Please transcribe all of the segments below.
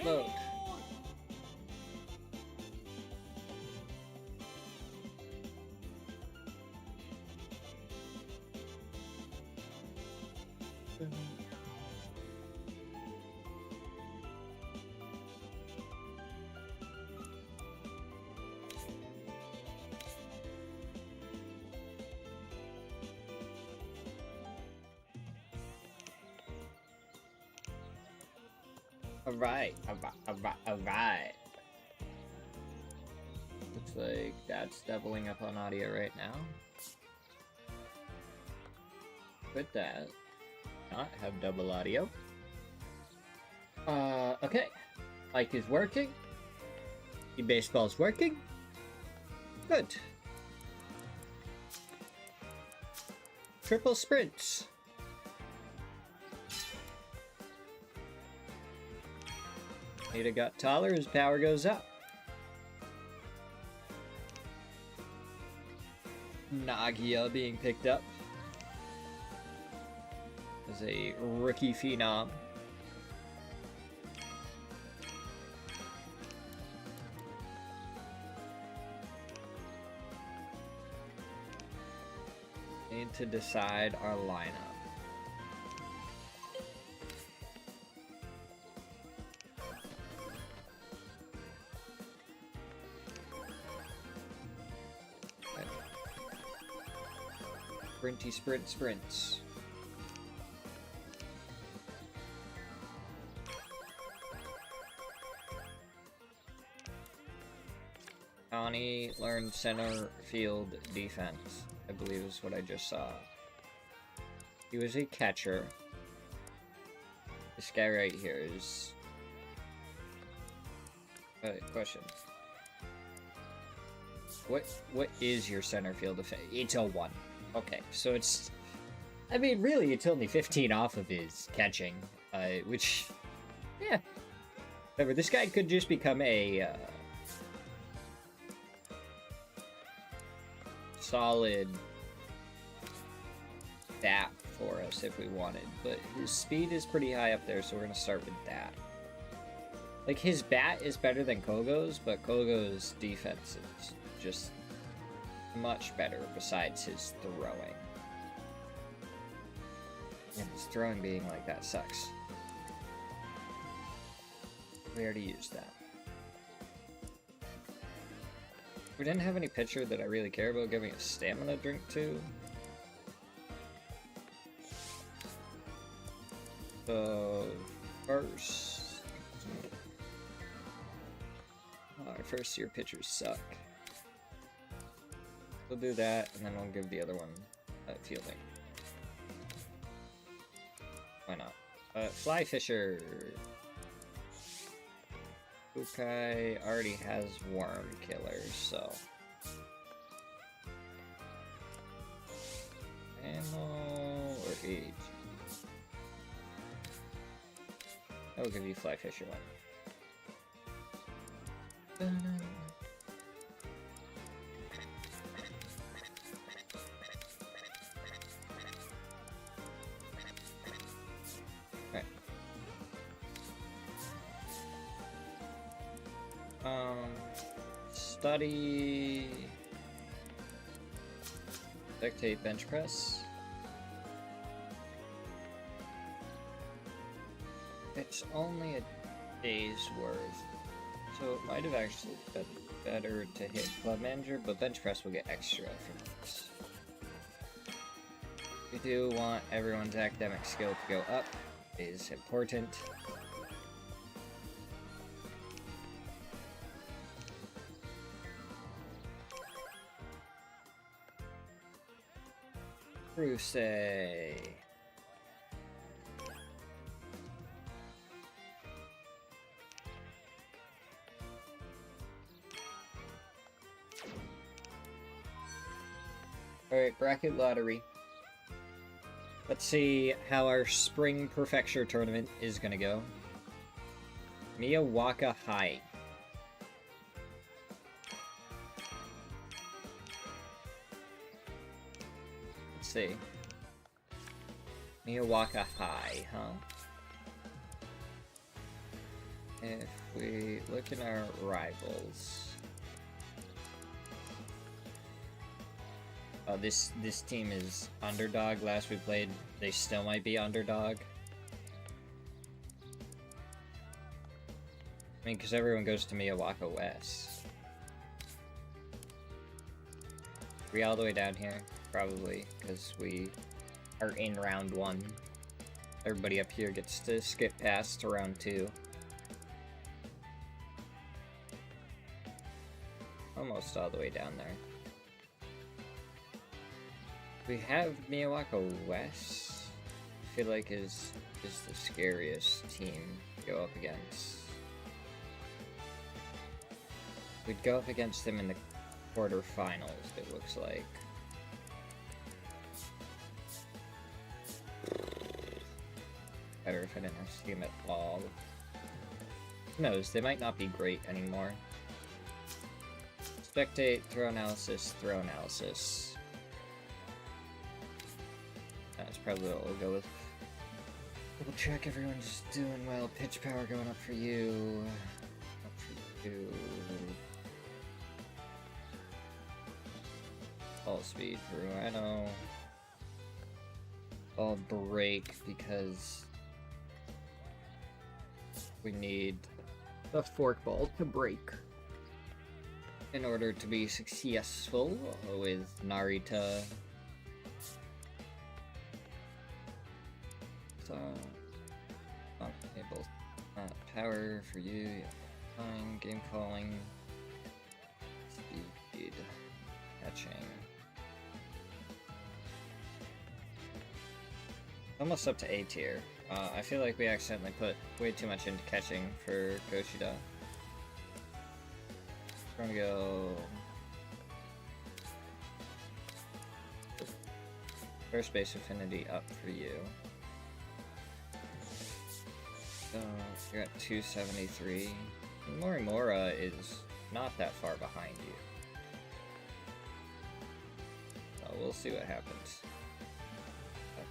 Load. Alright. Looks like that's doubling up on audio right now. With that, not have double audio. Okay. Mic is working. The baseball's working. Good. Triple sprints. Nita got taller, his power goes up. Nagia being picked up as a rookie phenom. Need to decide our lineup. Sprinty sprints. Connie learned center field defense, I believe is what I just saw. He was a catcher. This guy right here is... question. What is your center field defense? It's a 1. Okay, so it's... I mean, really, it's only 15 off of his catching, which... Yeah. Whatever, this guy could just become a, solid bat for us if we wanted, but his speed is pretty high up there, so we're gonna start with that. Like, his bat is better than Kogo's, but Kogo's defense is just much better besides his throwing. And his throwing being like that sucks. We already used that. We didn't have any pitcher that I really care about giving a stamina drink to. So, first... our first year pitchers suck. We'll do that, and then we'll give the other one fielding. Why not? Fly Fisher. Ukai already has Worm Killer, so... Ammo or age? I will give you Fly Fisher one. Study... Dictate bench press. It's only a day's worth, so it might have actually been better to hit Club Manager, but bench press will get extra from this. We do want everyone's academic skill to go up. It is important. Crusade. Alright, bracket lottery. Let's see how our spring prefecture tournament is gonna go. Miyawaka High. Let's see. Miyawaka High, huh? If we look at our rivals... Oh, this team is underdog. Last we played, they still might be underdog. I mean, because everyone goes to Miyawaka West. Are we all the way down here? Probably, because we are in round 1. Everybody up here gets to skip past to round 2. Almost all the way down there. We have Miyawaka West. I feel like is the scariest team to go up against. We'd go up against them in the quarterfinals, it looks like. Better if I didn't have to see them at all. Who knows, they might not be great anymore. Spectate, throw analysis, throw analysis. That's probably what we'll go with. Double check everyone's doing well. Pitch power going up for you. Up for you. Ball speed for Rhino. Ball break because we need the fork ball to break in order to be successful with Narita. So, able power for you, yeah. Fine, game calling, speed, catching. Almost up to A tier. I feel like we accidentally put way too much into catching for Koshida. We're gonna go first base affinity up for you. So you're at 273. Morimura is not that far behind you. So we'll see what happens.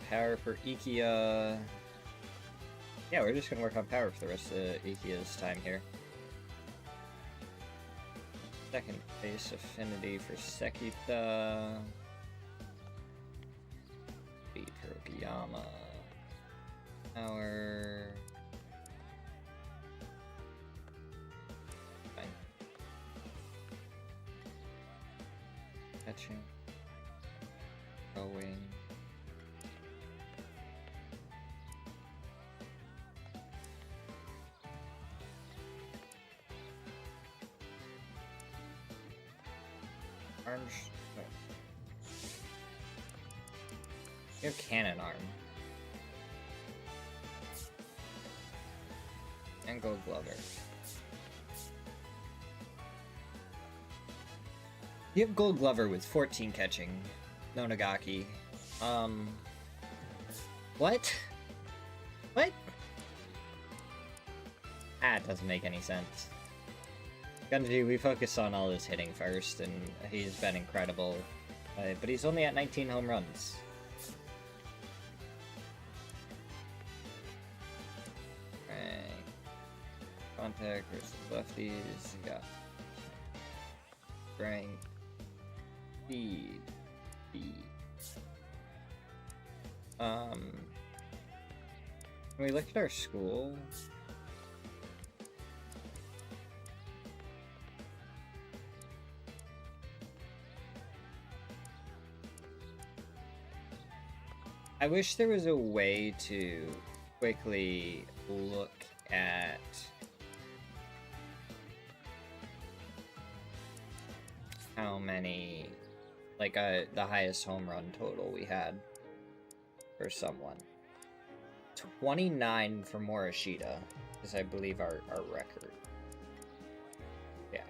Power for Ikia. Yeah, we're just gonna work on power for the rest of Ikia's time here. Second base affinity for Sekita. Speed for Okiyama. Power. Fine. Catching. Throwing. Arms. Oh. You have cannon arm. And gold glover. You have gold glover with 14 catching. No Nagaki. What? What? Ah, it doesn't make any sense. Gunji, we focus on all his hitting first, and he's been incredible. But he's only at 19 home runs. Right. Contact versus lefties. We got strength, speed. When we look at our school, I wish there was a way to quickly look at how many, like, the highest home run total we had for someone. 29 for Morishita is, I believe, our record. Yeah.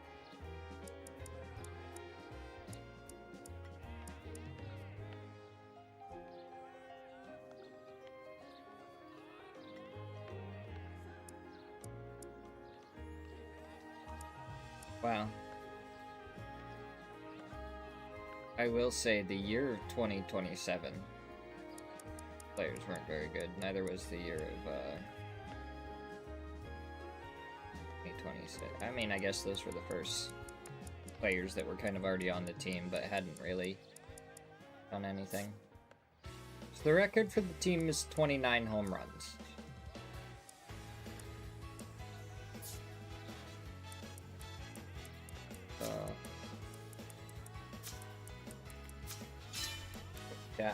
Wow. I will say the year 2027 players weren't very good. Neither was the year of 2026. I mean, I guess those were the first players that were kind of already on the team, but hadn't really done anything. So the record for the team is 29 home runs. Yeah.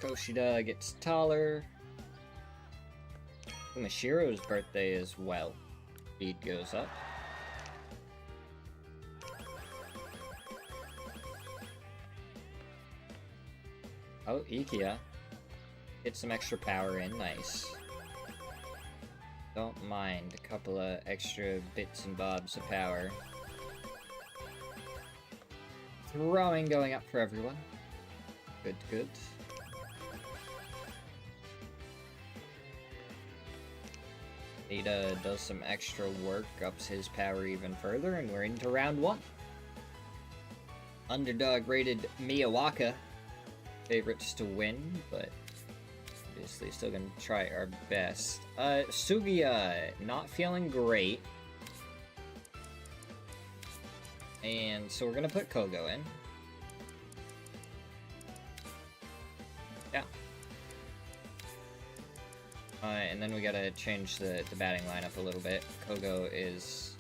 Koshida gets taller. Mashiro's birthday as well. Speed goes up. Oh, Ikia. Get some extra power in. Nice. Don't mind a couple of extra bits and bobs of power. Throwing going up for everyone. Good, good. Nita does some extra work, ups his power even further, and we're into round 1. Underdog rated Miyawaka. Favorites to win, but obviously still gonna try our best. Sugiya, not feeling great. And so we're gonna put Kogo in. Yeah. And then we gotta change the batting lineup a little bit. Kogo is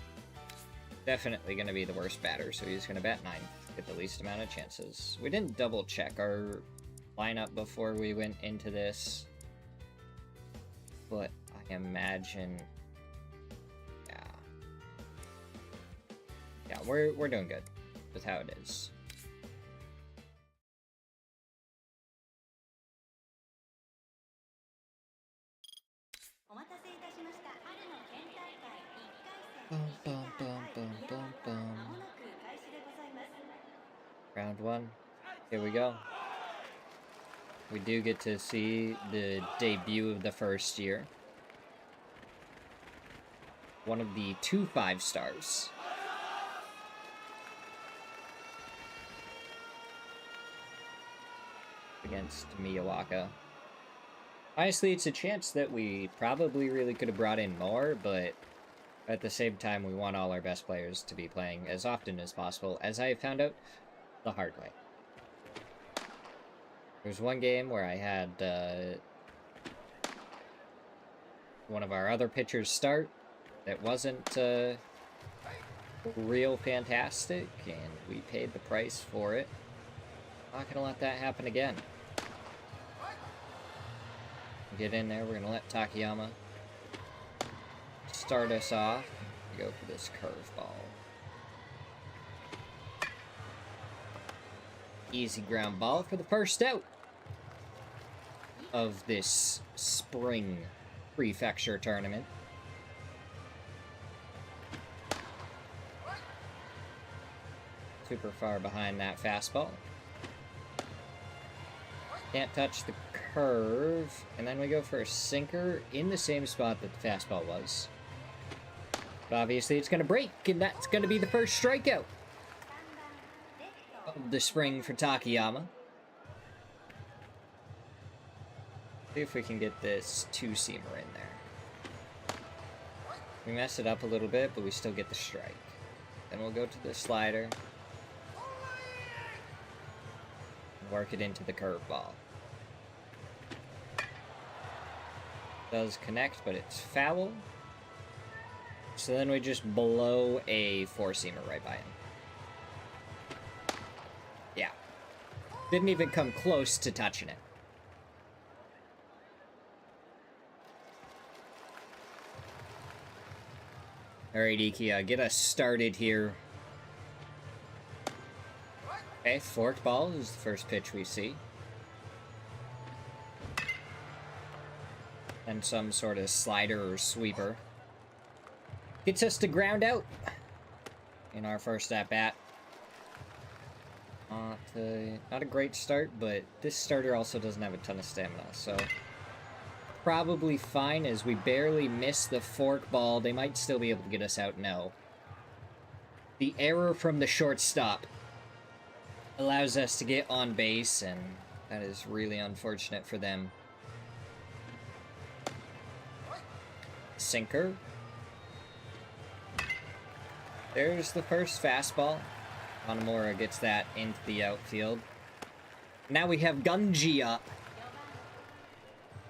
definitely gonna be the worst batter, so he's gonna bat 9th, get the least amount of chances. We didn't double check our lineup before we went into this, but I imagine, yeah, we're doing good with how it is. Round 1. Here we go. We do get to see the debut of the first year. One of the 2 5-stars. Against Miyawaka. Honestly, it's a chance that we probably really could have brought in more, but at the same time, we want all our best players to be playing as often as possible, as I found out the hard way. There's one game where I had one of our other pitchers start that wasn't real fantastic, and we paid the price for it. Not gonna let that happen again. Get in there, we're gonna let Takayama start us off. We go for this curveball. Easy ground ball for the first out of this spring prefecture tournament. Super far behind that fastball. Can't touch the curve, and then we go for a sinker in the same spot that the fastball was. But obviously it's going to break, and that's going to be the first strikeout of the spring for Takayama. See if we can get this 2-seamer in there. We mess it up a little bit, but we still get the strike. Then we'll go to the slider. Work it into the curveball. Does connect, but it's foul. So then we just blow a 4-seamer right by him. Yeah. Didn't even come close to touching it. Alright, Ikia, get us started here. Okay, forked ball is the first pitch we see. And some sort of slider or sweeper. Gets us to ground out in our first at-bat. Not a great start, but this starter also doesn't have a ton of stamina, so probably fine as we barely miss the fork ball. They might still be able to get us out. No. The error from the shortstop allows us to get on base, and that is really unfortunate for them. Sinker. There's the first fastball. Hanamura gets that into the outfield. Now we have Gunji up.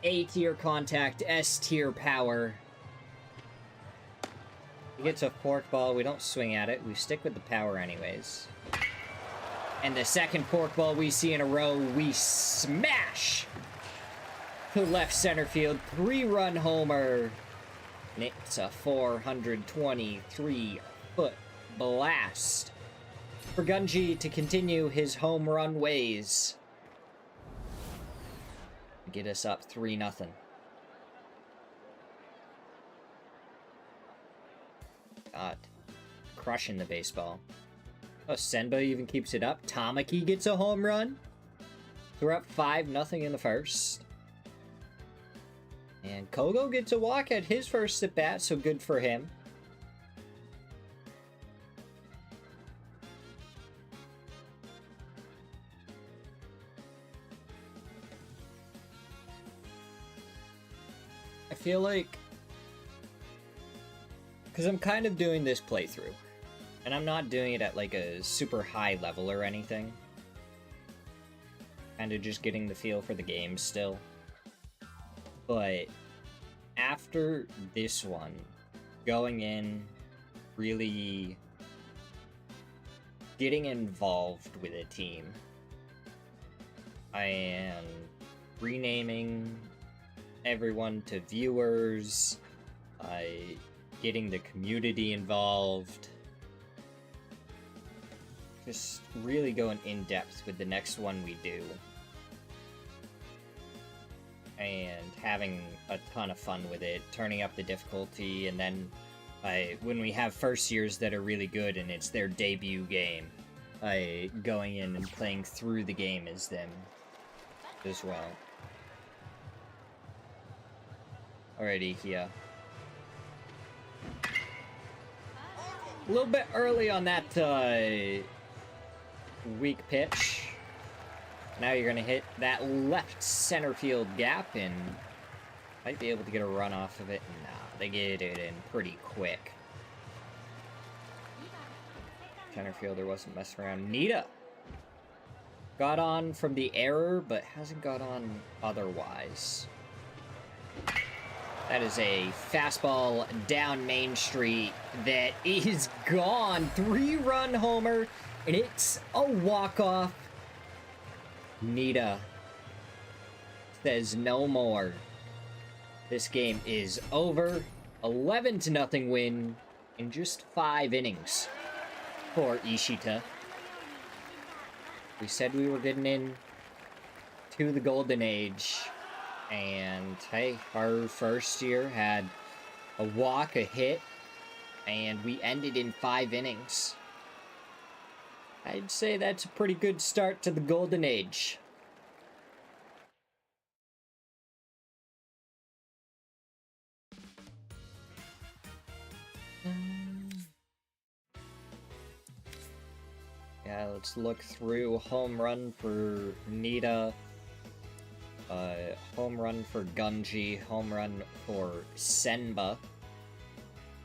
A-tier contact, S-tier power. He gets a forkball. We don't swing at it. We stick with the power anyways. And the second forkball we see in a row, we smash to left center field. 3-run homer. And it's a 423-foot blast for Gunji to continue his home run ways. Get us up 3-0. God. Crushing the baseball. Oh, Senba even keeps it up. Tamaki gets a home run. So we're up 5-0 in the first. And Kogo gets a walk at his first at-bat, so good for him. I feel like, because I'm kind of doing this playthrough, and I'm not doing it at like a super high level or anything. Kind of just getting the feel for the game still. But after this one, going in, really getting involved with a team, I am renaming everyone to viewers, getting the community involved, just really going in depth with the next one we do, and having a ton of fun with it, turning up the difficulty, and then when we have first years that are really good and it's their debut game, going in and playing through the game as them as well. Alrighty, here. A little bit early on that weak pitch. Now you're going to hit that left center field gap and might be able to get a run off of it. Nah, they get it in pretty quick. Center fielder wasn't messing around. Nita got on from the error, but hasn't got on otherwise. That is a fastball down Main Street that is gone. 3-run homer, and it's a walk-off. Nita says no more. This game is over. 11-0 win in just 5 innings for Ishita. We said we were getting in to the golden age. And hey, our first year had a walk, a hit, and we ended in 5 innings. I'd say that's a pretty good start to the golden age. Yeah, let's look through. Home run for Nita. Home run for Gunji, home run for Senba,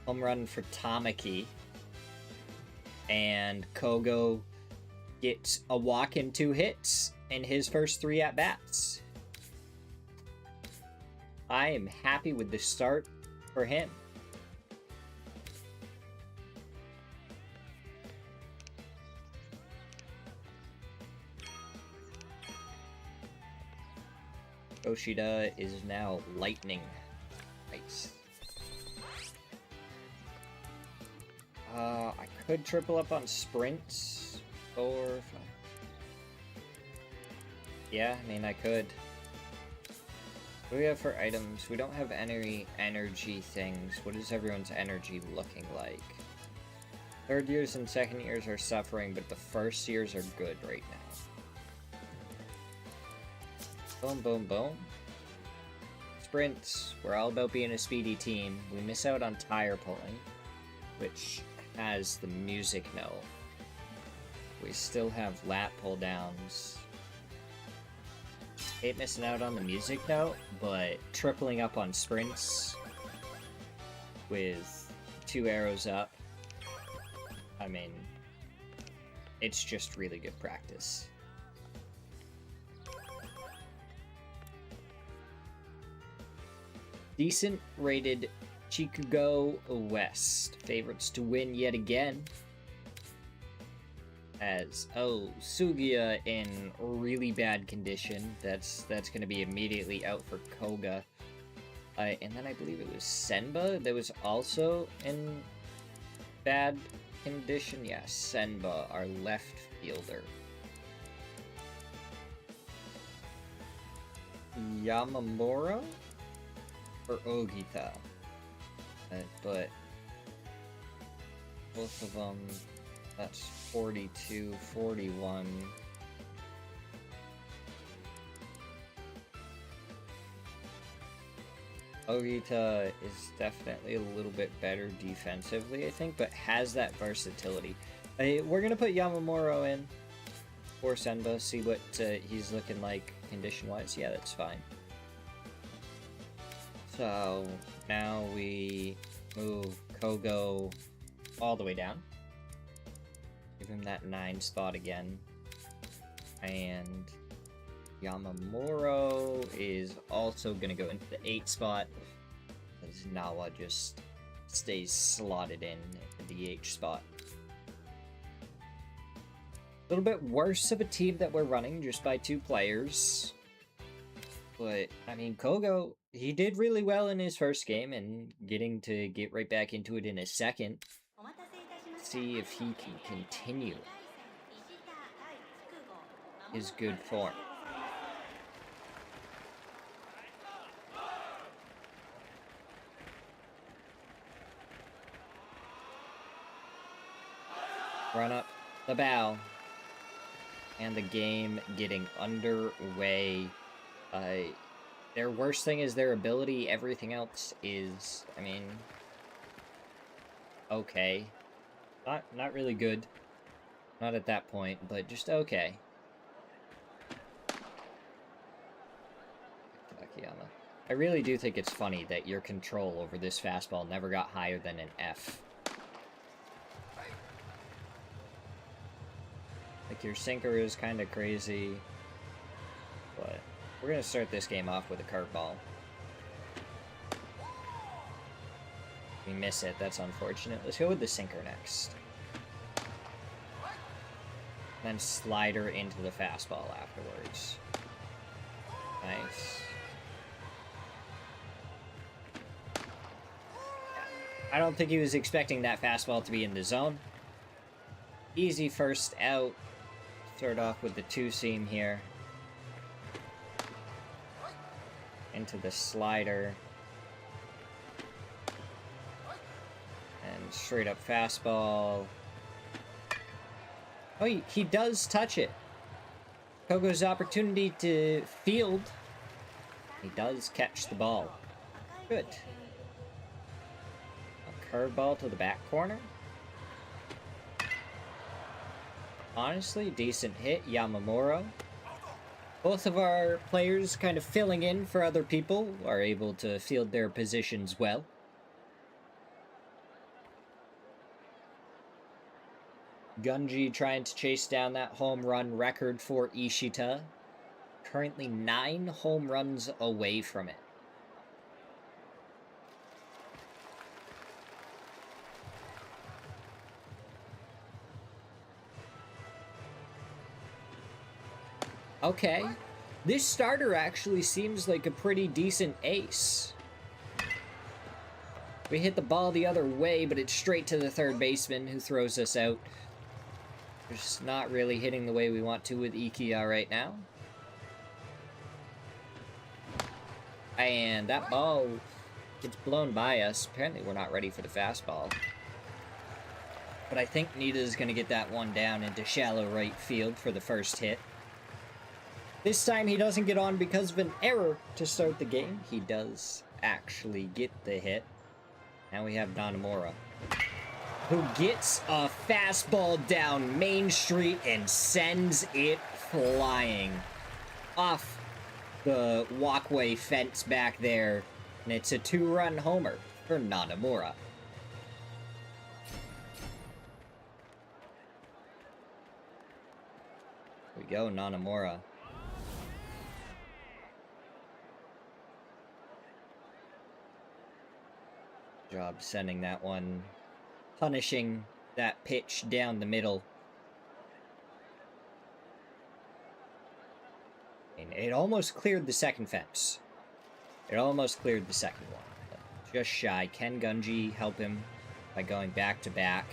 home run for Tamaki, and Kogo gets a walk and 2 hits in his first 3 at-bats. I am happy with the start for him. Yoshida is now lightning. Nice. I could triple up on sprints, or... Yeah, I mean, I could. What do we have for items? We don't have any energy things. What is everyone's energy looking like? Third years and second years are suffering, but the first years are good right now. Boom, boom, boom. Let's sprints. We're all about being a speedy team. We miss out on tire pulling, which has the music note. We still have lap pull downs. Hate missing out on the music note, but tripling up on sprints with 2 arrows up, I mean, it's just really good practice. Decent rated Chikugo West. Favorites to win yet again. As, Sugia in really bad condition. That's going to be immediately out for Koga. And then I believe it was Senba that was also in bad condition. Yeah, Senba, our left fielder. Yamamura or Ogita? But both of them, that's 42, 41. Ogita is definitely a little bit better defensively, I think, but has that versatility. We're going to put Yamamura in for Senba, see what he's looking like condition-wise. Yeah, that's fine. So, now we move Kogo all the way down. Give him that 9 spot again. And Yamamura is also going to go into the 8 spot, as Nawa just stays slotted in at the DH spot. A little bit worse of a team that we're running, just by 2 players. But, I mean, Kogo, he did really well in his first game, and getting to get right back into it in his second. See if he can continue his good form. Run up the bow. And the game getting underway. Their worst thing is their ability. Everything else is, I mean, okay. Not really good. Not at that point, but just okay. Takayama. I really do think it's funny that your control over this fastball never got higher than an F. Like, your sinker is kind of crazy, but we're going to start this game off with a curveball. We miss it, that's unfortunate. Let's go with the sinker next. Then slider into the fastball afterwards. Nice. I don't think he was expecting that fastball to be in the zone. Easy first out. Start off with the 2-seam here. Into the slider. And straight up fastball. Oh, he does touch it. Kogo's opportunity to field. He does catch the ball. Good. A curveball to the back corner. Honestly, decent hit, Yamamura. Both of our players kind of filling in for other people are able to field their positions well. Gunji trying to chase down that home run record for Ishita. Currently 9 home runs away from it. Okay, this starter actually seems like a pretty decent ace. We hit the ball the other way, but it's straight to the third baseman who throws us out. We're just not really hitting the way we want to with Ikia right now. And that ball gets blown by us. Apparently we're not ready for the fastball. But I think Nita's going to get that one down into shallow right field for the first hit. This time he doesn't get on because of an error to start the game. He does actually get the hit. Now we have Nanomura, who gets a fastball down Main Street and sends it flying off the walkway fence back there. And it's a 2-run homer for Nanomura. Here we go, Nanomura. Job sending that one, punishing that pitch down the middle. And it almost cleared the second fence. It almost cleared the second one. But just shy. Can Gunji help him by going back to back?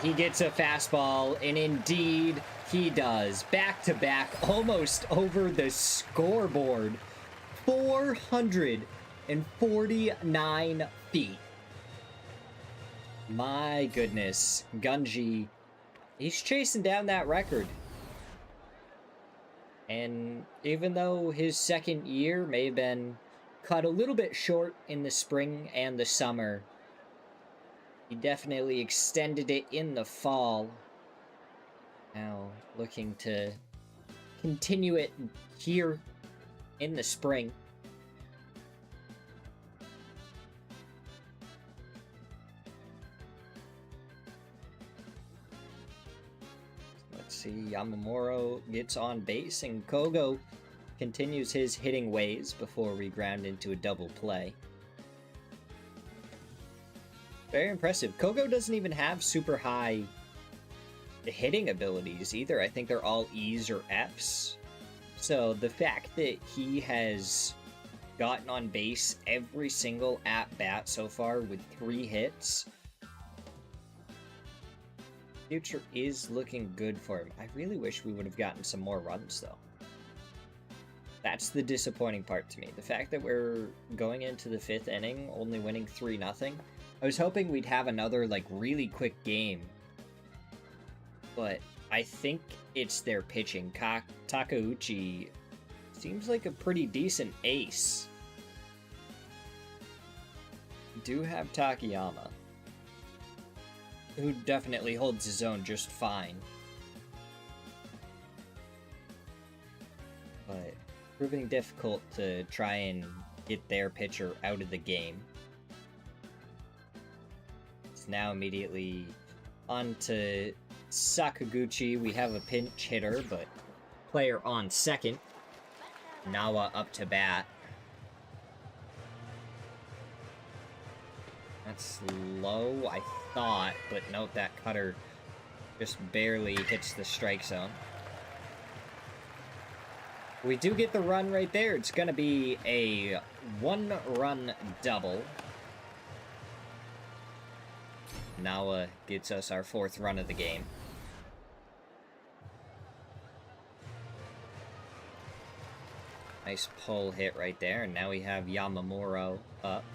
He gets a fastball, and indeed he does. Back to back, almost over the scoreboard. 449 feet. My goodness. Gunji, he's chasing down that record. And even though his second year may have been cut a little bit short in the spring and the summer, he definitely extended it in the fall. Now looking to continue it here in the spring. See, Yamamuro gets on base, and Kogo continues his hitting ways before we ground into a double play. Very impressive. Kogo doesn't even have super high hitting abilities either. I think they're all E's or F's. So the fact that he has gotten on base every single at-bat so far with 3 hits, future is looking good for him. I really wish we would have gotten some more runs, though. That's the disappointing part to me. The fact that we're going into the 5th inning, only winning 3-0. I was hoping we'd have another, like, really quick game. But I think it's their pitching. Takeuchi seems like a pretty decent ace. We do have Takayama, who definitely holds his own just fine. But proving difficult to try and get their pitcher out of the game. It's now immediately on to Sakaguchi. We have a pinch hitter, but player on second. Nawa up to bat. That's low, I thought, but note that cutter just barely hits the strike zone. We do get the run right there. It's going to be a 1-run double. Nawa gets us our 4th run of the game. Nice pull hit right there, and now we have Yamamuro up.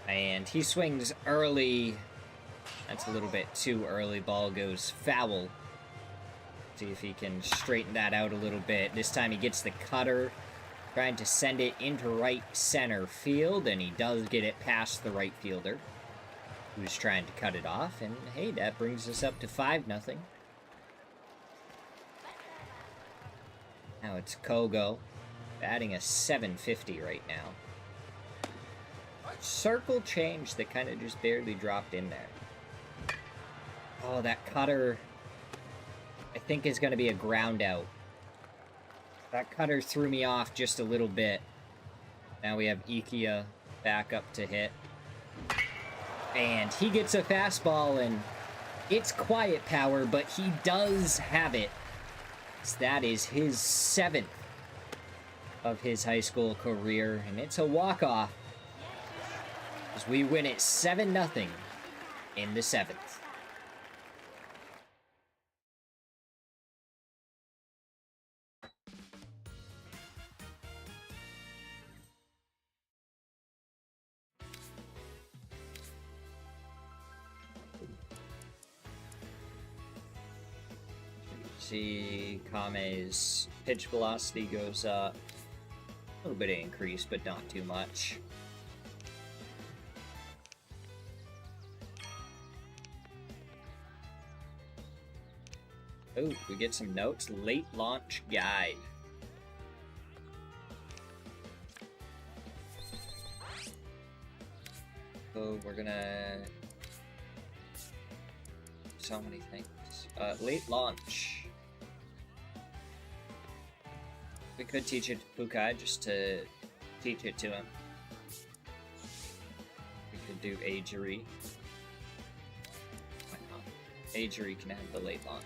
And he swings early. That's a little bit too early. Ball goes foul. See if he can straighten that out a little bit. This time he gets the cutter, trying to send it into right center field, and he does get it past the right fielder, who's trying to cut it off. And hey, that brings us up to 5-0. Now it's Kogo, batting a .750 right now. Circle change that kind of just barely dropped in there. Oh, that cutter, I think, is going to be a ground out. That cutter threw me off just a little bit. Now we have Ikia back up to hit. And he gets a fastball, and it's quiet power, but he does have it. So that is his 7th of his high school career, and it's a walk-off. As we win it 7-0 in the 7th. See, Kame's pitch velocity goes up. A little bit of increase, but not too much. Oh, we get some notes. Late launch guide. So we're gonna... So many things. Late launch. We could teach it to Pukai just to teach it to him. We could do Agery. Why not? Agery can have the late launch.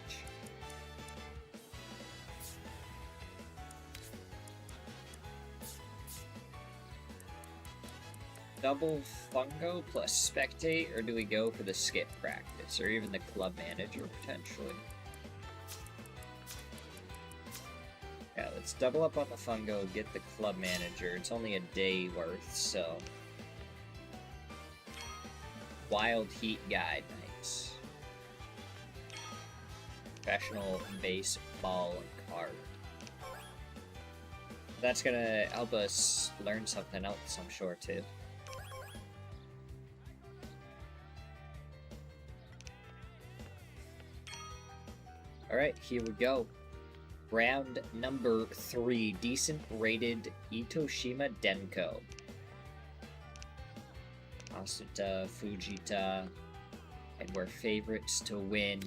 Double Fungo plus Spectate, or do we go for the skip practice, or even the club manager potentially? Yeah, let's double up on the Fungo, get the club manager. It's only a day worth, so... Wild Heat Guide, nice. Professional Baseball card. That's gonna help us learn something else, I'm sure, too. Alright, here we go. Round number 3, decent rated Itoshima Denko. Asuta, Fujita, and we're favorites to win.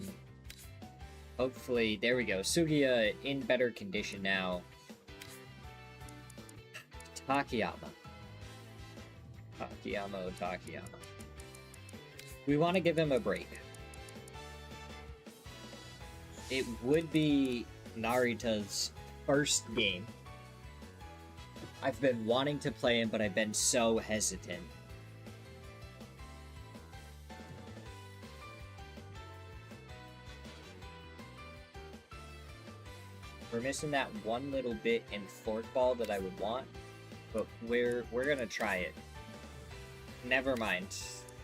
Hopefully, there we go. Sugiya in better condition now. Takayama. Takayama. We want to give him a break. It would be Narita's first game. I've been wanting to play him, but I've been so hesitant. We're missing that one little bit in forkball that I would want, but we're gonna try it. Never mind.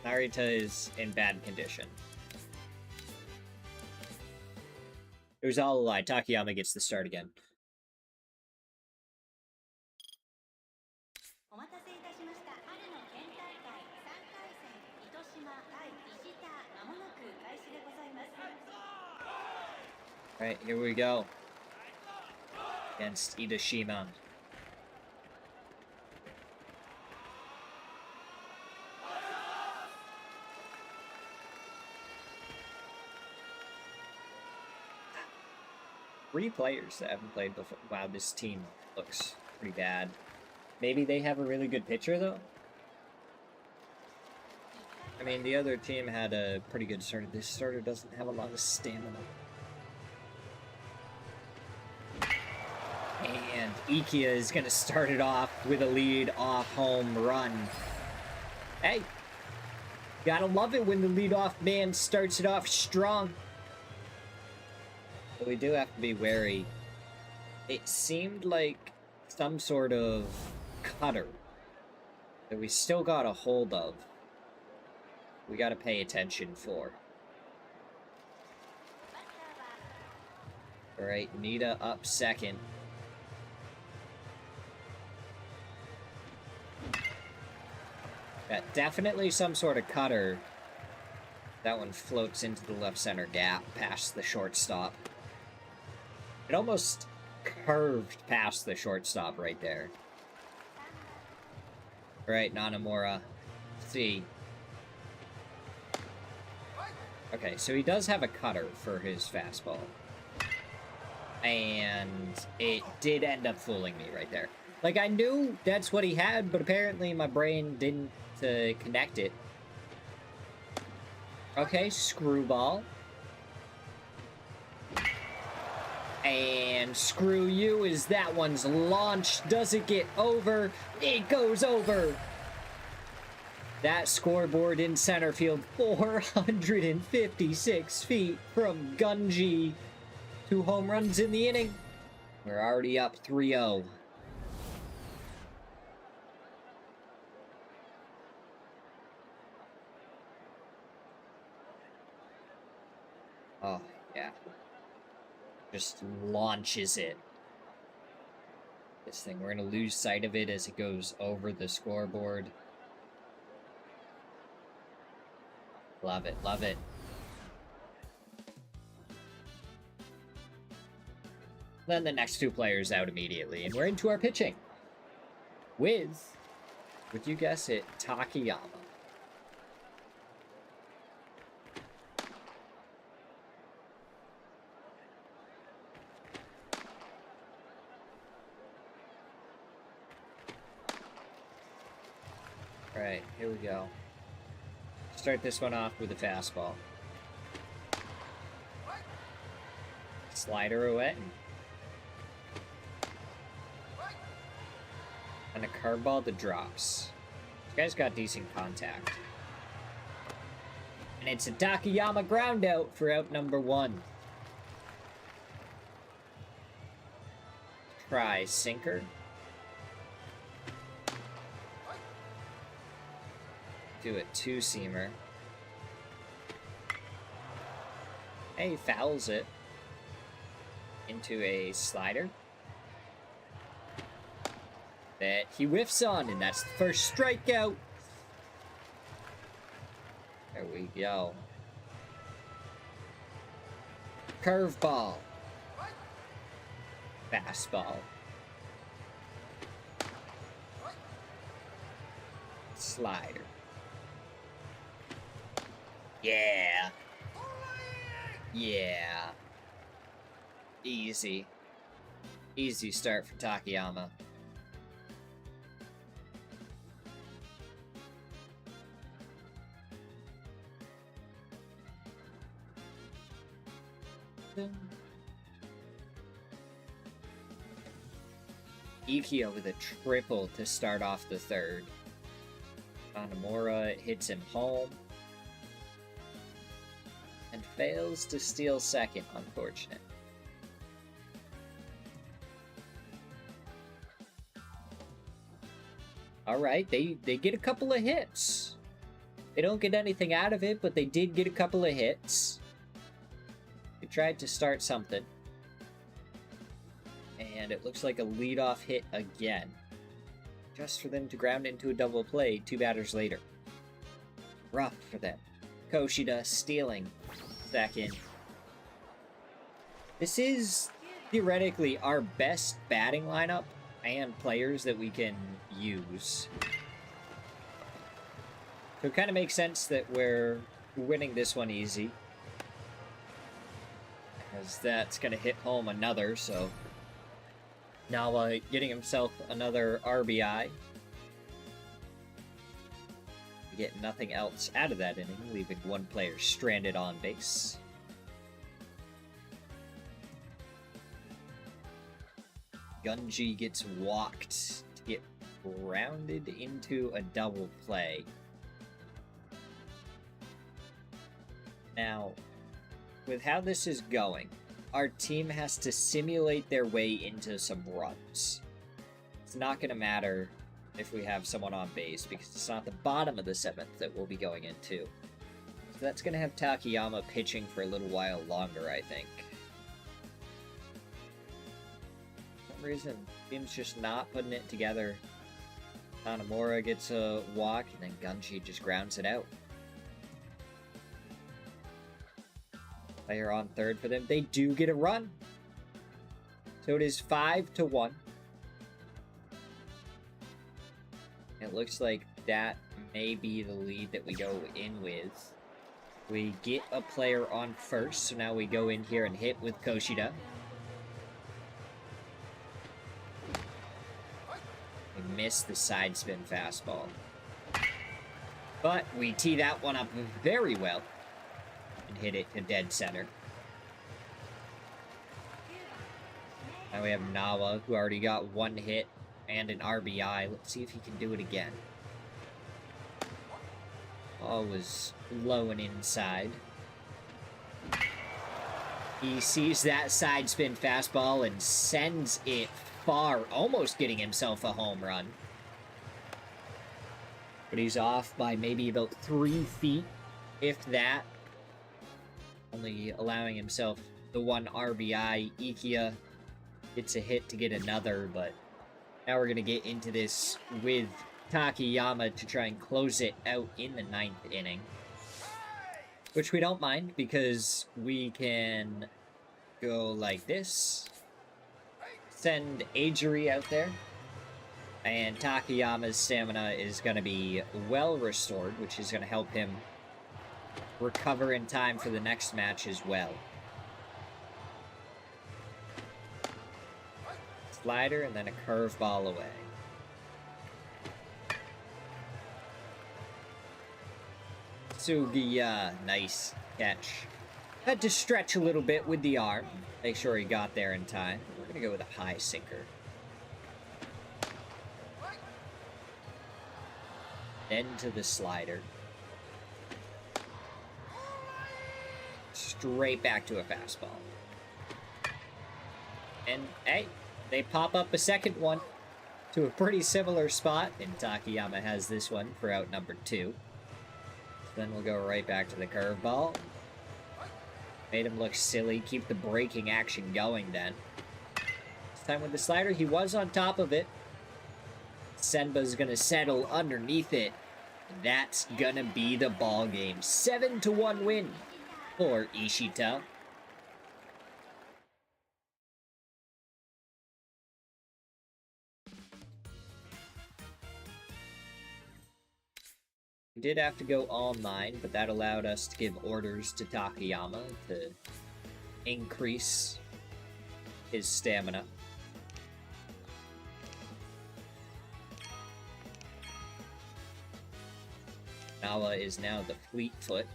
Narita is in bad condition. It was all a lie. Takayama gets the start again. Alright, here we go. Against Itoshima. Three players that haven't played before. Wow, this team looks pretty bad. Maybe they have a really good pitcher, though? I mean, the other team had a pretty good starter. This starter doesn't have a lot of stamina. And Ikia is going to start it off with a lead-off home run. Hey! Gotta love it when the lead-off man starts it off strong. But we do have to be wary. It seemed like some sort of cutter that we still got a hold of. We gotta pay attention for. Alright, Nita up second. Yeah, definitely some sort of cutter. That one floats into the left center gap past the shortstop. It almost curved past the shortstop right there. Right, Nanamura. See. Okay, so he does have a cutter for his fastball. And it did end up fooling me right there. Like, I knew that's what he had, but apparently my brain didn't connect it. Okay, screwball. And screw you as that one's launched. Does it get over? It goes over. That scoreboard in center field, 456 feet from Gunji. 2 home runs in the inning. We're already up 3-0. Oh, yeah. Just launches it. This thing, we're going to lose sight of it as it goes over the scoreboard. Love it, love it. Then the next two players out immediately, and we're into our pitching. With, would you guess it, Takayama. Alright, here we go. Start this one off with a fastball. Slider away. And a curveball that drops. This guy's got decent contact. And it's a Takayama ground out for out number 1. Try sinker. Do a two-seamer. Hey, fouls it into a slider that he whiffs on, and that's the first strikeout. There we go. Curveball. Fastball. Slider. Yeah. Yeah. Easy. Easy start for Takayama. Ikio with a triple to start off the third. Hanamura hits him home. And fails to steal second, unfortunate. Alright, they get a couple of hits. They don't get anything out of it, but they did get a couple of hits. They tried to start something. And it looks like a leadoff hit again. Just for them to ground into a double play 2 batters later. Rough for them. Koshida stealing second. This is theoretically our best batting lineup and players that we can use. So it kind of makes sense that we're winning this one easy. As that's going to hit home another, so Nawa getting himself another RBI. We get nothing else out of that inning, leaving one player stranded on base. Gunji gets walked to get grounded into a double play. Now, with how this is going, our team has to simulate their way into some runs. It's not going to matter if we have someone on base, because it's not the bottom of the 7th that we'll be going into. So that's going to have Takayama pitching for a little while longer, I think. For some reason, team's just not putting it together. Hanamura gets a walk, and then Gunji just grounds it out. Player on third for them. They do get a run. So it is 5-1. It looks like that may be the lead that we go in with. We get a player on first, so now we go in here and hit with Koshida. We missed the side spin fastball. But we tee that one up very well. And hit it to dead center. Now we have Nawa, who already got one hit and an RBI. Let's see if he can do it again. Ball was low and inside. He sees that side spin fastball and sends it far, almost getting himself a home run. But he's off by maybe about 3 feet, if that. Only allowing himself the one RBI. Ikia gets a hit to get another, but now we're going to get into this with Takayama to try and close it out in the 9th inning. Which we don't mind, because we can go like this. Send Ajiri out there. And Takayama's stamina is going to be well restored, which is going to help him recover in time for the next match as well. Slider and then a curveball away. Sugiya, nice catch. Had to stretch a little bit with the arm. Make sure he got there in time. We're going to go with a high sinker. Then to the slider. Straight back to a fastball. And, hey, they pop up a second one to a pretty similar spot, and Takayama has this one for out number 2. Then we'll go right back to the curveball. Made him look silly. Keep the breaking action going then. This time with the slider, he was on top of it. Senba's gonna settle underneath it. That's gonna be the ball game. 7-1 win for Ishita. We did have to go all 9, but that allowed us to give orders to Takayama to increase his stamina. Nawa is now the Fleetfoot.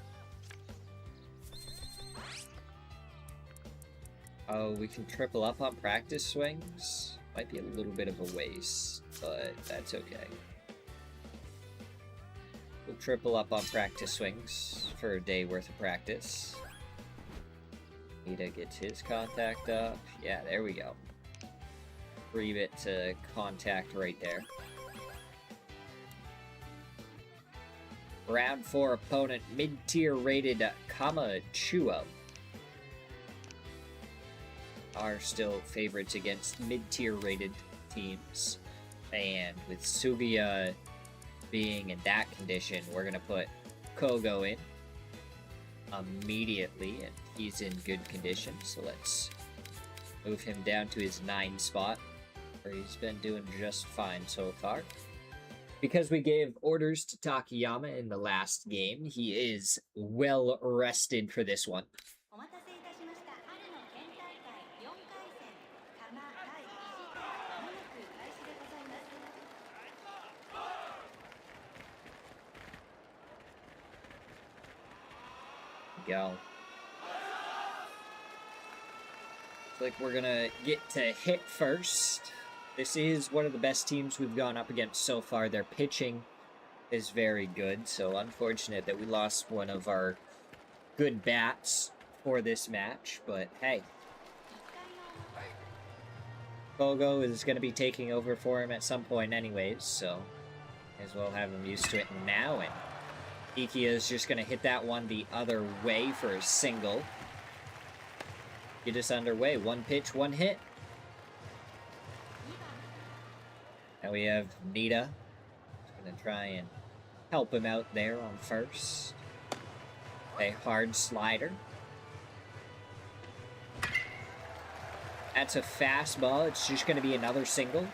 Oh, we can triple up on practice swings. Might be a little bit of a waste, but that's okay. We'll triple up on practice swings for a day worth of practice. Nita gets his contact up. Yeah, there we go. 3-bit to contact right there. Round 4 opponent, mid-tier rated Kamachuo. Are still favorites against mid-tier rated teams. And with Sugiya being in that condition, we're going to put Kogo in immediately, and he's in good condition. So let's move him down to his 9 spot, where he's been doing just fine so far. Because we gave orders to Takayama in the last game, he is well rested for this one. Go. Looks like we're gonna get to hit first. This is one of the best teams we've gone up against so far. Their pitching is very good, so unfortunate that we lost one of our good bats for this match, but hey. Kogo is going to be taking over for him at some point anyways, so as well have him used to it now, and Ikia is just going to hit that one the other way for a single. Get us underway. 1 pitch, 1 hit. Now we have Nita. Going to try and help him out there on first. A hard slider. That's a fastball. It's just going to be another single.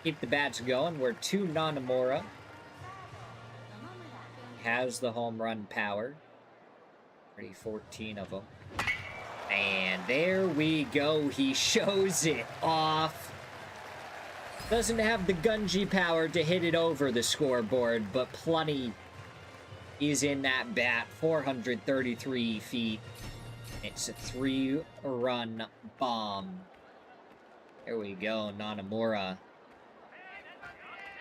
Keep the bats going. We're to Nanomura. Has the home run power. Already 14 of them. And there we go. He shows it off. Doesn't have the Gunji power to hit it over the scoreboard, but plenty is in that bat. 433 feet. It's a 3-run bomb. There we go. Nanomura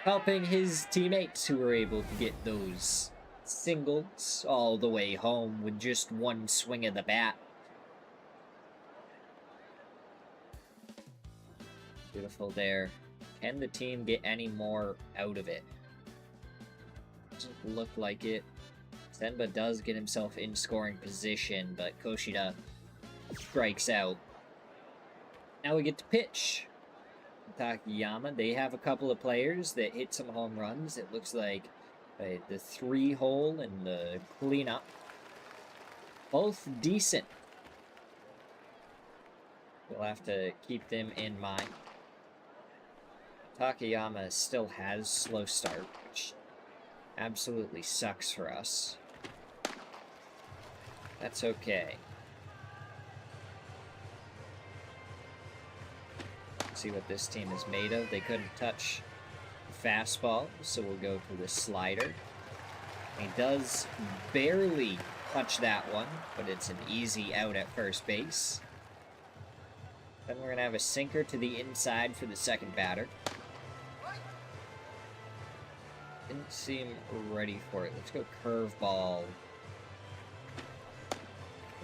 helping his teammates who were able to get those singles all the way home with just 1 swing of the bat. Beautiful there. Can the team get any more out of it? Doesn't look like it. Senba does get himself in scoring position, but Koshida strikes out. Now we get to pitch. Takayama, they have a couple of players that hit some home runs. It looks like the 3-hole and the cleanup. Both decent. We'll have to keep them in mind. Takayama still has slow start, which absolutely sucks for us. That's okay. See what this team is made of. They couldn't touch the fastball, so we'll go for the slider. He does barely touch that one, but it's an easy out at first base. Then we're going to have a sinker to the inside for the second batter. Didn't seem ready for it. Let's go curveball.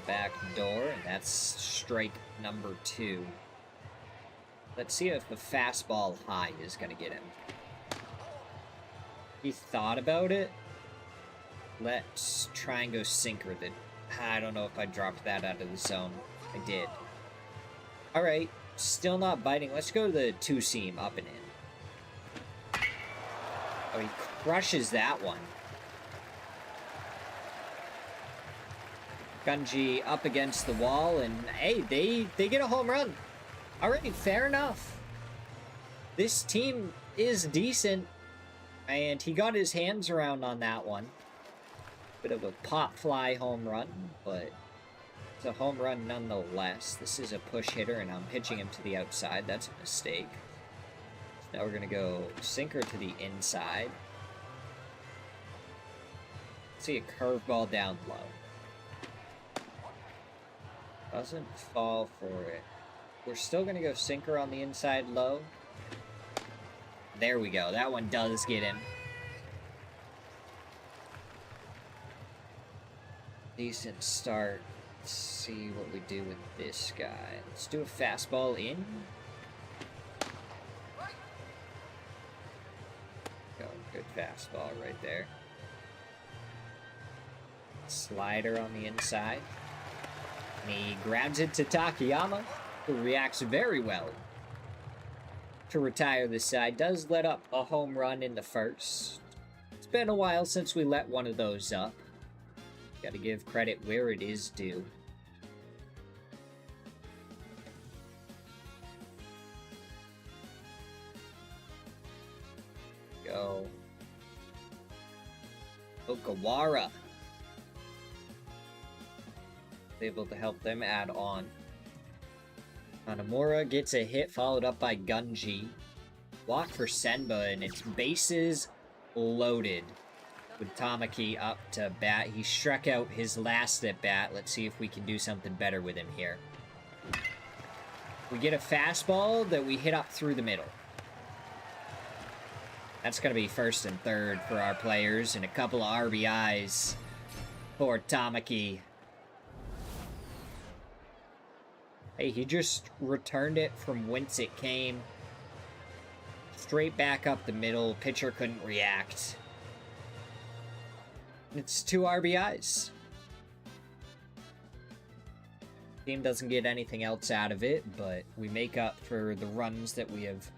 Back door, and that's strike number 2. Let's see if the fastball high is going to get him. He thought about it. Let's try and go sinker. I don't know if I dropped that out of the zone. I did. Alright, still not biting. Let's go to the 2-seam, up and in. Oh, he crushes that one. Gunji up against the wall, and hey, they get a home run. Alright, fair enough. This team is decent, and he got his hands around on that one. Bit of a pop fly home run, but it's a home run nonetheless. This is a push hitter, and I'm pitching him to the outside. That's a mistake. So now we're going to go sinker to the inside. See a curveball down low. Doesn't fall for it. We're still going to go sinker on the inside low. There we go. That one does get him. Decent start. Let's see what we do with this guy. Let's do a fastball in. Go, good fastball right there. Slider on the inside. And he grabs it to Takayama, who reacts very well to retire this side. Does let up a home run in the first. It's been a while since we let one of those up. Gotta give credit where it is due. Go. Okawara. Able to help them add on. Hanamura gets a hit, followed up by Gunji. Walk for Senba, and it's bases loaded. With Tamaki up to bat. He struck out his last at bat. Let's see if we can do something better with him here. We get a fastball that we hit up through the middle. That's going to be first and third for our players, and a couple of RBIs for Tamaki. Hey, he just returned it from whence it came. Straight back up the middle. Pitcher couldn't react. It's 2 RBIs. Team doesn't get anything else out of it, but we make up for the runs that we have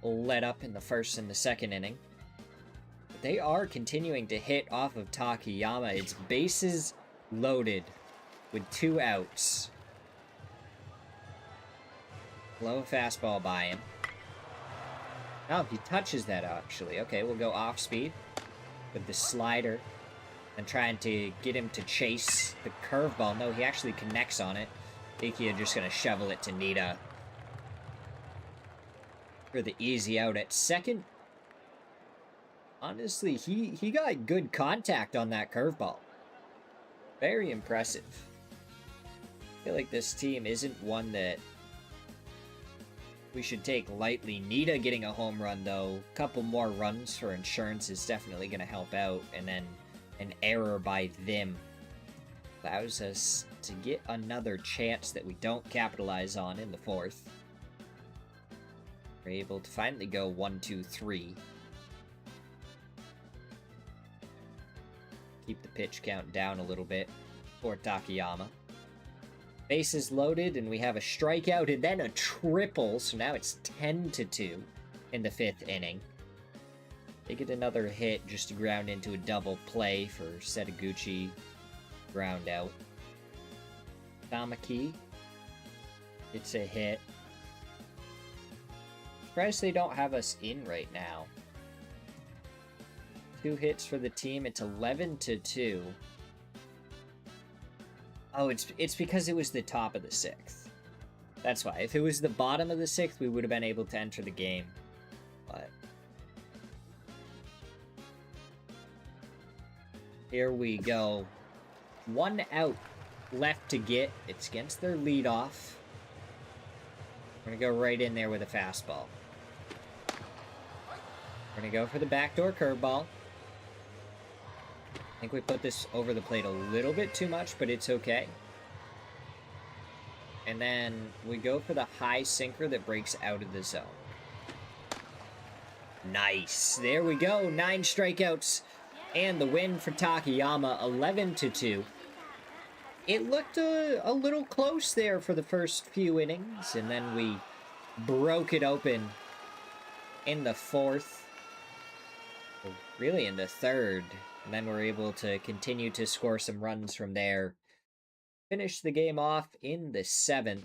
let up in the first and the second inning. But they are continuing to hit off of Takayama. It's bases loaded with 2 outs. Low fastball by him. Oh, he touches that actually. Okay, we'll go off speed with the slider and trying to get him to chase the curveball. No, he actually connects on it. Ikia just going to shovel it to Nita for the easy out at second. Honestly, he got good contact on that curveball. Very impressive. I feel like this team isn't one that we should take lightly. Nita getting a home run, though. A couple more runs for insurance is definitely going to help out. And then an error by them allows us to get another chance that we don't capitalize on in the fourth. We're able to finally go 1, 2, 3. Keep the pitch count down a little bit for Takayama. Bases loaded, and we have a strikeout and then a triple, so now it's 10-2 in the 5th inning. They get another hit just to ground into a double play for Setaguchi. Ground out. Tamaki. It's a hit. Surprised they don't have us in right now. 2 hits for the team. It's 11-2. Oh, it's because it was the top of the 6th. That's why. If it was the bottom of the 6th, we would have been able to enter the game. But here we go. 1 out left to get. It's against their leadoff. We're going to go right in there with a fastball. We're going to go for the backdoor curveball. I think we put this over the plate a little bit too much, but it's okay. And then we go for the high sinker that breaks out of the zone. Nice. There we go. 9 strikeouts. And the win for Takayama, 11-2. It looked a little close there for the first few innings, and then we broke it open in the 4th. Really in the 3rd. And then we're able to continue to score some runs from there. Finish the game off in the 7th.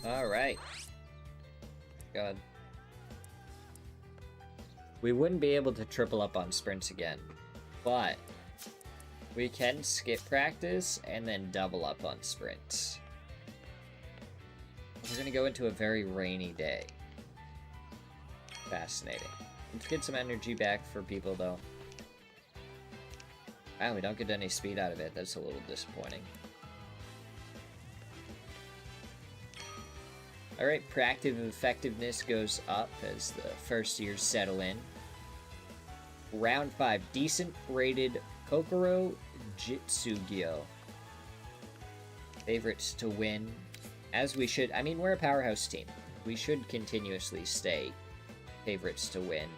All right. God. We wouldn't be able to triple up on sprints again, but we can skip practice and then double up on sprints. We're going to go into a very rainy day. Fascinating. Let's get some energy back for people, though. Wow, we don't get any speed out of it. That's a little disappointing. Alright, proactive effectiveness goes up as the first years settle in. Round 5, decent rated Kokoro Jitsugyo. Favorites to win, as we should. I mean, we're a powerhouse team. We should continuously stay favorites to win.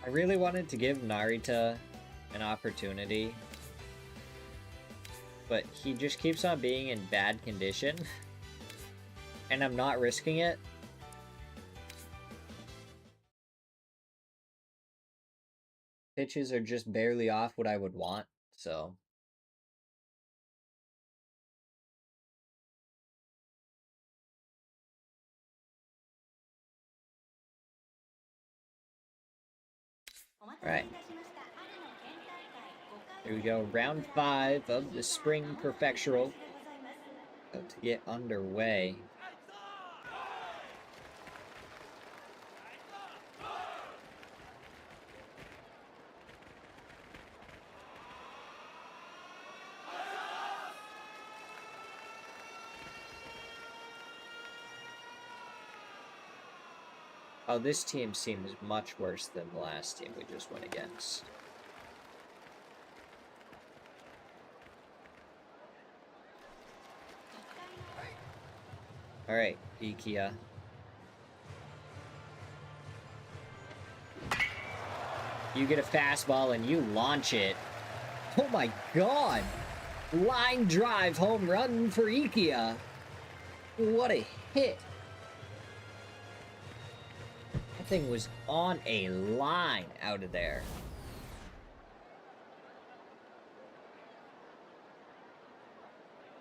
I really wanted to give Narita an opportunity, but he just keeps on being in bad condition, and I'm not risking it. Pitches are just barely off what I would want, so. Alright. Here we go, round 5 of the Spring Perfectional. About to get underway. Oh, this team seems much worse than the last team we just went against. Alright, Ikia. You get a fastball and you launch it. Oh my god! Line drive home run for Ikia. What a hit. That thing was on a line out of there.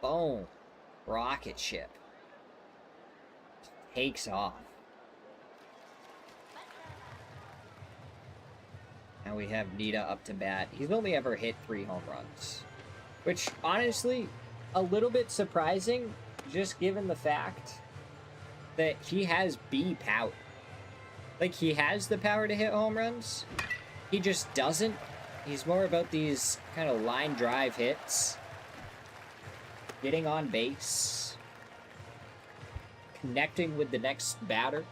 Boom. Rocket ship. Takes off. Now we have Nita up to bat. He's only ever hit 3 home runs. Which, honestly, a little bit surprising, just given the fact that he has B power. Like, he has the power to hit home runs. He just doesn't. He's more about these kind of line drive hits. Getting on base. connecting with the next batter.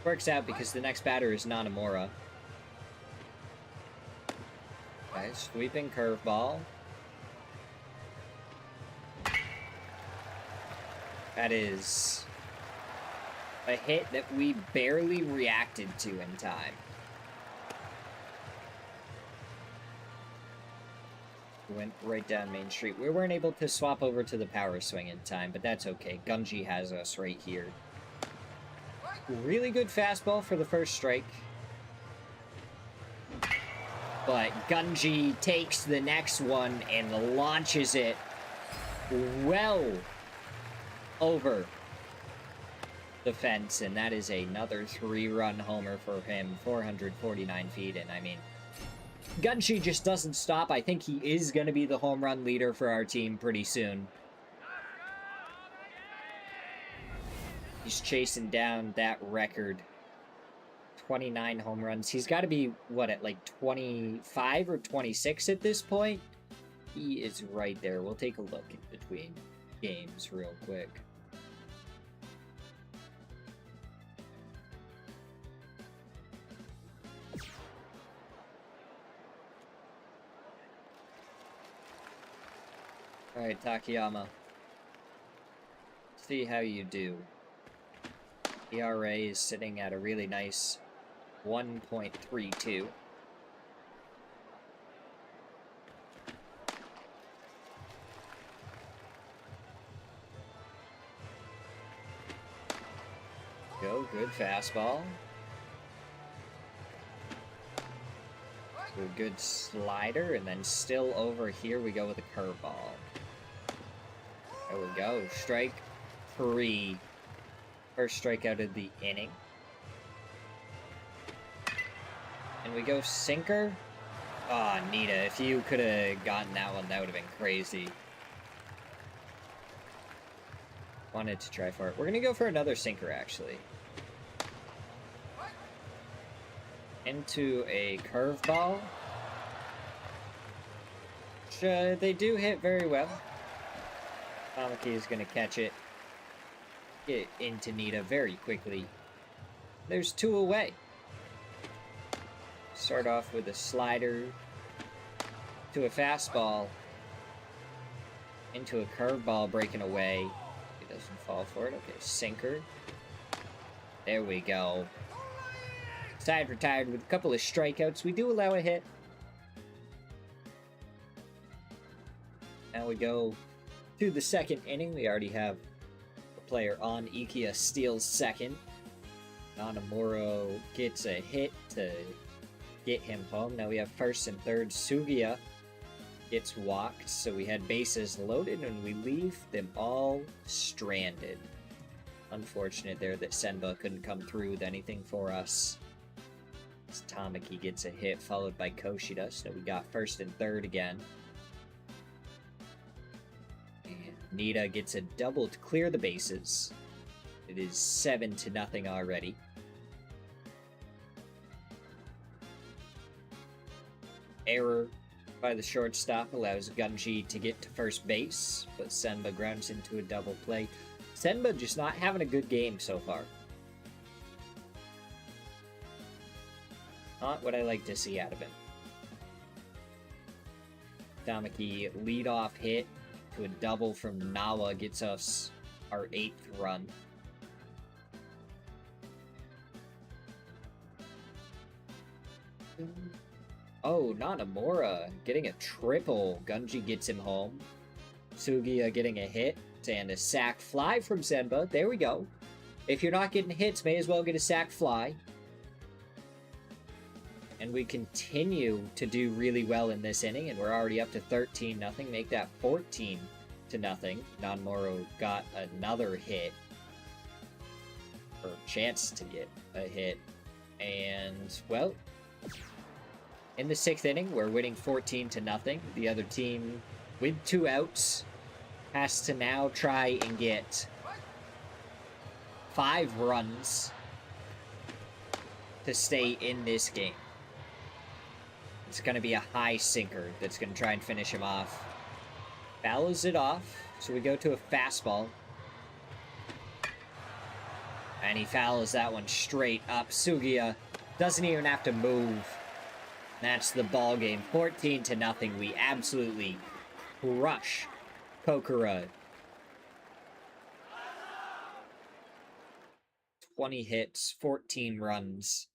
Works out because the next batter is Nanomura. Okay, sweeping curveball. That is a hit that we barely reacted to in time. Went right down Main Street. We weren't able to swap over to the power swing in time, but that's okay. Gunji has us right here. Really good fastball for the first strike. But Gunji takes the next one and launches it well over the fence, and that is another 3-run homer for him. 449 feet, and I mean, Gunji just doesn't stop. I think he is going to be the home run leader for our team pretty soon. He's chasing down that record. 29 home runs. He's got to be, what, at like 25 or 26 at this point? He is right there. We'll take a look in between games real quick. Alright, Takayama. See how you do. ERA is sitting at a really nice 1.32. Go, good fastball. A good slider, and then still over here we go with a curveball. There we go, strike 3. First strikeout of the inning. And we go sinker. Ah, oh, Nita, if you could have gotten that one, that would have been crazy. Wanted to try for it. We're going to go for another sinker, actually. Into a curveball. Which, they do hit very well. Tamaki is going to catch it. Get into Nita very quickly. There's 2 away. Start off with a slider to a fastball into a curveball breaking away. He doesn't fall for it. Okay, sinker. There we go. Side retired with a couple of strikeouts. We do allow a hit. Now we go to the second inning. We already have player on. Ikia steals second. Nanomura gets a hit to get him home. Now we have first and third. Sugiya gets walked, so we had bases loaded, and we leave them all stranded. Unfortunate there that Senba couldn't come through with anything for us. As Tamaki gets a hit, followed by Koshida, so we got first and third again. Nita gets a double to clear the bases. It is 7-0 already. Error by the shortstop allows Gunji to get to first base, but Senba grounds into a double play. Senba just not having a good game so far. Not what I like to see out of him. Tamaki leadoff hit to a double from Nawa gets us our 8th run. Oh, Nanomura getting a triple. Gunji gets him home. Sugiya getting a hit and a sac fly from Senba. There we go. If you're not getting hits, may as well get a sac fly. And we continue to do really well in this inning, and we're already up to 13-0. Make that 14-0. Nanomura got another hit, or chance to get a hit. And, well, in the 6th inning, we're winning 14-0. The other team, with 2 outs, has to now try and get 5 runs to stay in this game. It's going to be a high sinker that's going to try and finish him off. Fouls it off, so we go to a fastball. And he fouls that one straight up. Sugiya doesn't even have to move. That's the ball game. 14-0. We absolutely crush Kokura. 20 hits, 14 runs.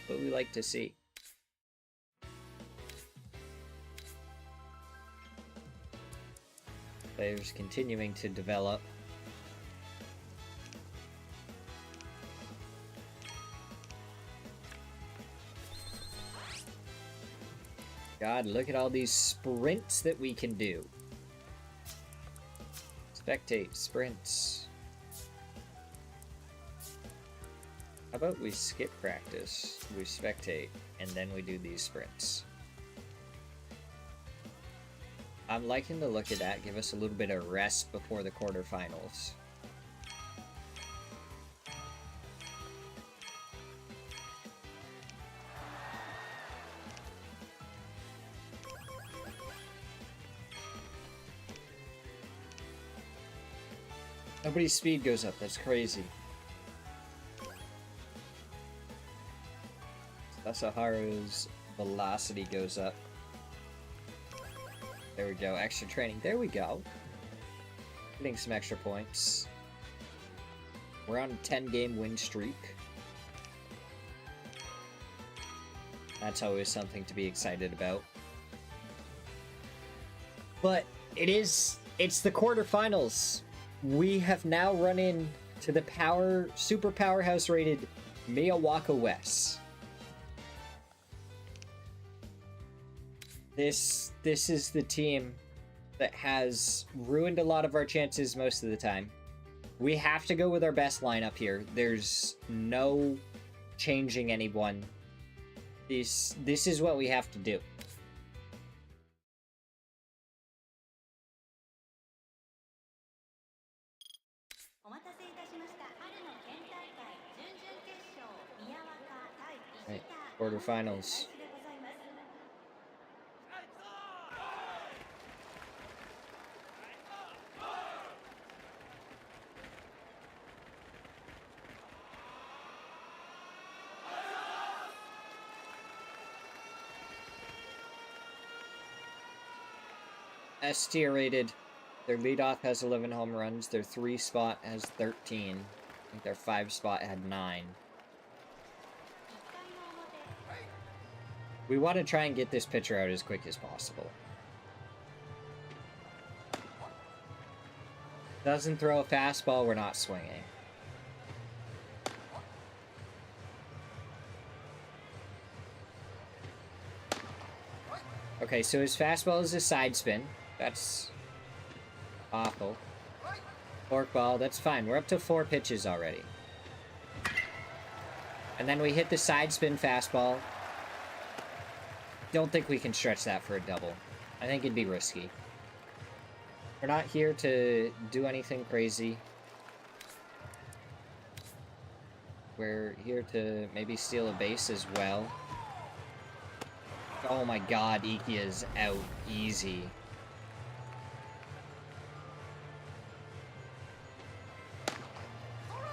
What we like to see. Players continuing to develop. God, look at all these sprints that we can do. Spectate, sprints. How about we skip practice, we spectate, and then we do these sprints? I'm liking the look of that. Give us a little bit of rest before the quarterfinals. Nobody's speed goes up. That's crazy. Sasaharu's velocity goes up. There we go. Extra training. There we go. Getting some extra points. We're on a 10-game win streak. That's always something to be excited about. But it's the quarterfinals. We have now run in to the super powerhouse rated Miyawaka West. This is the team that has ruined a lot of our chances most of the time. We have to go with our best lineup here. There's no changing anyone. This is what we have to do. Right, quarterfinals. S tier rated. Their leadoff has 11 home runs. Their 3 spot has 13. I think their 5 spot had 9. We want to try and get this pitcher out as quick as possible. Doesn't throw a fastball, we're not swinging. Okay, so his fastball is a side spin. That's awful. Forkball, that's fine. We're up to 4 pitches already. And then we hit the side spin fastball. Don't think we can stretch that for a double. I think it'd be risky. We're not here to do anything crazy. We're here to maybe steal a base as well. Oh my god, Ikia's out easy.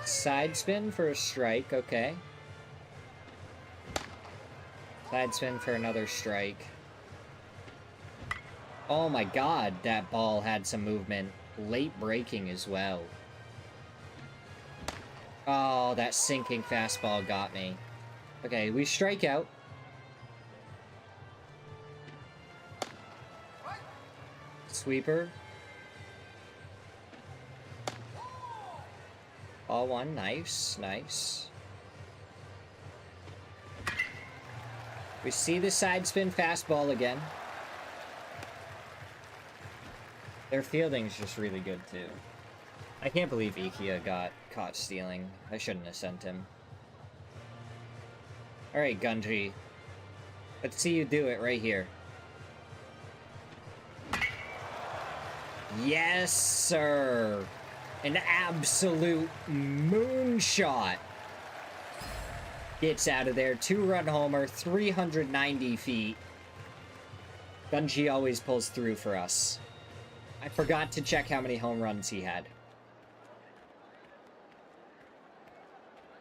Side spin for a strike, okay. Side spin for another strike. Oh my god, that ball had some movement. Late breaking as well. Oh, that sinking fastball got me. Okay, we strike out. Sweeper. Ball 1, nice, nice. We see the side spin fastball again. Their fielding's just really good too. I can't believe Ikia got caught stealing. I shouldn't have sent him. Alright, Gunji. Let's see you do it right here. Yes, sir! An absolute moonshot! Gets out of there. 2-run homer, 390 feet. Gunji always pulls through for us. I forgot to check how many home runs he had.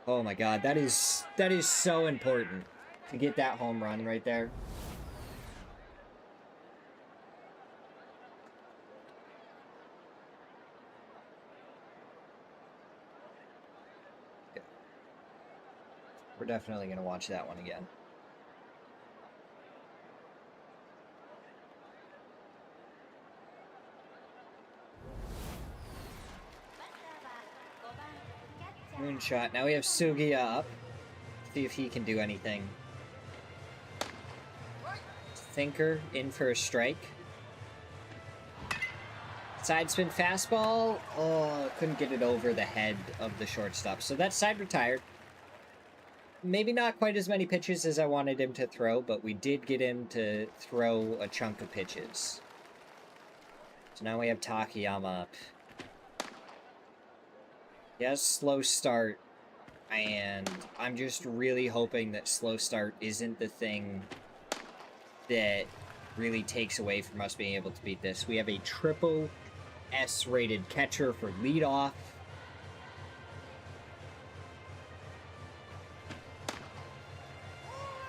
Oh my god, that is so important to get that home run right there. We're definitely going to watch that one again. Moonshot. Now we have Sugiya up. See if he can do anything. Thinker in for a strike. Side spin fastball. Oh, couldn't get it over the head of the shortstop. So that side retired. Maybe not quite as many pitches as I wanted him to throw, but we did get him to throw a chunk of pitches. So now we have Takayama up. He has slow start, and I'm just really hoping that slow start isn't the thing that really takes away from us being able to beat this. We have a triple S-rated catcher for leadoff.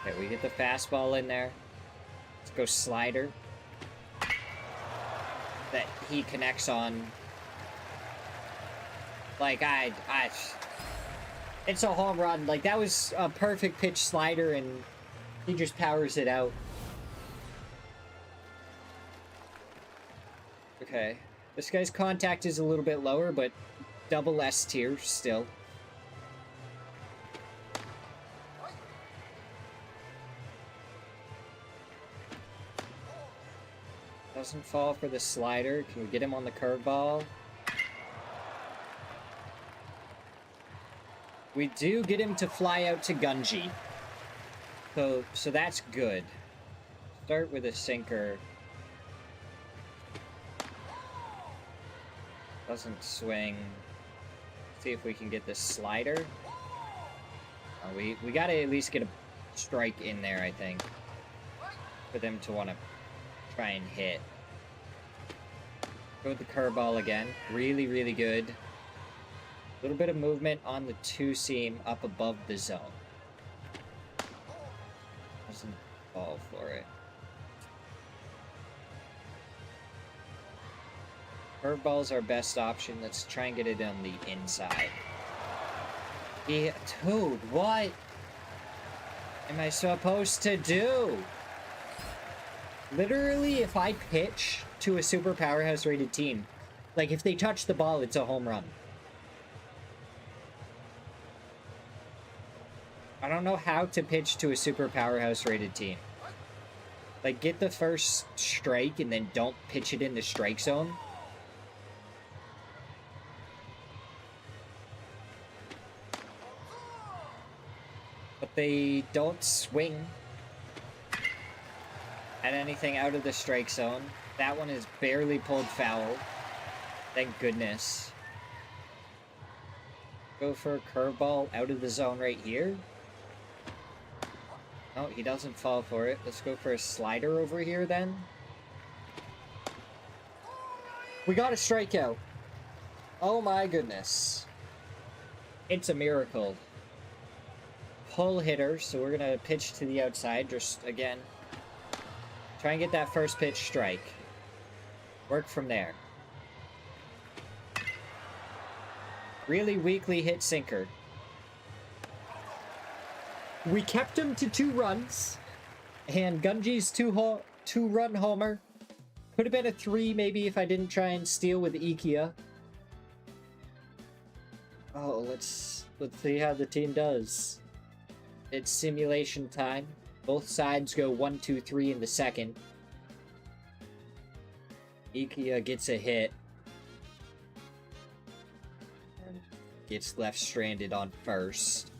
Okay, we get the fastball in there. Let's go slider. That he connects on. Like, it's a home run. Like, that was a perfect pitch slider, and he just powers it out. Okay. This guy's contact is a little bit lower, but double S tier still. Doesn't fall for the slider. Can we get him on the curveball? We do get him to fly out to Gunji. So that's good. Start with a sinker. Doesn't swing. See if we can get this slider. We gotta at least get a strike in there, I think, for them to want to try and hit. Go with the curveball again. Really, really good. A little bit of movement on the two-seam up above the zone. Doesn't fall for it. Curveball's our best option. Let's try and get it on the inside. Yeah, dude, what am I supposed to do? Literally, if I pitch to a super powerhouse rated team, like if they touch the ball, it's a home run. I don't know how to pitch to a super powerhouse rated team. Like, get the first strike and then don't pitch it in the strike zone. But they don't swing at anything out of the strike zone. That one is barely pulled foul. Thank goodness. Go for a curveball out of the zone right here. No, he doesn't fall for it. Let's go for a slider over here then. We got a strikeout. Oh my goodness. It's a miracle. Pull hitter, so we're going to pitch to the outside. Just, again, try and get that first pitch strike. Work from there. Really weakly hit sinker. We kept him to 2 runs. And Gunji's two-run homer. Could have been a 3 maybe if I didn't try and steal with Ikia. Oh, let's see how the team does. It's simulation time. Both sides go 1, 2, 3 in the second. Ikia gets a hit. And gets left stranded on first.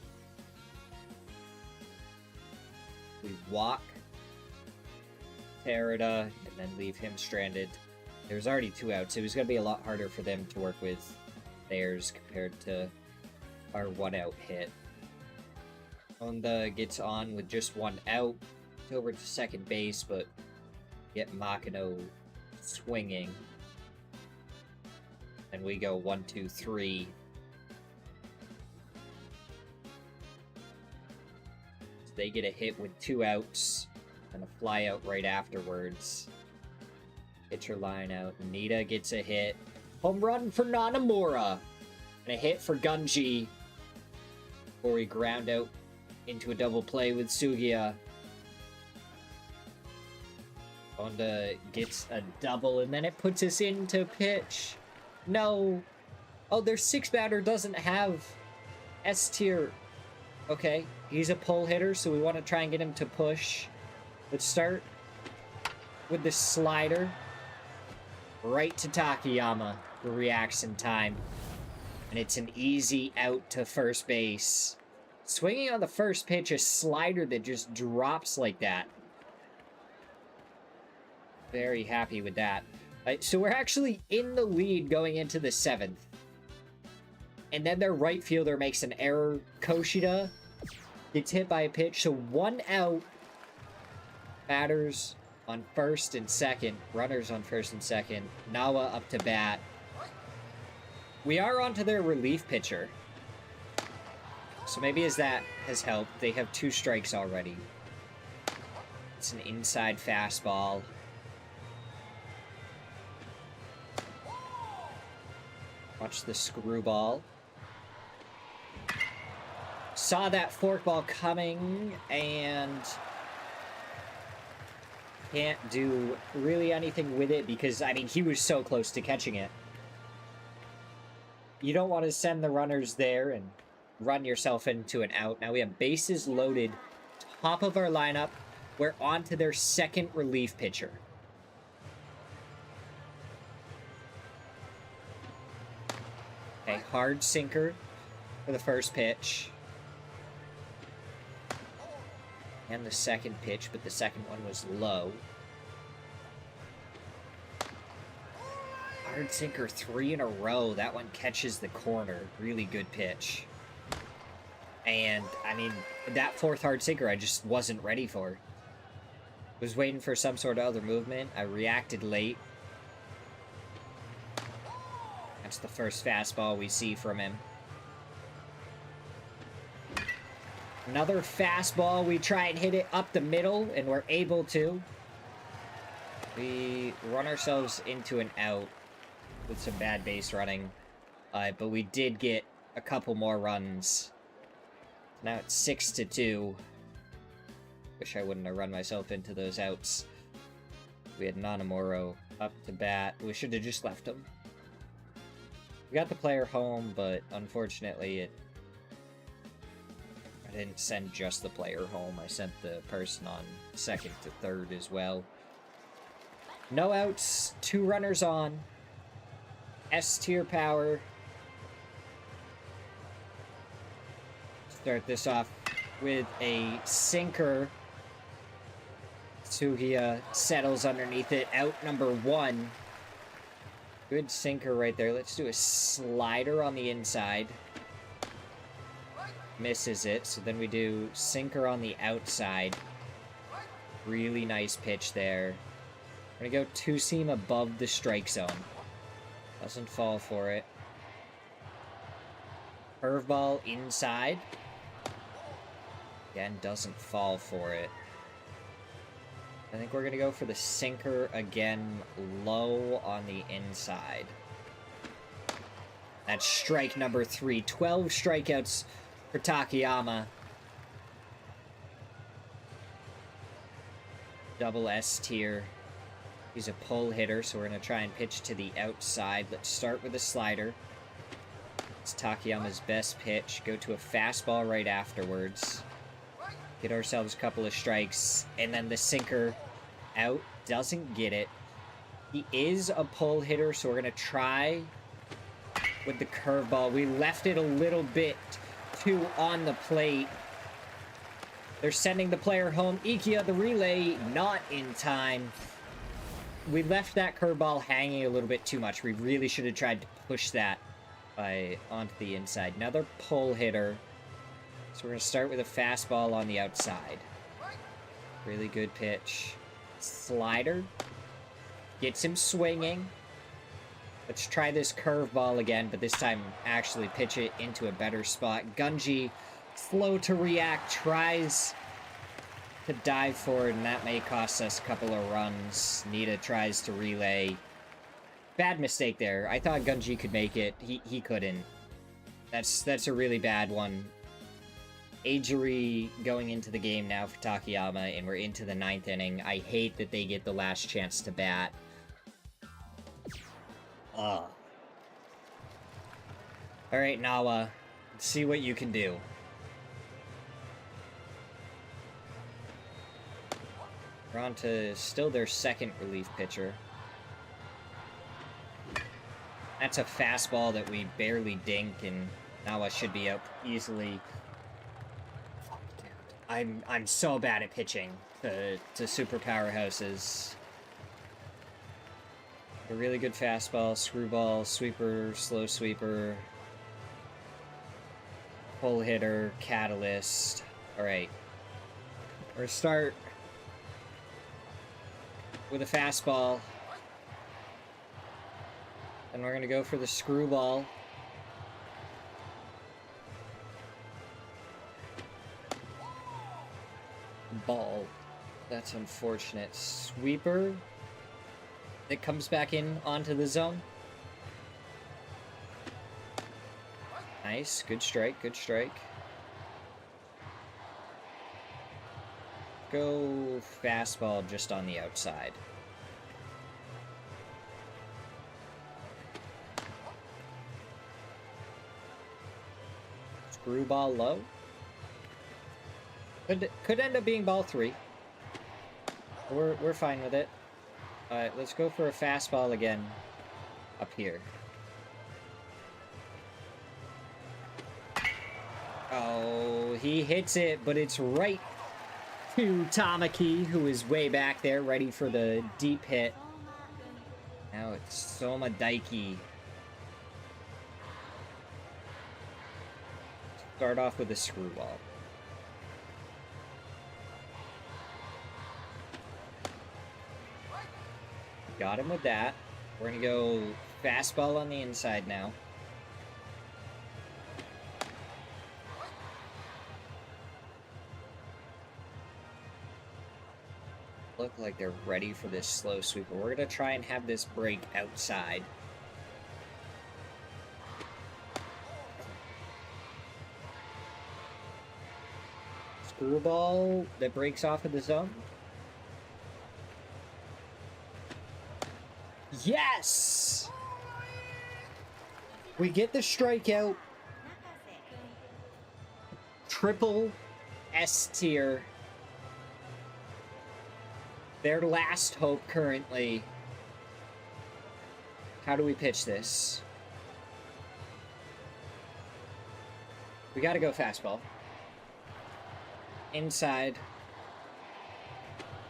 We walk Terada and then leave him stranded. There's already 2 outs. It was going to be a lot harder for them to work with theirs compared to our 1-out hit. Honda gets on with just one out. It's over to second base, but get Makino swinging. And we go 1, 2, 3. So they get a hit with 2 outs and a fly out right afterwards. Pitcher line out. Nita gets a hit. Home run for Nanamura. And a hit for Gunji. Before we ground out into a double play with Sugiya. Honda gets a double, and then it puts us into pitch. No. Oh, their 6-batter doesn't have S tier. Okay, he's a pull hitter, so we want to try and get him to push. Let's start with the slider. Right to Takayama for reaction time. And it's an easy out to first base. Swinging on the first pitch, a slider that just drops like that. Very happy with that. So we're actually in the lead going into the 7th. And then their right fielder makes an error. Koshida gets hit by a pitch. So 1 out. Batters on first and second. Runners on first and second. Nawa up to bat. We are onto their relief pitcher. So maybe as that has helped, they have 2 strikes already. It's an inside fastball. Watch the screwball. Saw that forkball coming and can't do really anything with it because, I mean, he was so close to catching it. You don't want to send the runners there and run yourself into an out. Now we have bases loaded, top of our lineup. We're on to their second relief pitcher. A hard sinker for the first pitch. And the second pitch, but the second one was low. Hard sinker 3 in a row. That one catches the corner. Really good pitch. And, I mean, that 4th hard sinker I just wasn't ready for. Was waiting for some sort of other movement. I reacted late. That's the first fastball we see from him. Another fastball. We try and hit it up the middle, and we're able to. We run ourselves into an out with some bad base running. But we did get a couple more runs. Now it's 6-2. Wish I wouldn't have run myself into those outs. We had Nanamura up to bat. We should have just left him. We got the player home, but unfortunately I didn't send just the player home. I sent the person on second to third as well. No outs, 2 runners on. S tier power. Start this off with a sinker. Sugiya settles underneath it. Out number 1. Good sinker right there. Let's do a slider on the inside. Misses it. So then we do sinker on the outside. Really nice pitch there. We're going to go 2-seam above the strike zone. Doesn't fall for it. Curveball inside. Again, doesn't fall for it. I think we're going to go for the sinker again, low on the inside. That's strike number 3. 12 strikeouts for Takayama. Double S tier. He's a pull hitter, so we're going to try and pitch to the outside. Let's start with a slider. It's Takayama's best pitch. Go to a fastball right afterwards. Get ourselves a couple of strikes. And then the sinker out. Doesn't get it. He is a pull hitter, so we're going to try with the curveball. We left it a little bit too on the plate. They're sending the player home. Ikia, the relay, not in time. We left that curveball hanging a little bit too much. We really should have tried to push that onto the inside. Another pull hitter. So we're going to start with a fastball on the outside. Really good pitch. Slider. Gets him swinging. Let's try this curveball again, but this time actually pitch it into a better spot. Gunji, slow to react, tries to dive forward, and that may cost us a couple of runs. Nita tries to relay. Bad mistake there. I thought Gunji could make it. He couldn't. That's a really bad one. Agery going into the game now for Takayama, and we're into the 9th inning. I hate that they get the last chance to bat. Ugh. Alright, Nawa. Let's see what you can do. We're on to still their second relief pitcher. That's a fastball that we barely dink, and Nawa should be up easily. I'm so bad at pitching to super powerhouses. A really good fastball, screwball, sweeper, slow sweeper, pull hitter, catalyst. Alright. We're gonna start with a fastball. And we're gonna go for the screwball. Ball. That's unfortunate. Sweeper. It comes back in onto the zone. Nice. Good strike. Good strike. Go fastball just on the outside. Screwball low. Could end up being ball 3. We're fine with it. Alright, let's go for a fastball again up here. Oh, he hits it, but it's right to Tamaki, who is way back there, ready for the deep hit. Now it's Soma Daiki. Start off with a screwball. Got him with that. We're going to go fastball on the inside now. Look like they're ready for this slow sweeper. We're going to try and have this break outside. Screwball that breaks off of the zone. Yes! We get the strikeout. Triple S tier. Their last hope currently. How do we pitch this? We gotta go fastball. Inside.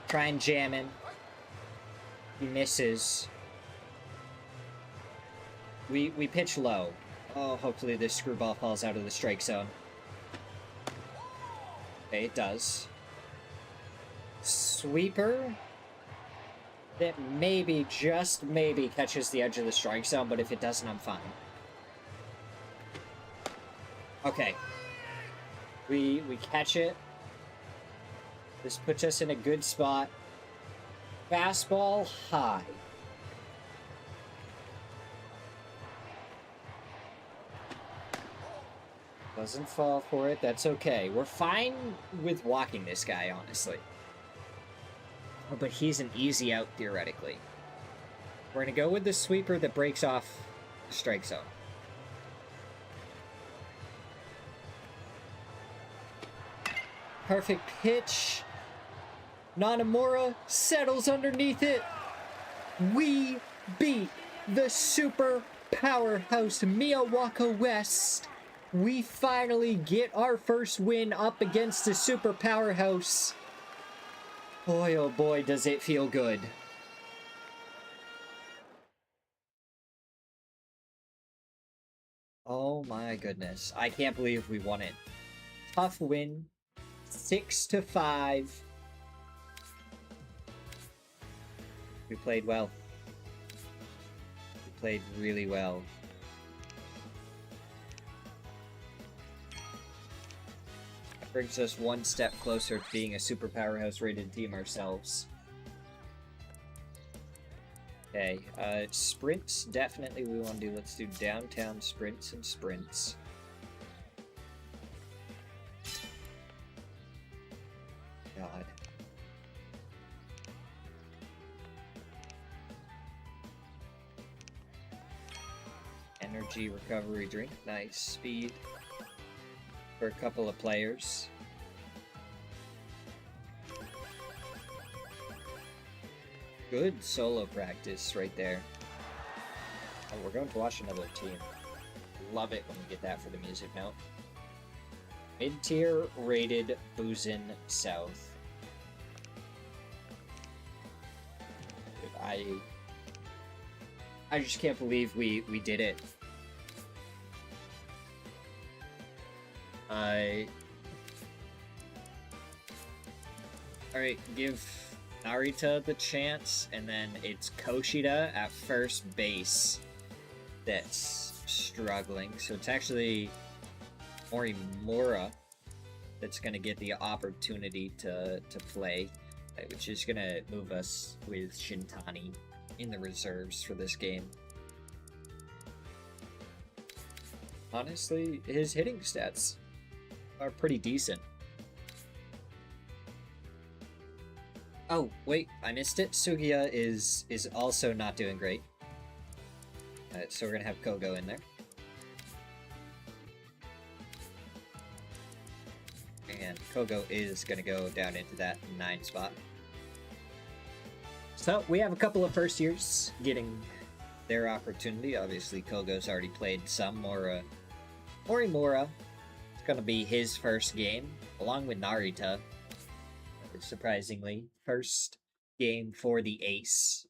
Try and jam him. He misses. We pitch low. Oh, hopefully this screwball falls out of the strike zone. Okay, it does. Sweeper that maybe, just maybe, catches the edge of the strike zone, but if it doesn't, I'm fine. Okay. We catch it. This puts us in a good spot. Fastball high. Doesn't fall for it. That's okay. We're fine with walking this guy, honestly. Oh, but he's an easy out, theoretically. We're going to go with the sweeper that breaks off the strike zone. Perfect pitch. Nanamura settles underneath it. We beat the super powerhouse Miyawaka West. We finally get our first win up against the super powerhouse. Boy, oh boy, does it feel good. Oh my goodness. I can't believe we won it. tough win. 6-5. We played well. We played really well. That brings us one step closer to being a super powerhouse rated team ourselves. Okay, sprints, definitely we want to do. Let's do downtown sprints and sprints. God. Energy recovery drink, nice. Speed for a couple of players. Good solo practice right there. Oh, we're going to watch another team. Love it when we get that for the music note. Mid-tier rated Boozin' South. Dude, I just can't believe we did it. Alright, give Narita the chance, and then it's Koshida at first base that's struggling. So it's actually Morimura that's going to get the opportunity to play, which is going to move us with Shintani in the reserves for this game. Honestly, his hitting stats are pretty decent. Oh, wait, I missed it. Sugiya is also not doing great. So we're going to have Kogo in there. And Kogo is going to go down into that 9 spot. So we have a couple of first years getting their opportunity. Obviously, Kogo's already played some. Morimura, it's going to be his first game, along with Narita. Surprisingly, first game for the ace.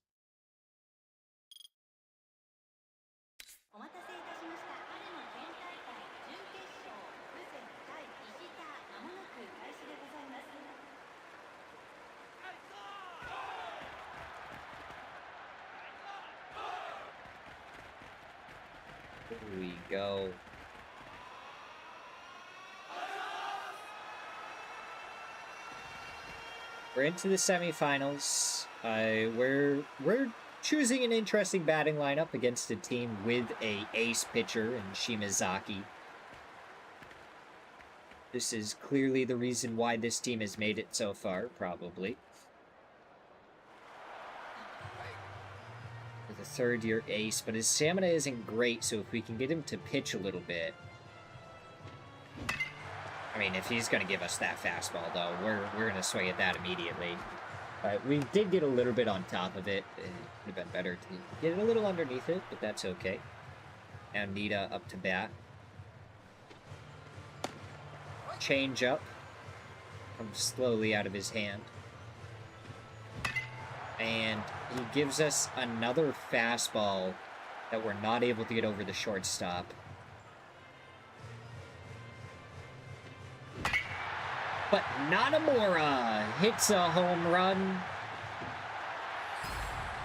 Here we go. We're into the semifinals. We're choosing an interesting batting lineup against a team with a ace pitcher in Shimazaki. This is clearly the reason why this team has made it so far, probably. With a third-year ace, but his stamina isn't great, so if we can get him to pitch a little bit... I mean, if he's going to give us that fastball, though, we're going to swing at that immediately. We did get a little bit on top of it. It would have been better to get it a little underneath it, but that's okay. Now Nita up to bat. Change up. Comes slowly out of his hand. And he gives us another fastball that we're not able to get over the shortstop. But Nakamura hits a home run.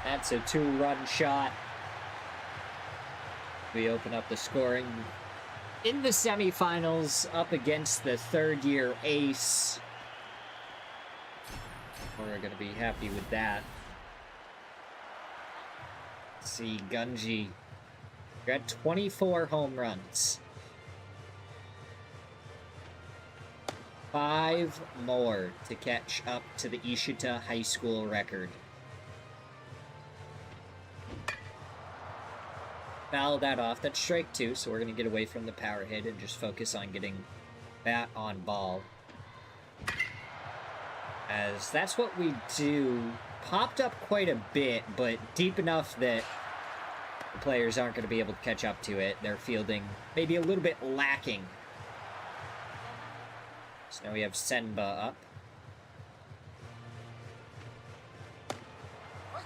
That's a 2-run shot. We open up the scoring in the semifinals up against the third-year ace. We're going to be happy with that. Let's see, Gunji got 24 home runs. 5 more to catch up to the Ishita High School record. Foul that off. That's strike 2, so we're going to get away from the power hit and just focus on getting bat on ball. As that's what we do. Popped up quite a bit, but deep enough that the players aren't going to be able to catch up to it. They're fielding maybe a little bit lacking. So now we have Senba up.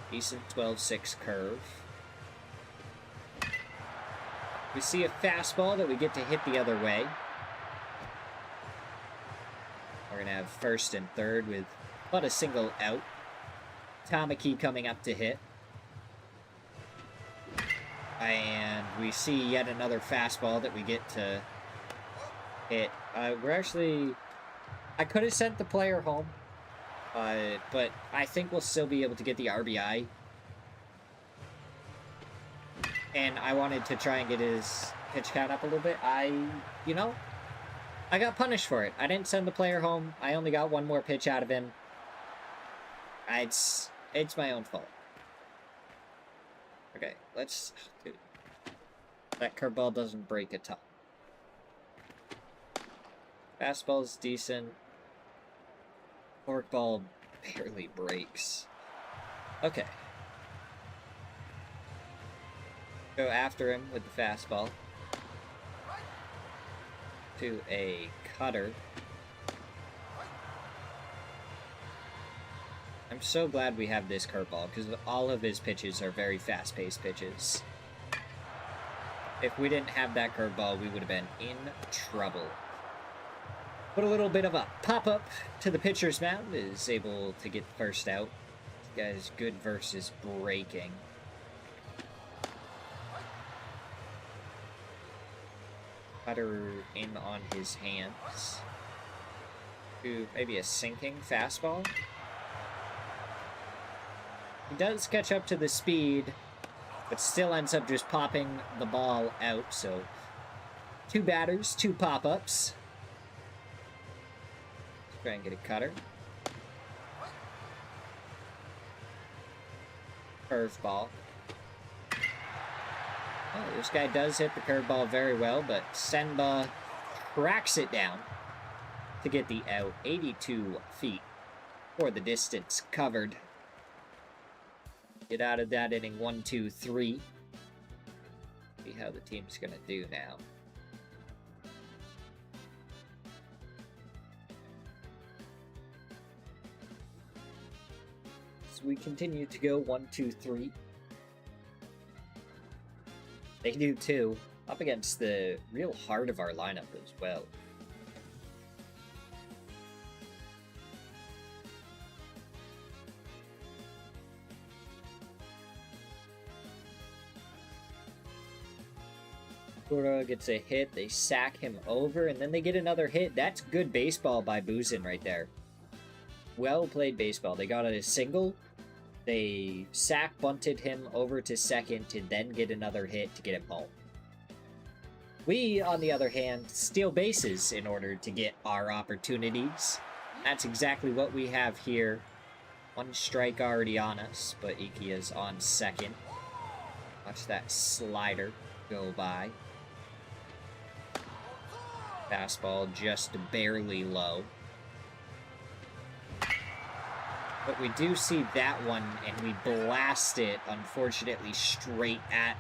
Decent 12-6 curve. We see a fastball that we get to hit the other way. going to have first and third with but a single out. Tamaki coming up to hit. And we see yet another fastball that we get to hit. We're actually... I could have sent the player home, but I think we'll still be able to get the RBI. And I wanted to try and get his pitch count up a little bit. You know, I got punished for it. I didn't send the player home. I only got one more pitch out of him. It's my own fault. Okay, let's... Dude, that curveball doesn't break a ton. Fastball's decent. Forkball barely breaks. Okay. Go after him with the fastball. To a cutter. I'm so glad we have this curveball, because all of his pitches are very fast-paced pitches. If we didn't have that curveball, we would have been in trouble. Put a little bit of a pop-up to the pitcher's mound, is able to get the first out. This guy's good versus breaking. Cutter in on his hands. To maybe a sinking fastball. He does catch up to the speed, but still ends up just popping the ball out. So, 2 batters, 2 pop-ups. Let's try and get a cutter. Curveball. Oh, this guy does hit the curveball very well, but Senba tracks it down to get the out. 82 feet for the distance covered. Get out of that inning 1, 2, 3. See how the team's gonna do now. So we continue to go 1, 2, 3. They do too, up against the real heart of our lineup as well. Kuro gets a hit, they sack him over, and then they get another hit. That's good baseball by Buzin right there. Well played baseball. They got a single, they sack bunted him over to second to then get another hit to get him home. We, on the other hand, steal bases in order to get our opportunities. That's exactly what we have here. 1 strike already on us, but Ikia's on second. Watch that slider go by. Fastball just barely low. But we do see that one, and we blast it, unfortunately, straight at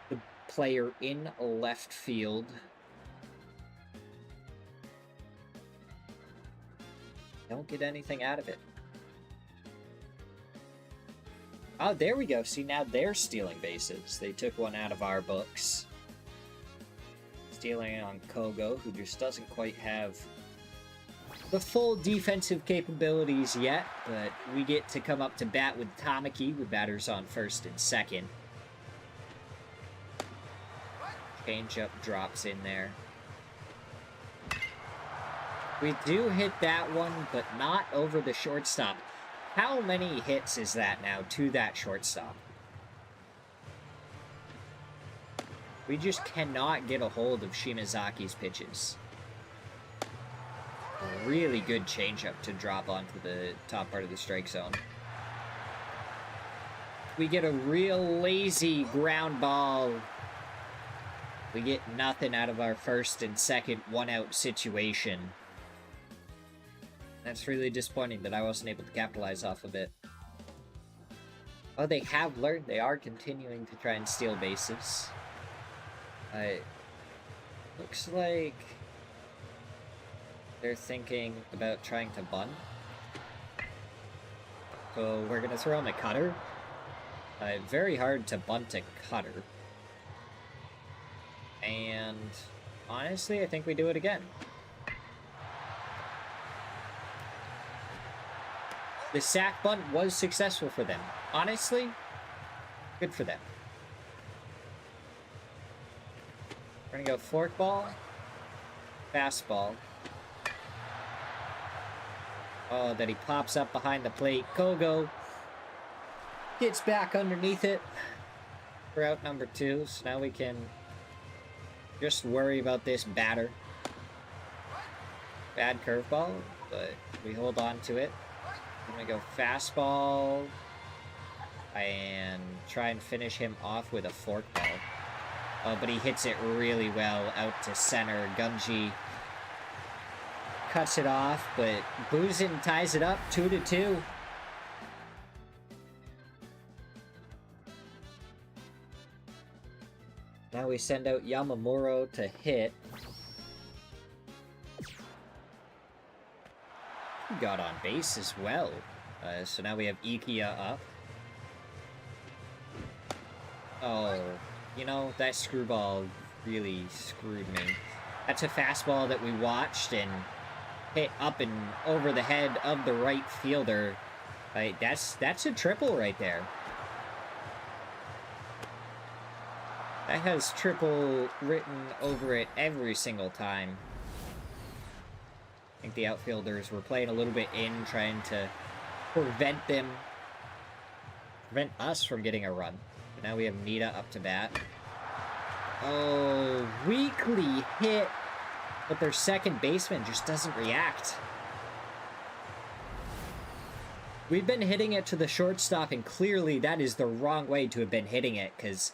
the player in left field. Don't get anything out of it. Oh, there we go. See, now they're stealing bases. They took one out of our books. Stealing on Kogo, who just doesn't quite have the full defensive capabilities yet, but we get to come up to bat with Tamaki with batters on first and second. Changeup drops in there. We do hit that one, but not over the shortstop. How many hits is that now to that shortstop? We just cannot get a hold of Shimazaki's pitches. A really good changeup to drop onto the top part of the strike zone. We get a real lazy ground ball. We get nothing out of our first and second one-out situation. That's really disappointing that I wasn't able to capitalize off of it. Oh, they have learned. They are continuing to try and steal bases. Looks like they're thinking about trying to bunt. So we're going to throw him a cutter. Very hard to bunt a cutter. And honestly, I think we do it again. The sack bunt was successful for them. Honestly, good for them. We're gonna go forkball, fastball. Oh, then he pops up behind the plate. Kogo gets back underneath it for out number 2. So now we can just worry about this batter. Bad curveball, but we hold on to it. I'm gonna go fastball and try and finish him off with a forkball. Oh, but he hits it really well out to center. Gunji cuts it off, but Buzin ties it up 2-2. Now we send out Yamamuro to hit. He got on base as well. So now we have Ikia up. Oh, you know, that screwball really screwed me. That's a fastball that we watched and hit up and over the head of the right fielder. That's a triple right there. That has triple written over it every single time. I think the outfielders were playing a little bit in, trying to prevent us from getting a run. But now we have Nita up to bat. Oh, weakly hit, but their second baseman just doesn't react. We've been hitting it to the shortstop, and clearly that is the wrong way to have been hitting it, because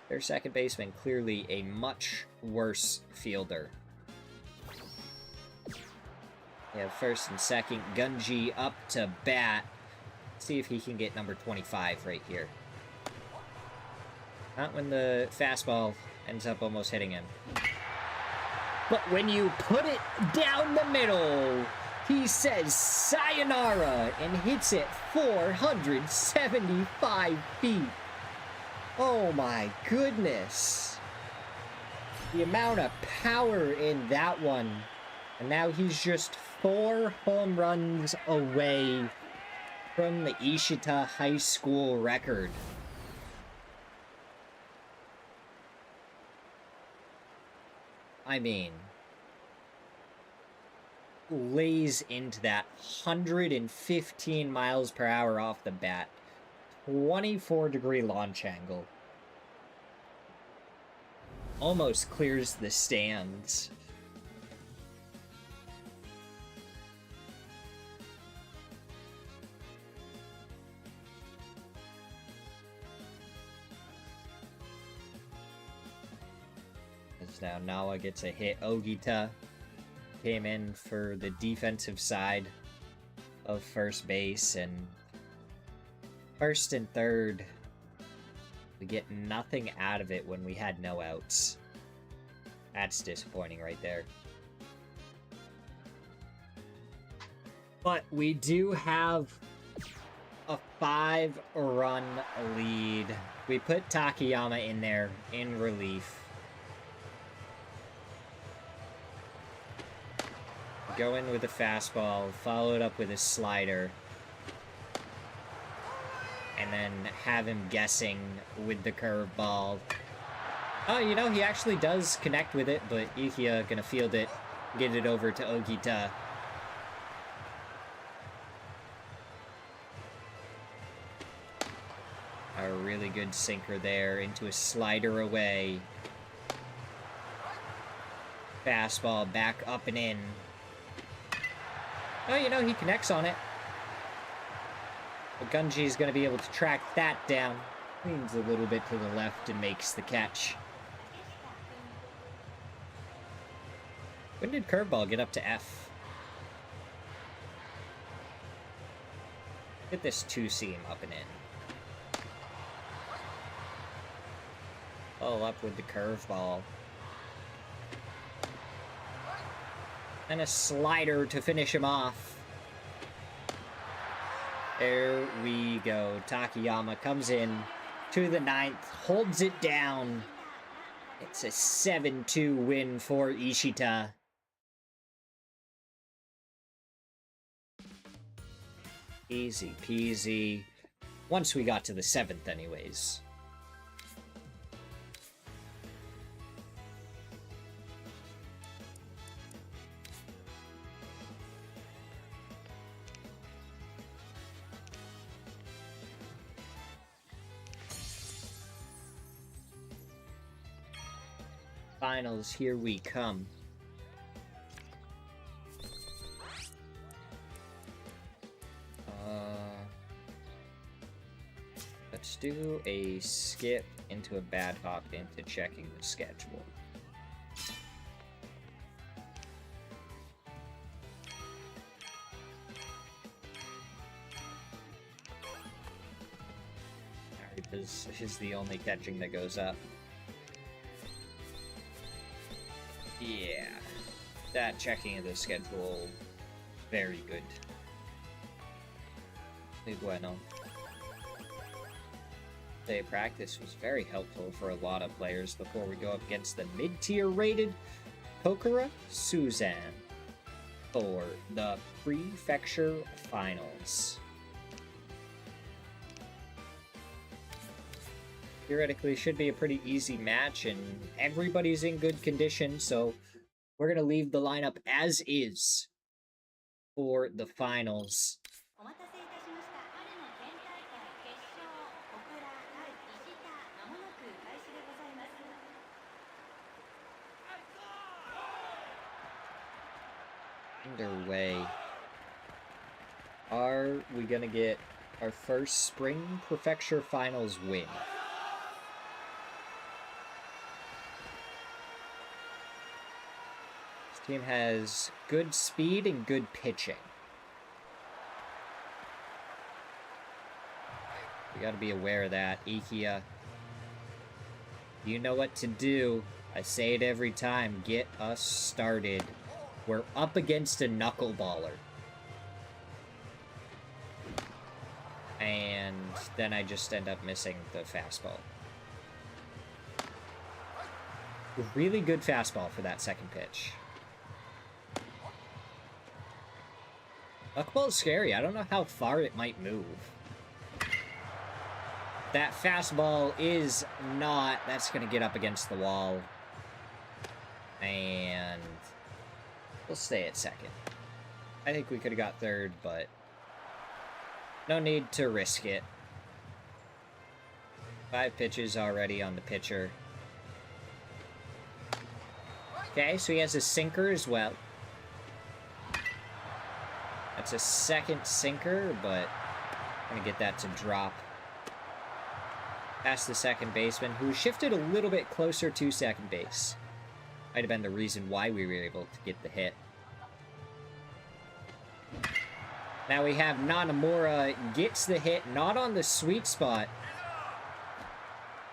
their second baseman clearly a much worse fielder. We have first and second. Gunji up to bat. See if he can get number 25 right here. Not when the fastball ends up almost hitting him. But when you put it down the middle, he says sayonara and hits it 475 feet. Oh my goodness. The amount of power in that one. And now he's just 4 home runs away from the Ishita High School record. I mean, lays into that 115 miles per hour off the bat. 24-degree launch angle. Almost clears the stands. As now Nawa gets a hit. Ogita came in for the defensive side of first base, and first and third, we get nothing out of it when we had no outs. That's disappointing right there. But we do have a 5-run lead. We put Takayama in there in relief. Go in with a fastball, followed up with a slider. And then have him guessing with the curveball. Oh, you know, he actually does connect with it, but Ikia gonna field it, get it over to Ogita. A really good sinker there into a slider away. Fastball back up and in. Oh, you know, he connects on it. But Gunji's going to be able to track that down. Leans a little bit to the left and makes the catch. When did curveball get up to F? Get this 2-seam up and in. Follow up with the curveball. And a slider to finish him off. There we go. Takayama comes in to the 9th, holds it down. It's a 7-2 win for Ishita. Easy peasy. Once we got to the 7th anyways. Finals, here we come. Let's do a skip into a bad hop into checking the schedule. Alright, this is the only catching that goes up. Yeah, that checking of the schedule, very good. Muy bueno. Day practice was very helpful for a lot of players before we go up against the mid-tier rated Pokora Suzanne for the Prefecture Finals. Theoretically, should be a pretty easy match, and everybody's in good condition, so we're going to leave the lineup as is for the finals. Underway. Are we going to get our first Spring Prefecture Finals win? This team has good speed and good pitching. We got to be aware of that. Ikia, you know what to do. I say it every time. Get us started. We're up against a knuckleballer. And then I just end up missing the fastball. Really good fastball for that second pitch. Knuckleball is scary. I don't know how far it might move. That fastball is not... That's going to get up against the wall. And... we'll stay at second. I think we could have got third, but no need to risk it. 5 pitches already on the pitcher. Okay, so he has a sinker as well. That's a second sinker, but I'm going to get that to drop. Past the second baseman, who shifted a little bit closer to second base. Might have been the reason why we were able to get the hit. Now we have Nanamura gets the hit, not on the sweet spot.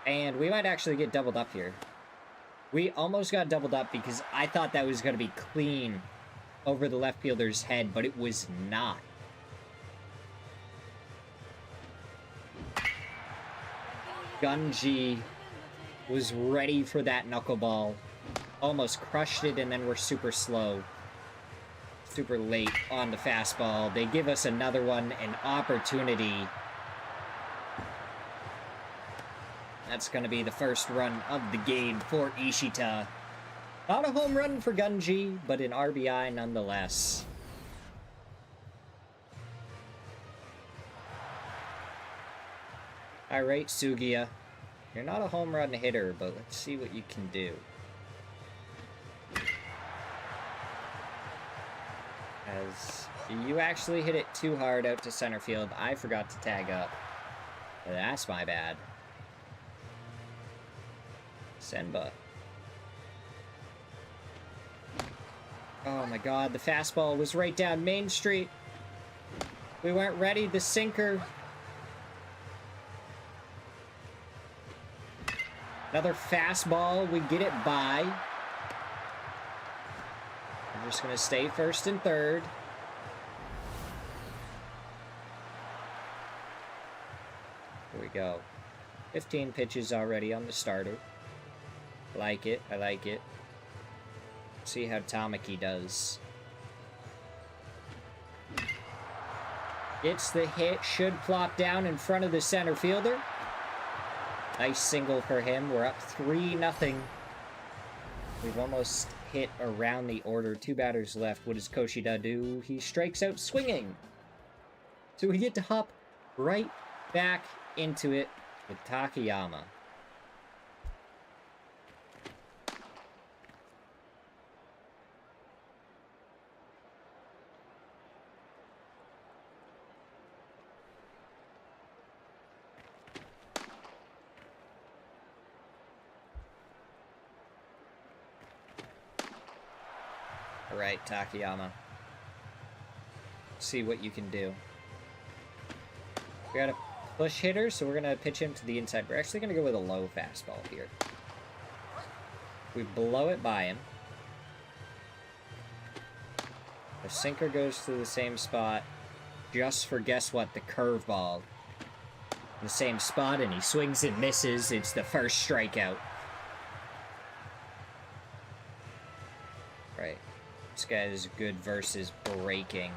And we might actually get doubled up here. We almost got doubled up because I thought that was going to be clean over the left fielder's head, but it was not. Gunji was ready for that knuckleball. Almost crushed it, and then we're super slow. Super late on the fastball. They give us another one, an opportunity. That's going to be the first run of the game for Ishita. Not a home run for Gunji, but an RBI nonetheless. Alright, Sugiya. You're not a home run hitter, but let's see what you can do. As you actually hit it too hard out to center field. I forgot to tag up. That's my bad. Senba. Oh my god, the fastball was right down Main Street. We weren't ready. The sinker. Another fastball. We get it by. I'm just going to stay first and third. Here we go. 15 pitches already on the starter. I like it. I like it. See how Tamaki does. Gets the hit, should plop down in front of the center fielder. Nice single for him. We're up 3-0. We've almost hit around the order. 2 batters left. What does Koshida do? He strikes out swinging. So we get to hop right back into it with Takayama. All right, Takayama. See what you can do. We got a push hitter, so we're going to pitch him to the inside. We're actually going to go with a low fastball here. We blow it by him. The sinker goes to the same spot just for, guess what, the curveball. The same spot, and he swings and misses. It's the first strikeout. Right. This guy is good versus breaking.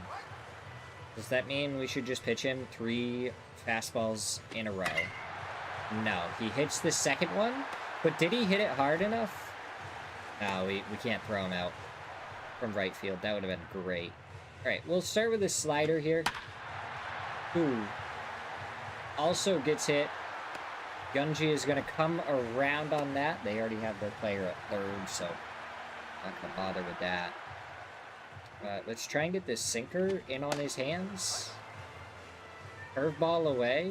Does that mean we should just pitch him 3 fastballs in a row? No, he hits the second one, but did he hit it hard enough? No, we can't throw him out from right field. That would have been great. All right, we'll start with a slider here. Ooh. Also gets hit. Gunji is going to come around on that. They already have their player at third, so not going to bother with that. Let's try and get this sinker in on his hands. Curveball away.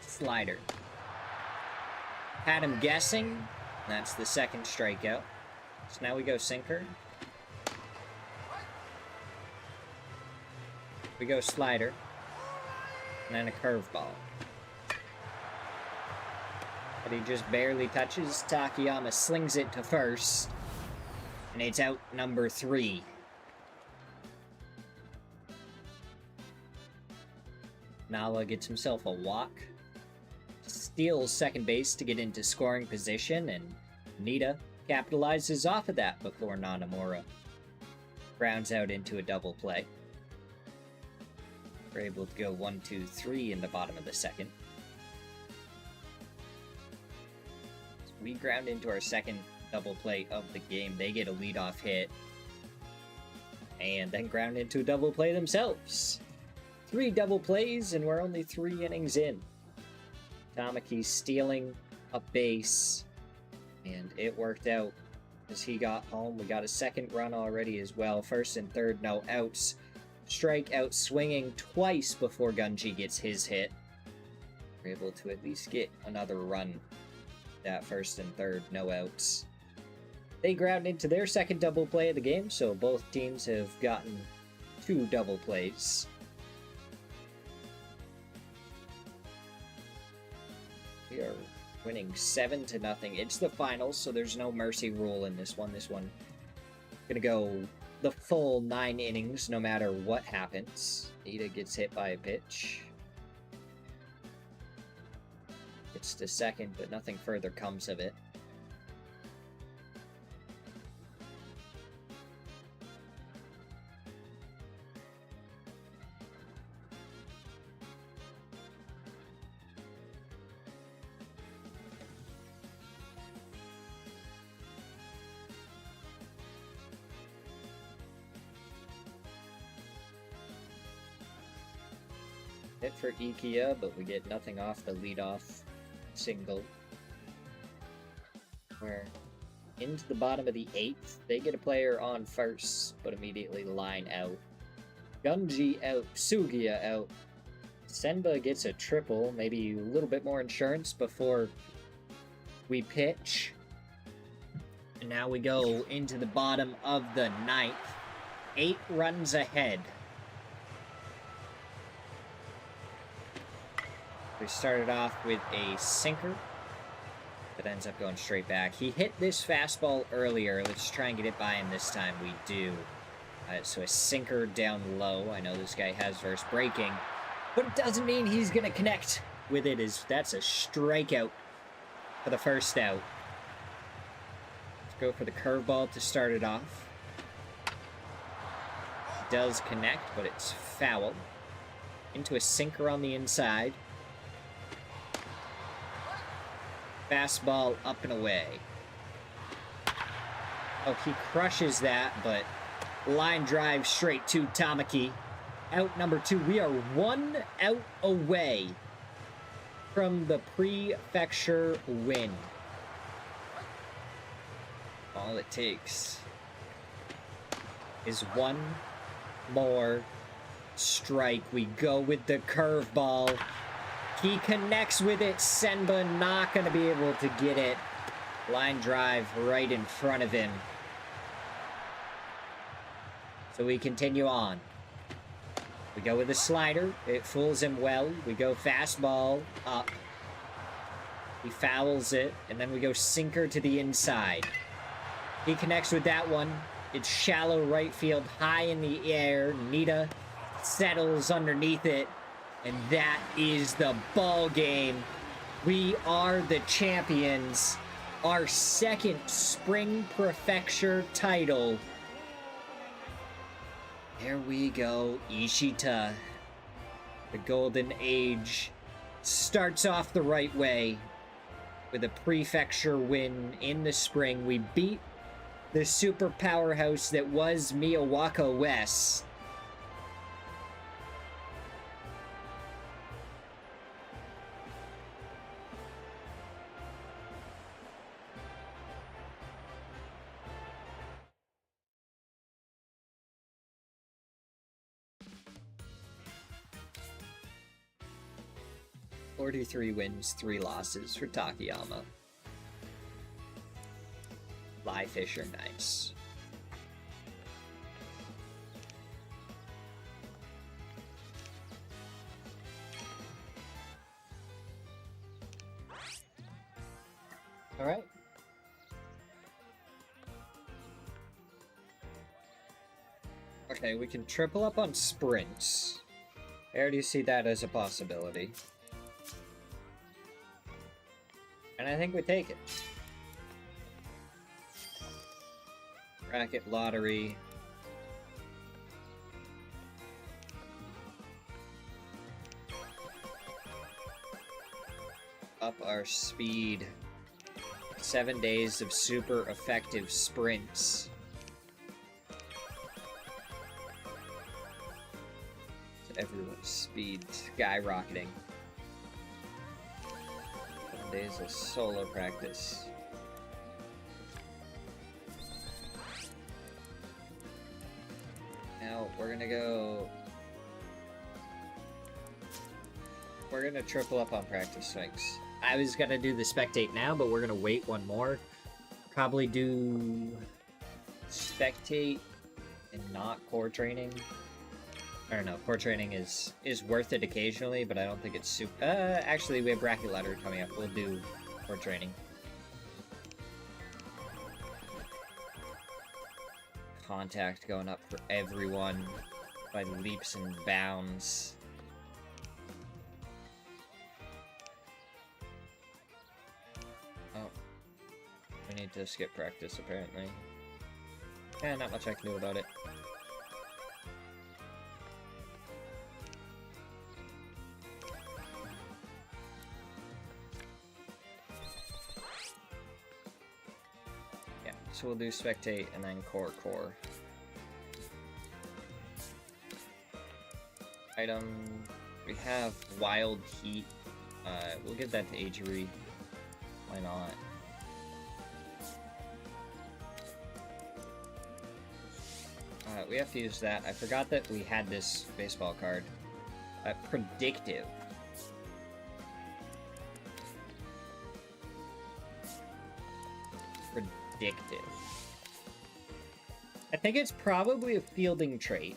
Slider. Had him guessing. That's the second strikeout. So now we go sinker. We go slider. And then a curveball. But he just barely touches. Takayama slings it to first. And it's out number 3. Nala gets himself a walk. Steals second base to get into scoring position. And Nita capitalizes off of that before Nanamura grounds out into a double play. We're able to go 1, 2, 3 in the bottom of the second. We ground into our second double play of the game. They get a leadoff hit. And then ground into a double play themselves. 3 double plays, and we're only 3 innings in. Tamaki stealing a base. And it worked out as he got home. We got a second run already as well. First and third, no outs. Strikeout swinging twice before Gunji gets his hit. We're able to at least get another run. That first and third, no outs. They ground into their second double play of the game, so both teams have gotten 2 double plays. We are winning 7-0. It's the finals, so there's no mercy rule in this one. This one gonna go the full 9 innings, no matter what happens. Nita gets hit by a pitch. It's to second, but nothing further comes of it. Hit for Ikia, but we get nothing off the leadoff single. We're into the bottom of the 8th. They get a player on first, but immediately line out. Gunji out, Sugiya out. Senba gets a triple, maybe a little bit more insurance before we pitch. And now we go into the bottom of the 9th. 8 runs ahead. We started off with a sinker that ends up going straight back. He hit this fastball earlier. Let's try and get it by him this time. We do. So a sinker down low. I know this guy has verse breaking, but it doesn't mean he's going to connect with it. That's a strikeout for the first out. Let's go for the curveball to start it off. Does connect, but it's foul. Into a sinker on the inside. Fastball up and away. Oh, he crushes that, but line drive straight to Tamaki. Out number 2. We are 1 out away from the prefecture win. All it takes is one more strike. We go with the curveball. He connects with it. Senba not going to be able to get it. Line drive right in front of him. So we continue on. We go with a slider. It fools him well. We go fastball up. He fouls it. And then we go sinker to the inside. He connects with that one. It's shallow right field, high in the air. Nita settles underneath it. And that is the ball game. We are the champions. Our second Spring Prefecture title. There we go, Ishita. The golden age starts off the right way with a prefecture win in the spring. We beat the super powerhouse that was Miyawaka West. Three wins, 3 losses for Takayama. Fly fish are nice. All right. Okay, we can triple up on sprints. I already see that as a possibility. And I think we take it. Bracket lottery. Up our speed. 7 days of super effective sprints. So everyone's speed skyrocketing. Days of solo practice. Now we're gonna go. We're gonna triple up on practice swings. I was gonna do the spectate now, but we're gonna wait one more. Probably do spectate and not core training. I don't know, core training is worth it occasionally, but I don't think it's super... actually, we have bracket ladder coming up. We'll do core training. Contact going up for everyone by leaps and bounds. Oh. We need to skip practice, apparently. Yeah, not much I can do about it. So we'll do spectate and then core. Item, we have wild heat. We'll give that to Agery. Why not? We have to use that. I forgot that we had this baseball card. Predictive. Predictive. I think it's probably a fielding trait.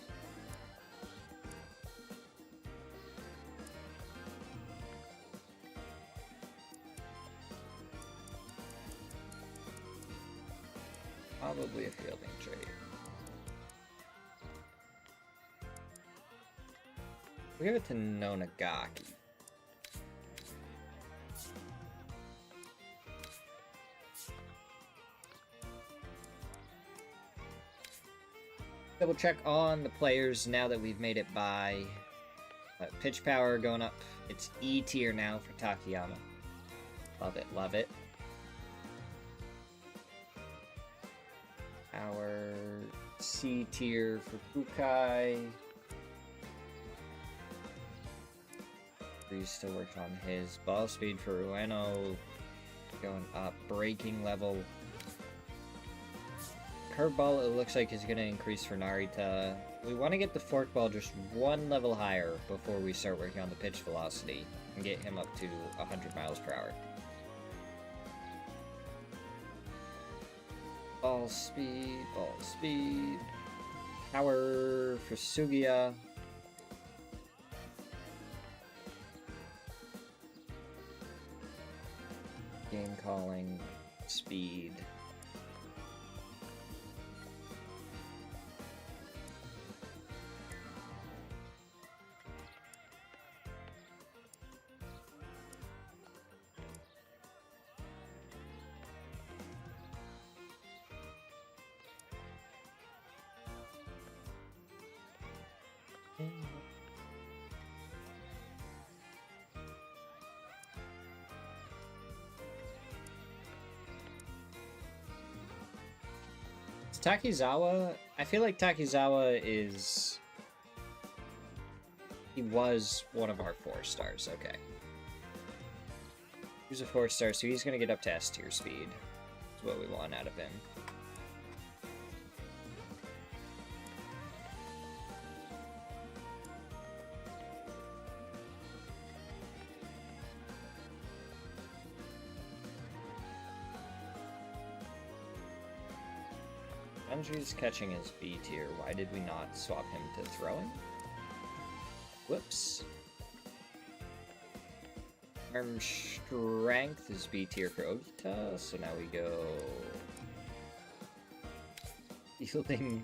Probably a fielding trait. We'll give it to Nonagaki. Double check on the players now that we've made it by. Pitch power going up. It's E tier now for Takayama. Love it, love it. Power C tier for Fukai. He's still working on his ball speed for Ueno. Going up. Braking level. Curveball, it looks like, is going to increase for Narita. We want to get the forkball just one level higher before we start working on the pitch velocity and get him up to 100 miles per hour. Ball speed, ball speed. Power for Sugiya. Game calling, speed. Takizawa, I feel like Takizawa is... He was one of our 4 stars, okay. He was a 4-star, so he's gonna get up to S tier speed. That's what we want out of him. Andrew's catching is B tier. Why did we not swap him to throwing? Whoops. Arm strength is B tier for Ogita, so now we go... Fielding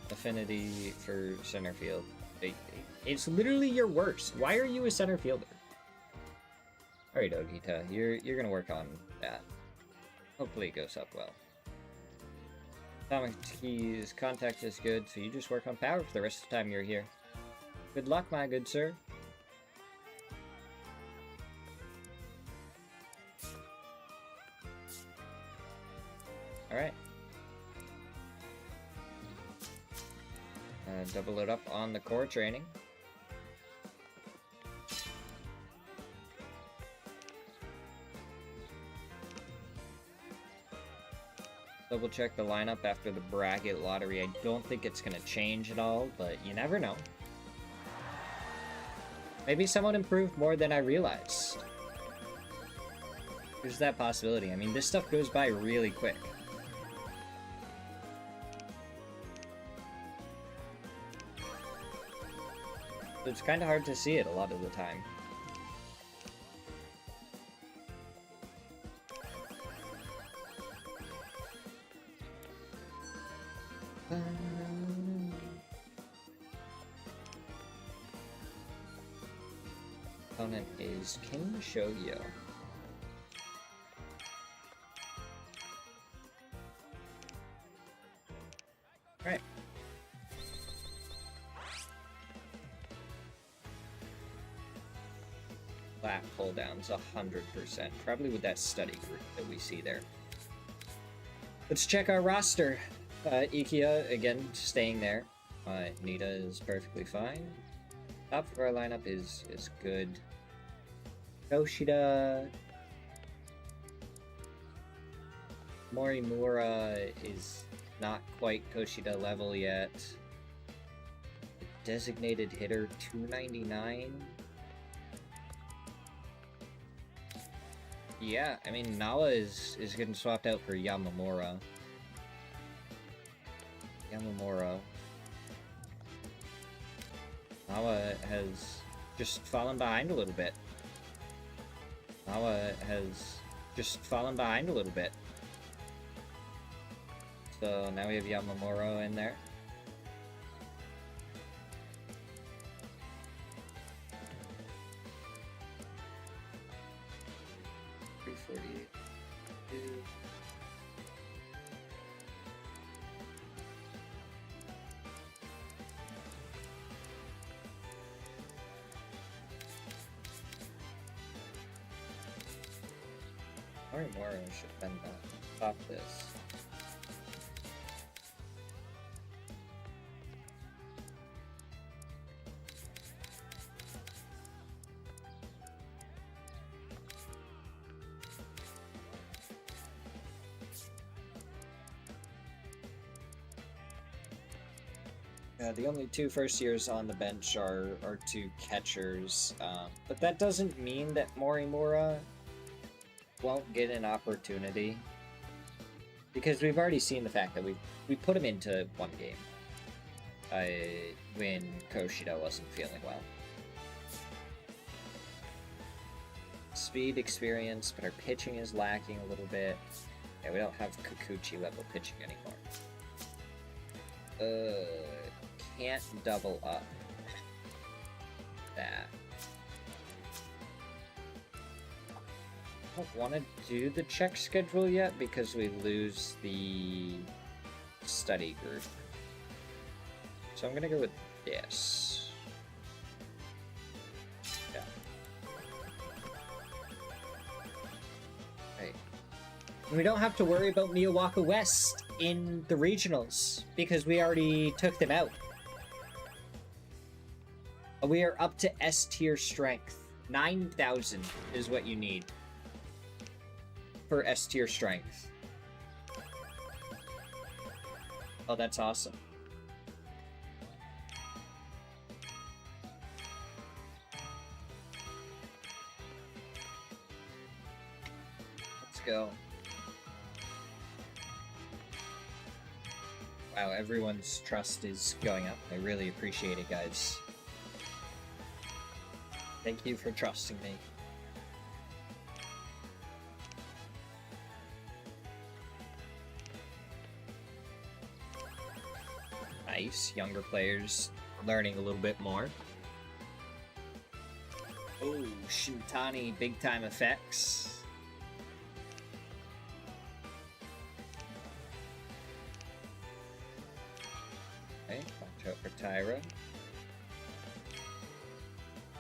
affinity for center field. It's literally your worst. Why are you a center fielder? Alright, Ogita, you're gonna work on that. Hopefully it goes up well. Atomic keys, contact is good, so you just work on power for the rest of the time you're here. Good luck, my good sir. Alright. Double it up on the core training. Double check the lineup after the bracket lottery. I don't think it's going to change at all, but you never know. Maybe someone improved more than I realized. There's that possibility. I mean, this stuff goes by really quick. It's kind of hard to see it a lot of the time. Opponent is King Shogyo. Alright. Flat pull downs 100%. Probably with that study group that we see there. Let's check our roster. Ikia, again, staying there. Nita is perfectly fine. Top of our lineup is good. Yoshida. Morimura is not quite Koshida level yet. Designated hitter 299. Yeah, I mean, Nala is getting swapped out for Yamamura. Nala has just fallen behind a little bit. So now we have Yamamura in there. Morimura should have been top this. The only two first years on the bench are two catchers, but that doesn't mean that Morimura won't get an opportunity, because we've already seen the fact that we put him into one game when Koshida wasn't feeling well. Speed, experience, but our pitching is lacking a little bit. Yeah, we don't have Kikuchi level pitching anymore. Can't double up that. I don't want to do the check schedule yet because we lose the study group. So I'm gonna go with this. Yeah. Right. We don't have to worry about Miyawaka West in the regionals because we already took them out. We are up to S tier strength. 9,000 is what you need for S tier strength. Oh, that's awesome. Let's go. Wow, everyone's trust is going up. I really appreciate it, guys. Thank you for trusting me. Nice. Younger players learning a little bit more. Oh, Shintani big time effects. Okay, watch out for Tyra.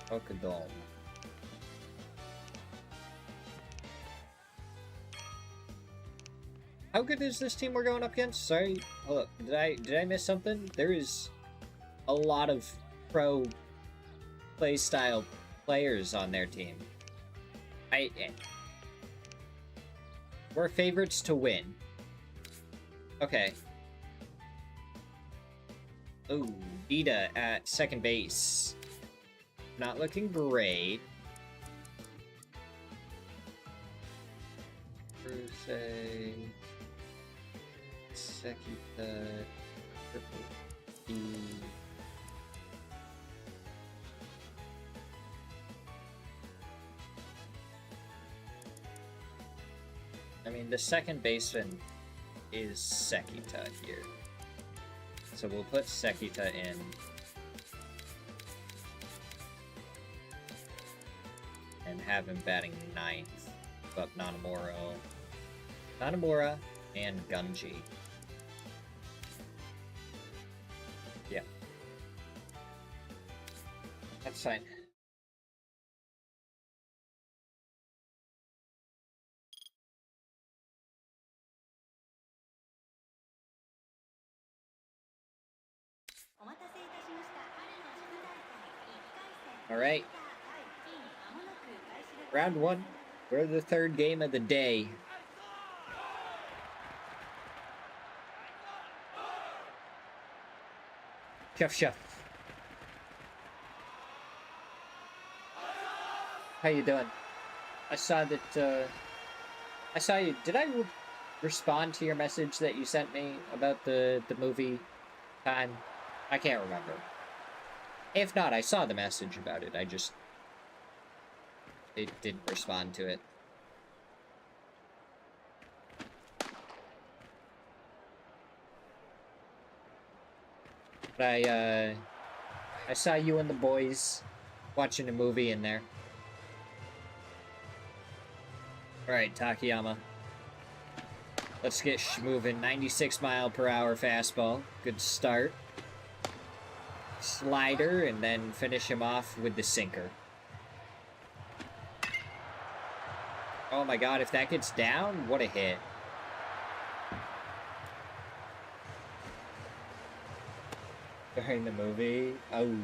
Okadome. How good is this team we're going up against? Sorry, hold up. Did I miss something? There is a lot of pro playstyle players on their team. We're favorites to win. Okay. Ooh, Ida at second base. Not looking great. Crusade. Sekita. Triple E. I mean, the second baseman is Sekita here. So we'll put Sekita in. And have him batting 9th. But Nanamura and Gunji. Yeah. That's fine. Alright. Round 1. We're the third game of the day. Chef. How you doing? I saw that, I saw you. Did I respond to your message that you sent me about the movie time? I can't remember. If not, I saw the message about it. It didn't respond to it. But I saw you and the boys watching a movie in there. Alright, Takayama. Let's get moving. 96-mile-per-hour fastball. Good start. Slider, and then finish him off with the sinker. Oh my god, if that gets down, what a hit. During the movie? Oh.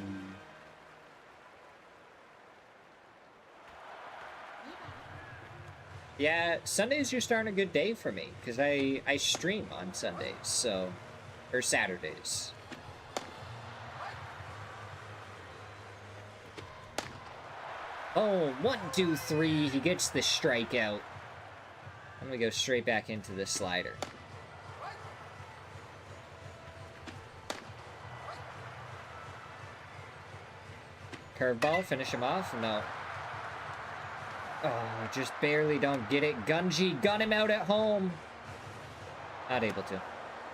Yeah, Sundays are starting a good day for me, because I stream on Sundays, so... Or Saturdays. Oh, 1, 2, 3, he gets the strikeout. I'm gonna go straight back into the slider. Curveball, finish him off? No. Oh, just barely don't get it. Gunji, gun him out at home. Not able to.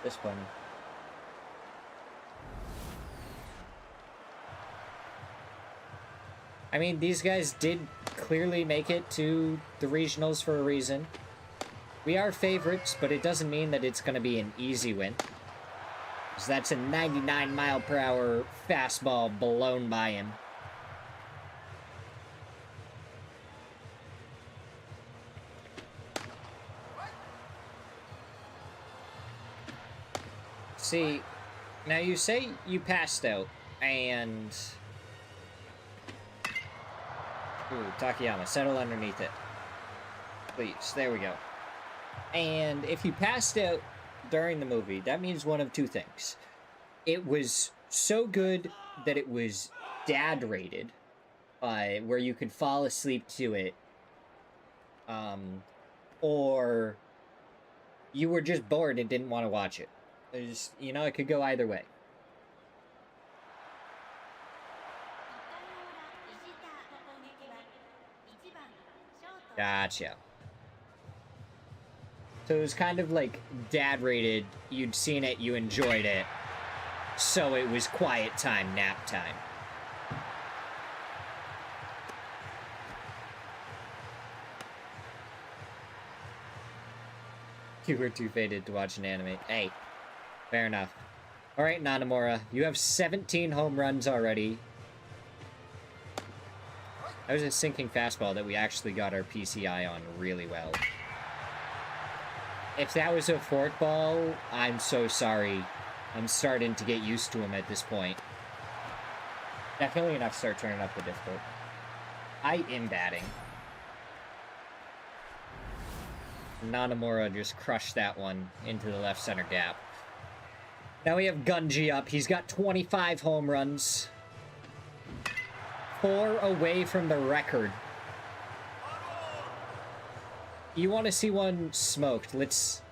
Disappointing. I mean, these guys did clearly make it to the regionals for a reason. We are favorites, but it doesn't mean that it's going to be an easy win. So that's a 99-mile-per-hour fastball blown by him. See, now you say you passed out, and... Ooh, Takayama, settle underneath it. Please, there we go. And if you passed out during the movie, that means one of two things. It was so good that it was dad-rated, where you could fall asleep to it, or you were just bored and didn't want to watch it. You know, it could go either way. Gotcha. So it was kind of like dad-rated, you'd seen it, you enjoyed it, so it was quiet time, nap time. You were too faded to watch an anime. Hey, fair enough. Alright, Nanamura, you have 17 home runs already. That was a sinking fastball that we actually got our PCI on really well. If that was a forkball, I'm so sorry. I'm starting to get used to him at this point. Definitely enough to start turning up the difficult. I am batting. Nanamura just crushed that one into the left center gap. Now we have Gunji up. He's got 25 home runs. 4 away from the record. You want to see one smoked? Let's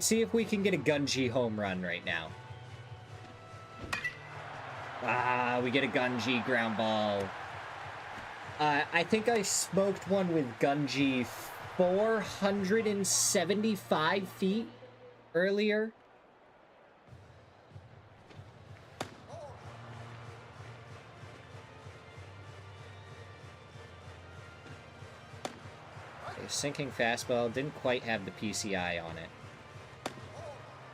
see if we can get a Gunji home run right now. Ah, we get a Gunji ground ball. I think I smoked one with Gunji 475 feet earlier. Sinking fastball, didn't quite have the PCI on it.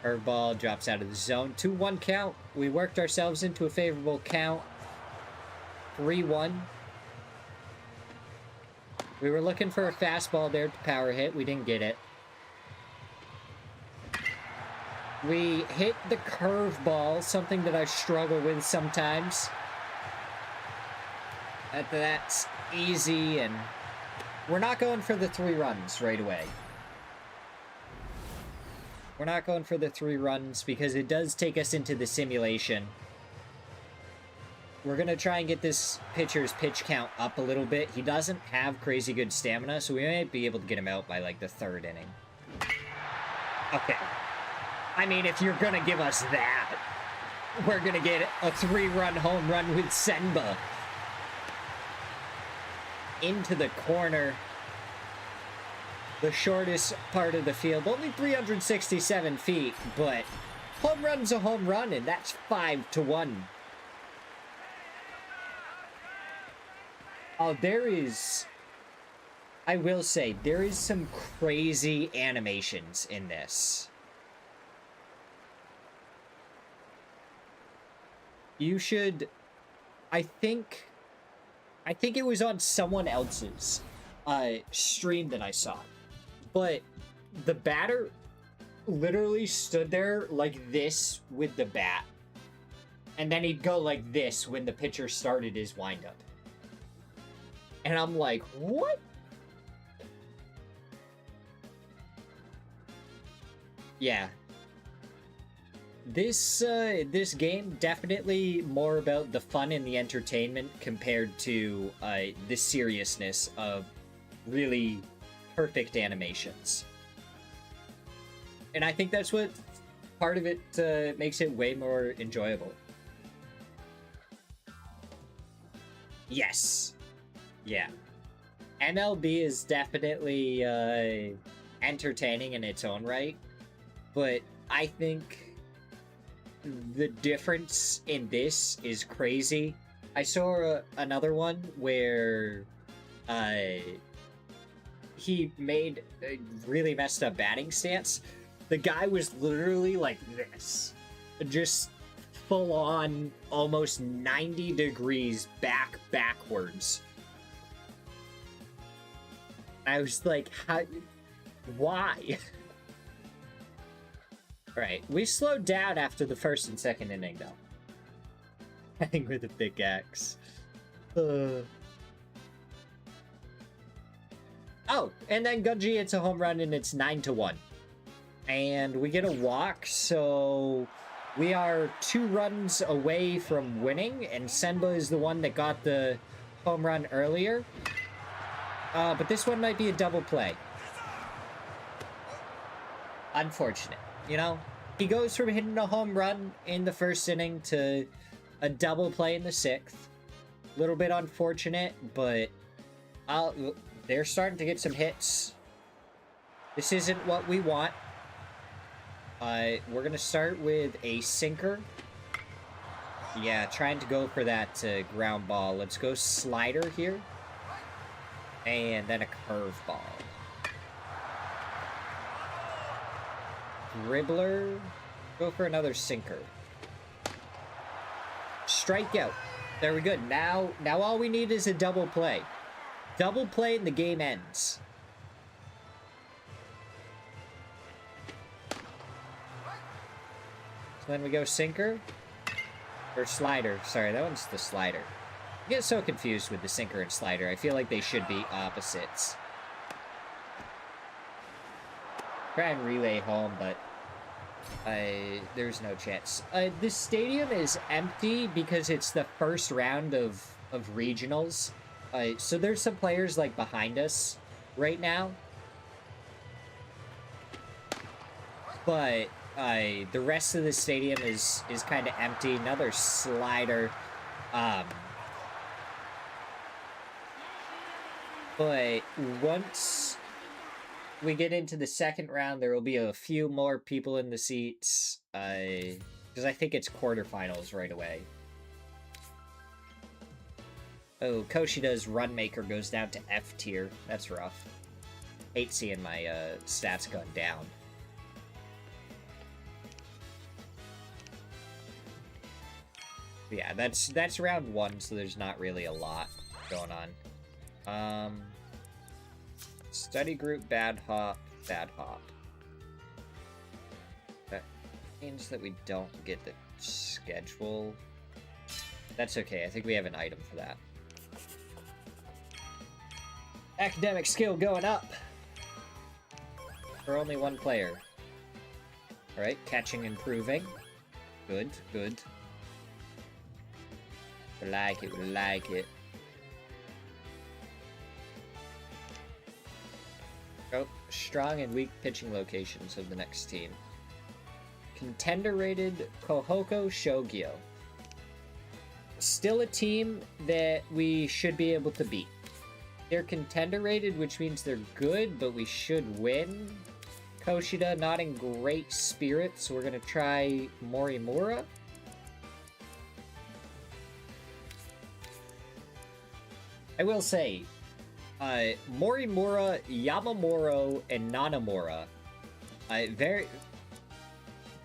Curveball drops out of the zone. 2-1 count. We worked ourselves into a favorable count. 3-1. We were looking for a fastball there to power hit. We didn't get it. We hit the curveball, something that I struggle with sometimes. That's easy, and we're not going for the 3 runs right away. We're not going for the 3 runs because it does take us into the simulation. We're going to try and get this pitcher's pitch count up a little bit. He doesn't have crazy good stamina, so we might be able to get him out by, like, the 3rd inning. Okay. I mean, if you're going to give us that, we're going to get a 3-run home run with Senba. Into the corner. The shortest part of the field. Only 367 feet, but home run's a home run, and that's 5-1. Oh, there is... I will say, there is some crazy animations in this. You should... I think it was on someone else's stream that I saw. But the batter literally stood there like this with the bat. And then he'd go like this when the pitcher started his windup. And I'm like, what? Yeah. This game definitely more about the fun and the entertainment compared to the seriousness of really perfect animations. And I think that's what part of it makes it way more enjoyable. Yes. Yeah. MLB is definitely entertaining in its own right, but I think the difference in this is crazy. I saw another one where he made a really messed up batting stance. The guy was literally like this, just full on, almost 90 degrees backwards. I was like, how? Why? Right, we slowed down after the first and second inning, though. Hitting with a pickaxe. Oh, and then Gunji hits a home run, and it's 9-1. And we get a walk, so we are 2 runs away from winning, and Senba is the one that got the home run earlier. But this one might be a double play. Unfortunate. You know, he goes from hitting a home run in the first inning to a double play in the 6th. A little bit unfortunate, but they're starting to get some hits. This isn't what we want. We're going to start with a sinker. Yeah, trying to go for that ground ball. Let's go slider here. And then a curveball. Dribbler. Go for another sinker. Strikeout. There we go. Now all we need is a double play. Double play and the game ends. So then we go sinker. Or slider. Sorry, that one's the slider. I get so confused with the sinker and slider. I feel like they should be opposites. Try and relay home, but there's no chance. This stadium is empty because it's the first round of regionals. So there's some players like behind us right now. But the rest of the stadium is kind of empty. Another slider. But once we get into the second round, there will be a few more people in the seats. Because I think it's quarterfinals right away. Oh, Koshida's Runmaker goes down to F tier. That's rough. Hate seeing my stats going down. Yeah, that's round 1, so there's not really a lot going on. Study group, bad hop. That means that we don't get the schedule. That's okay, I think we have an item for that. Academic skill going up! For only 1 player. Alright, catching improving. Good. We like it. Oh, strong and weak pitching locations of the next team. Contender rated Kohoko Shogyo. Still a team that we should be able to beat. They're contender rated, which means they're good, but we should win. Koshida not in great spirits, so we're going to try Morimura. I will say, Morimura, Yamamuro, and Nanamura,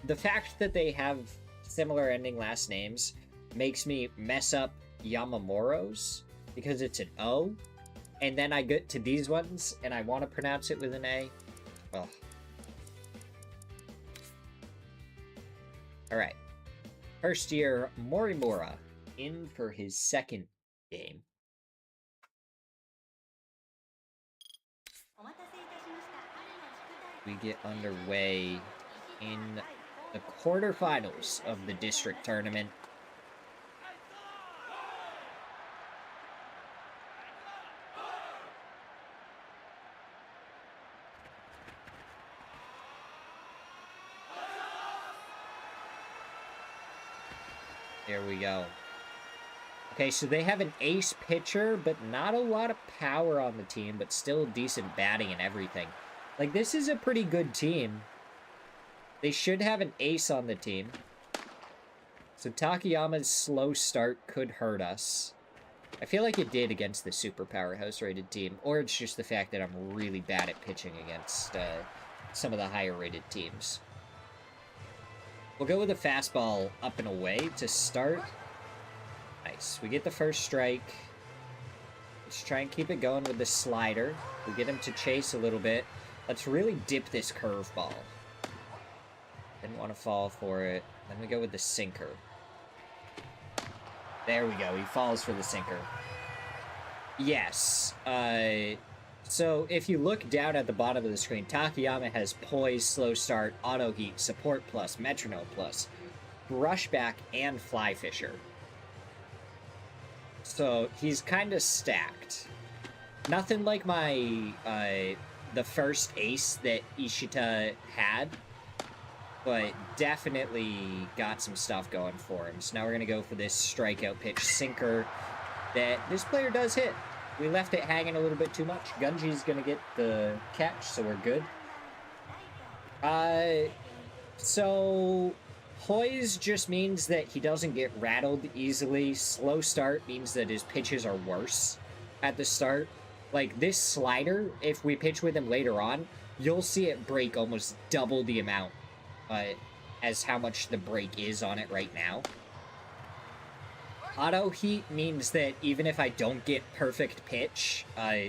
the fact that they have similar ending last names makes me mess up Yamamuro's, because it's an O. and then I get to these ones, and I want to pronounce it with an A. Well. Alright. First year, Morimura in for his second game. We get underway in the quarterfinals of the district tournament. There we go. Okay, so they have an ace pitcher, but not a lot of power on the team, but still decent batting and everything. Like, this is a pretty good team. They should have an ace on the team. So Takayama's slow start could hurt us. I feel like it did against the super powerhouse rated team, or it's just the fact that I'm really bad at pitching against some of the higher rated teams. We'll go with a fastball up and away to start. Nice. We get the first strike. Let's try and keep it going with the slider. We'll get him to chase a little bit. Let's really dip this curveball. Didn't want to fall for it. Then we go with the sinker. There we go. He falls for the sinker. Yes. So if you look down at the bottom of the screen, Takayama has poise, slow start, auto heat, support plus, metronome plus, brushback, and fly fisher. So he's kind of stacked. Nothing like my the first ace that Ishita had, but definitely got some stuff going for him. So now we're going to go for this strikeout pitch sinker that this player does hit. We left it hanging a little bit too much. Gunji's going to get the catch, so we're good. So poise just means that he doesn't get rattled easily. Slow start means that his pitches are worse at the start. Like this slider, if we pitch with him later on, you'll see it break almost double the amount as how much the break is on it right now. Auto heat means that even if I don't get perfect pitch,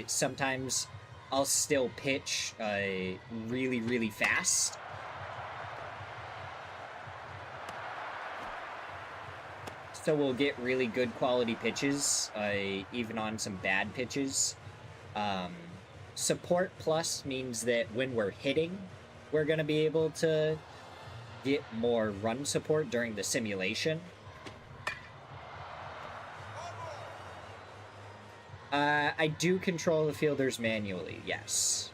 sometimes I'll still pitch really, really fast. So we'll get really good quality pitches, even on some bad pitches. Support plus means that when we're hitting, we're going to be able to get more run support during the simulation. I do control the fielders manually, yes.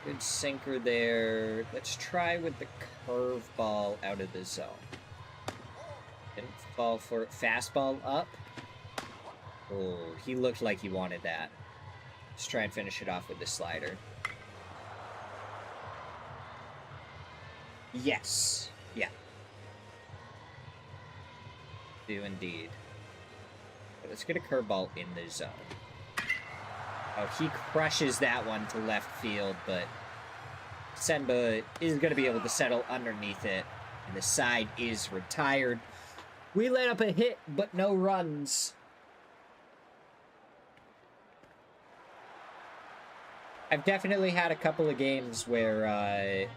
Good sinker there. Let's try with the curveball out of the zone. Didn't fall for it. Fastball up. Oh, he looked like he wanted that. Let's try and finish it off with the slider. Yes. Yeah. Do indeed. Let's get a curveball in the zone. Oh, he crushes that one to left field, but Senba is going to be able to settle underneath it, and the side is retired. We let up a hit, but no runs. I've definitely had a couple of games where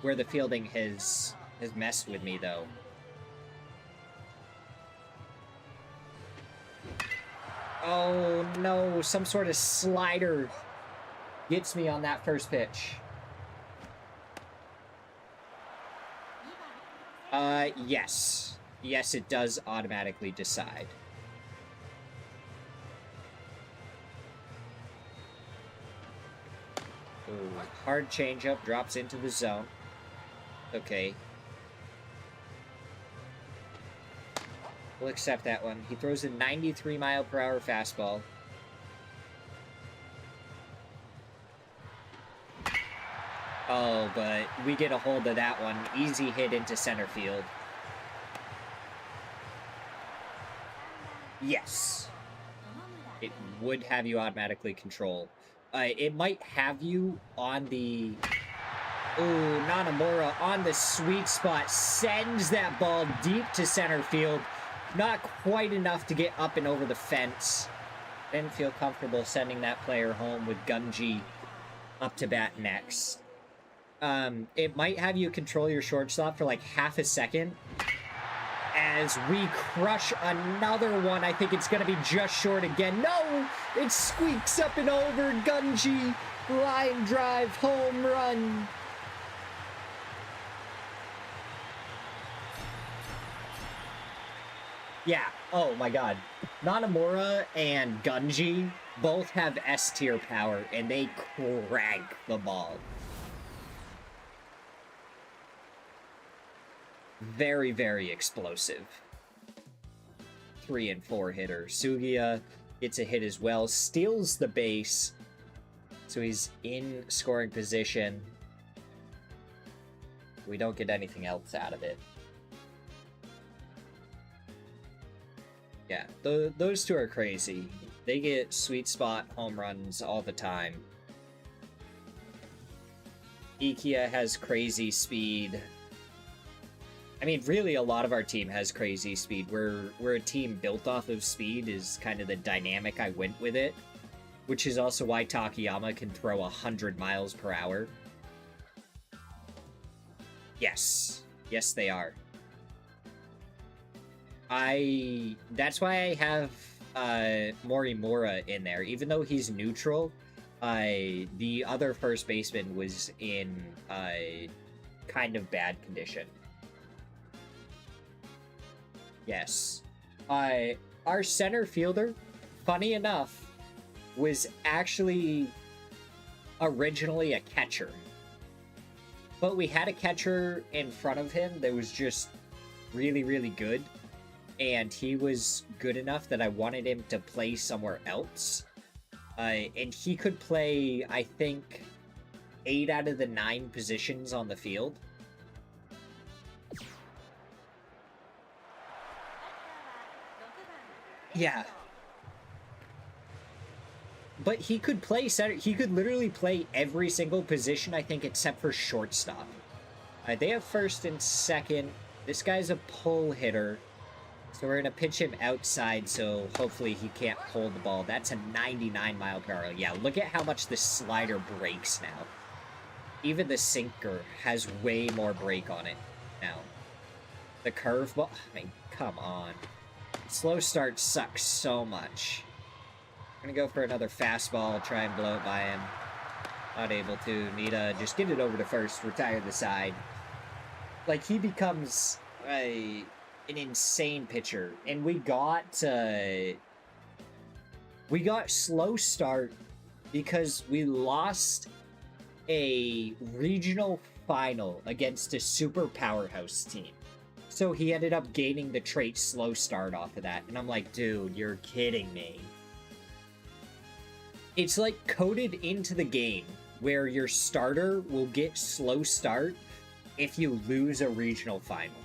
the fielding has messed with me, though. Oh, no. Some sort of slider gets me on that first pitch. Yes. Yes, it does automatically decide. Ooh, hard changeup, drops into the zone. Okay. We'll accept that one. He throws a 93-mile-per-hour fastball. Oh, but we get a hold of that one. Easy hit into center field. Yes. It would have you automatically control. It might have you on the... Ooh, Nanamura on the sweet spot. Sends that ball deep to center field. Not quite enough to get up and over the fence. Didn't feel comfortable sending that player home with Gunji up to bat next. It might have you control your shortstop for like half a second as we crush another one. I think it's going to be just short again. No! It squeaks up and over. Gunji, line drive, home run. Yeah, oh my god. Nanamura and Gunji both have S tier power, and they crank the ball. Very, very explosive. 3 and 4 hitter. Sugiya gets a hit as well, steals the base, so he's in scoring position. We don't get anything else out of it. Yeah, those two are crazy. They get sweet spot home runs all the time. Ikia has crazy speed. I mean, really, a lot of our team has crazy speed. We're a team built off of speed is kind of the dynamic I went with it, which is also why Takayama can throw 100 miles per hour. Yes. Yes, they are. That's why I have Morimura in there. Even though he's neutral, the other first baseman was in kind of bad condition. Yes. Our center fielder, funny enough, was actually originally a catcher. But we had a catcher in front of him that was just really, really good. And he was good enough that I wanted him to play somewhere else. And he could play, I think, 8 out of the 9 positions on the field. Yeah. But he could play center. He could literally play every single position, I think, except for shortstop. They have first and second. This guy's a pull hitter. So we're going to pitch him outside, so hopefully he can't hold the ball. That's a 99 mile per hour. Yeah, look at how much the slider breaks now. Even the sinker has way more break on it now. The curveball, I mean, come on. Slow start sucks so much. I'm going to go for another fastball, try and blow it by him. Not able to. Nita, just get it over to first, retire the side. Like, he becomes an insane pitcher. And we got slow start because we lost a regional final against a super powerhouse team. So he ended up gaining the trait slow start off of that. And I'm like, dude, you're kidding me. It's like coded into the game where your starter will get slow start if you lose a regional final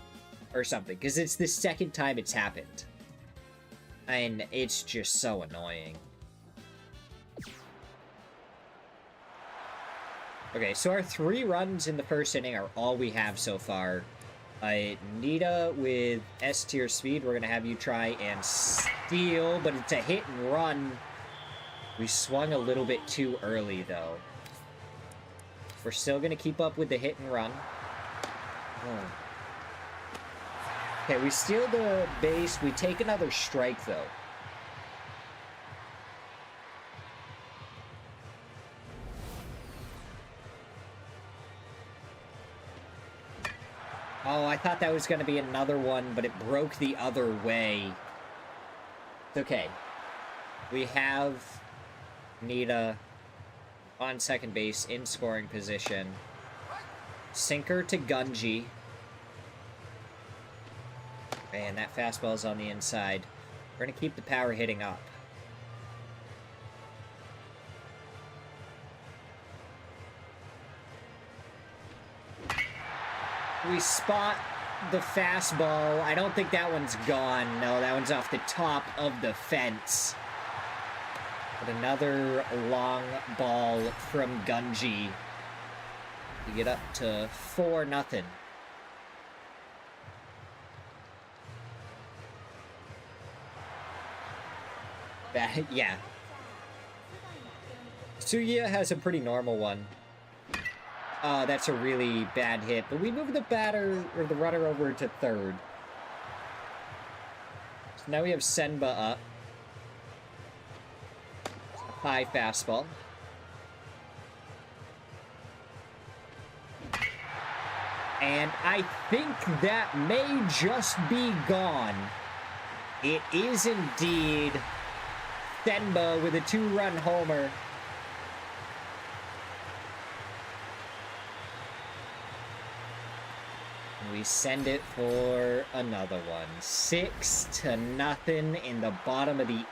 or something. Because it's the second time it's happened. And it's just so annoying. Okay, so our 3 runs in the first inning are all we have so far. Nita with S tier speed, we're going to have you try and steal, but it's a hit and run. We swung a little bit too early, though. We're still going to keep up with the hit and run. Oh. Okay, we steal the base. We take another strike, though. Oh, I thought that was going to be another one, but it broke the other way. It's okay. We have Nita on second base in scoring position. Sinker to Gunji. And that fastball's on the inside. We're going to keep the power hitting up. We spot the fastball. I don't think that one's gone. No, that one's off the top of the fence. But another long ball from Gunji to get up to 4-0. Yeah, Tsuya has a pretty normal one. That's a really bad hit, but we move the batter, or the runner, over to third. So now we have Senba up. High fastball. And I think that may just be gone. It is indeed Senba with a 2-run homer. We send it for another one. 6-0 in the bottom of the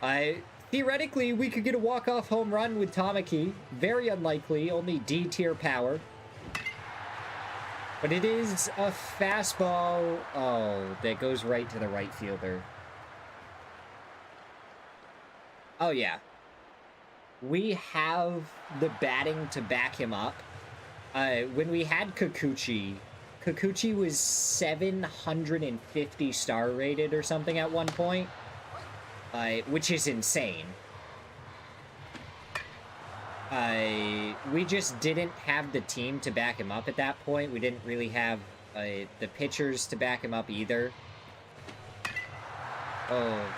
8th. Theoretically, we could get a walk-off home run with Tamaki. Very unlikely, only D-tier power. But it is a fastball. Oh, that goes right to the right fielder. Oh, yeah. We have the batting to back him up. When we had Kikuchi was 750 star rated or something at one point, which is insane. We just didn't have the team to back him up at that point. We didn't really have the pitchers to back him up either. Oh.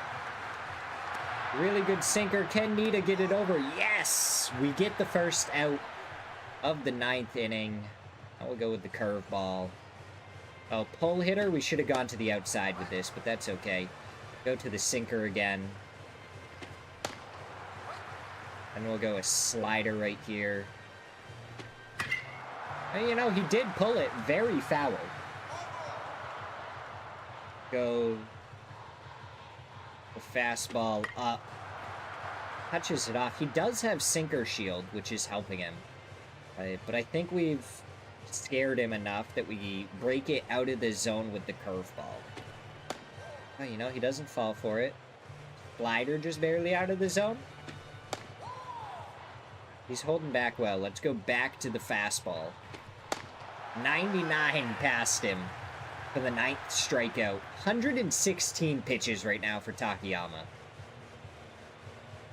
Really good sinker. Can Nita get it over? Yes! We get the first out of the 9th inning. I will go with the curveball. Oh, pull hitter. We should have gone to the outside with this, but that's okay. Go to the sinker again. And we'll go a slider right here. And, you know, he did pull it very foul. Go the fastball up. Touches it off. He does have sinker shield, which is helping him. But I think we've scared him enough that we break it out of the zone with the curveball. Oh, you know, he doesn't fall for it. Slider just barely out of the zone. He's holding back well. Let's go back to the fastball. 99 past him for the 9th strikeout. 116 pitches right now for Takayama.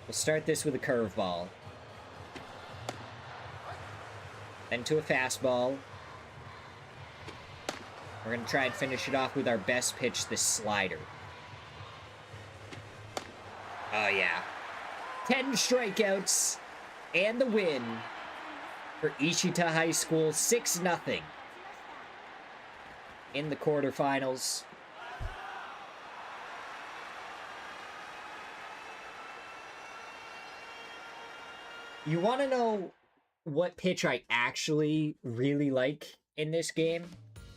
We'll start this with a curveball. Then to a fastball. We're going to try and finish it off with our best pitch, the slider. Oh, yeah. 10 strikeouts and the win for Ishita High School, 6-0 in the quarterfinals. You want to know what pitch I actually really like in this game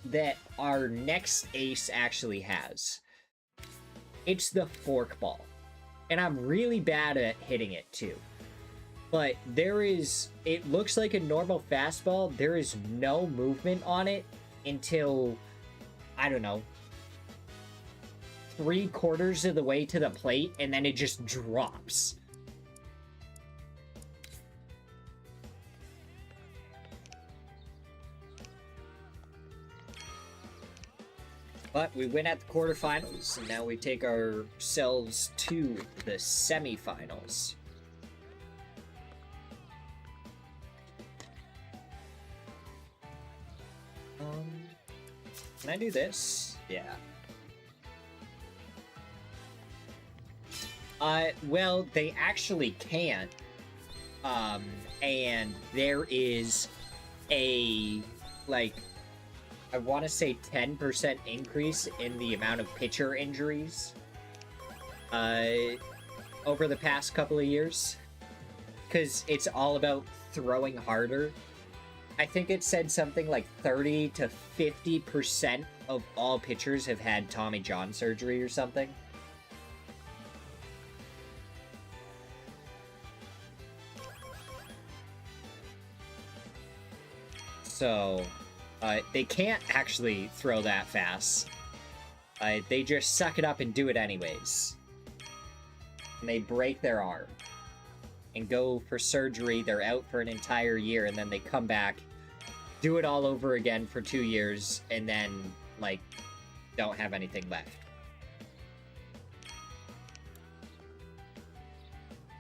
that our next ace actually has? It's the forkball. And I'm really bad at hitting it too. But it looks like a normal fastball. There is no movement on it until, I don't know, 3/4 of the way to the plate, and then it just drops. But we win at the quarterfinals, and now we take ourselves to the semifinals. Can I do this? Yeah. Well, they actually can't. And there is a, like, I want to say 10% increase in the amount of pitcher injuries over the past couple of years. Because it's all about throwing harder. I think it said something like 30 to 50% of all pitchers have had Tommy John surgery or something. So, they can't actually throw that fast. They just suck it up and do it anyways. And they break their arm. And go for surgery, they're out for an entire year, and then they come back, do it all over again for 2 years, and then, like, don't have anything left.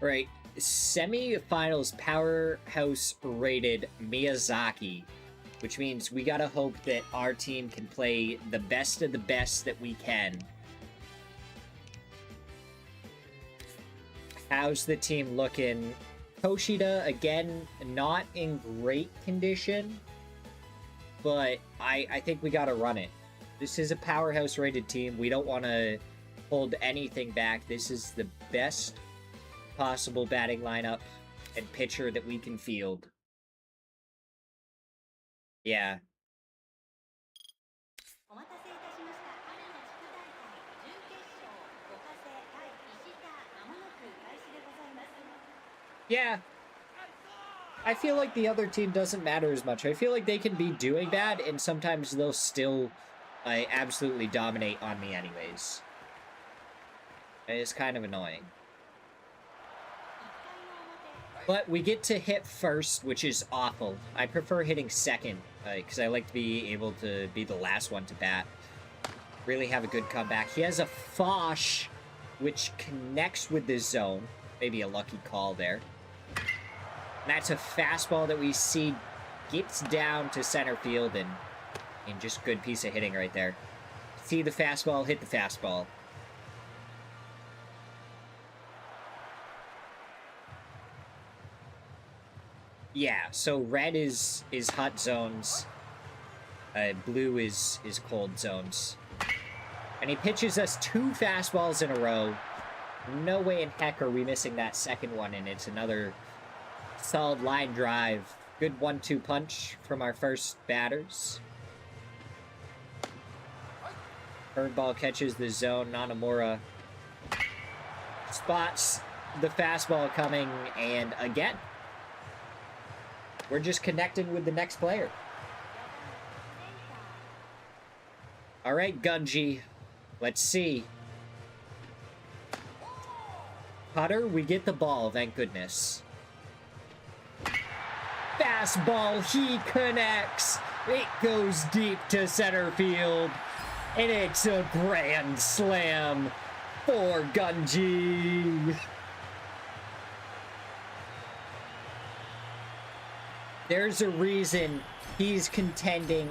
Right, semi-finals powerhouse rated Miyazaki, which means we gotta hope that our team can play the best of the best that we can. How's the team looking? Koshida, again, not in great condition, but I think we gotta run it. This is a powerhouse rated team. We don't want to hold anything back. This is the best possible batting lineup and pitcher that we can field. Yeah. Yeah. I feel like the other team doesn't matter as much. I feel like they can be doing bad, and sometimes they'll still absolutely dominate on me anyways. It's kind of annoying. But we get to hit first, which is awful. I prefer hitting second, because I like to be able to be the last one to bat. Really have a good comeback. He has a Fosh, which connects with the zone. Maybe a lucky call there. And that's a fastball that we see gets down to center field, and just good piece of hitting right there. See the fastball, hit the fastball. Yeah, so red is hot zones. Blue is cold zones. And he pitches us 2 fastballs in a row. No way in heck are we missing that second one, and it's another solid line drive. Good 1-2 punch from our first batters. Curveball catches the zone. Nanamura spots the fastball coming, and again, we're just connecting with the next player. All right, Gunji. Let's see. Putter, we get the ball, thank goodness. Fastball, he connects. It goes deep to center field. And it's a grand slam for Gunji. There's a reason he's contending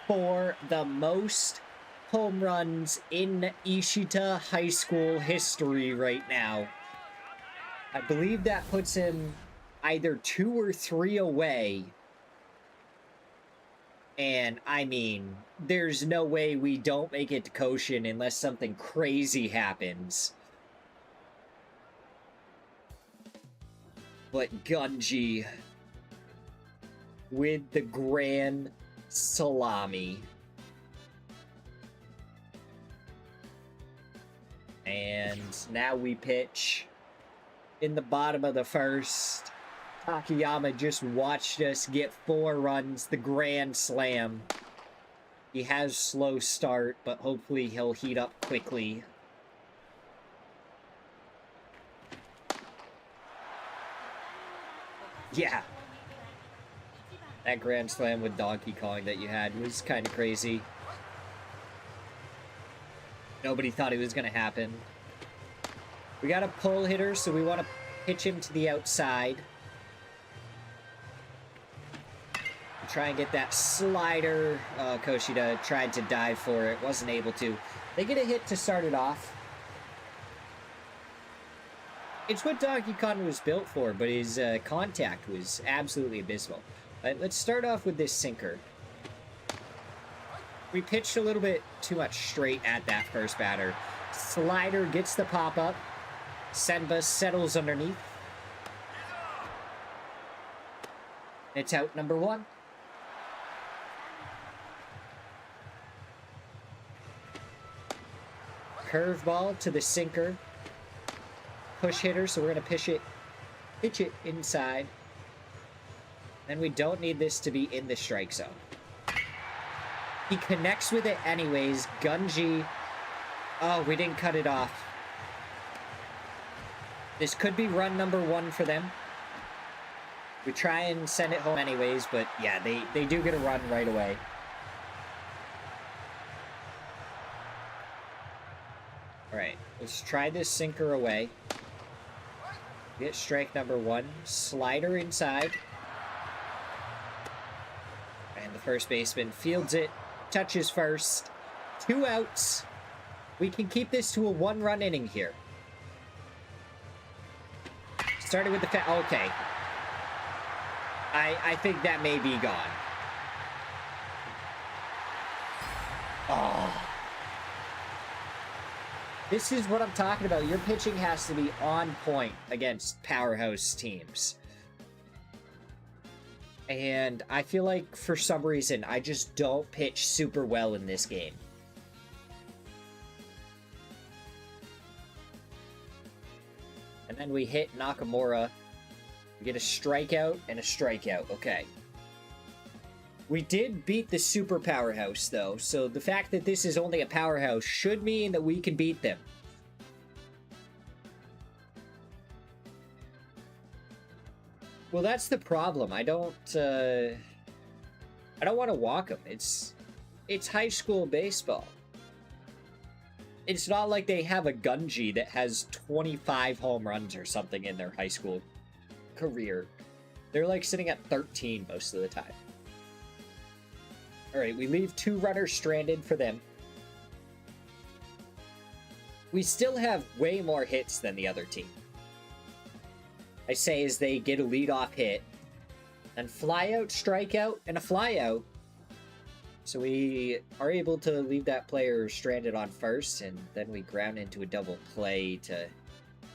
for the most home runs in Ishita High School history right now. I believe that puts him either 2 or 3 away. And, I mean, there's no way we don't make it to Koshin unless something crazy happens. But Gunji with the grand salami. And now we pitch in the bottom of the first. Takayama just watched us get 4 runs, the grand slam. He has slow start, but hopefully he'll heat up quickly. Yeah. That grand slam with Donkey Kong that you had was kind of crazy. Nobody thought it was going to happen. We got a pull hitter, so we want to pitch him to the outside. Try and get that slider. Koshida tried to dive for it, wasn't able to. They get a hit to start it off. It's what Donkey Kong was built for, but his contact was absolutely abysmal. Let's start off with this sinker. We pitched a little bit too much straight at that first batter. Slider gets the pop-up. Senba settles underneath. It's out number 1. Curveball to the sinker. Push hitter, so we're going to pitch it inside. Then we don't need this to be in the strike zone. He connects with it anyways. Gunji. Oh, we didn't cut it off. This could be run number 1 for them. We try and send it home anyways, but yeah, they do get a run right away. Alright, let's try this sinker away. Get strike number 1. Slider inside. And the first baseman fields it. Touches first. 2 outs. We can keep this to a 1-run inning here. Started with the okay. I think that may be gone. Oh. This is what I'm talking about. Your pitching has to be on point against powerhouse teams. And I feel like, for some reason, I just don't pitch super well in this game. And then we hit Nakamura. We get a strikeout and a strikeout. Okay. We did beat the super powerhouse, though, so the fact that this is only a powerhouse should mean that we can beat them. Well, that's the problem. I don't want to walk them. It's high school baseball. It's not like they have a Gunji that has 25 home runs or something in their high school career. They're like sitting at 13 most of the time. All right, we leave 2 runners stranded for them. We still have way more hits than the other team. I say as they get a leadoff hit, and fly out, strikeout, and a fly out. So we are able to leave that player stranded on first, and then we ground into a double play to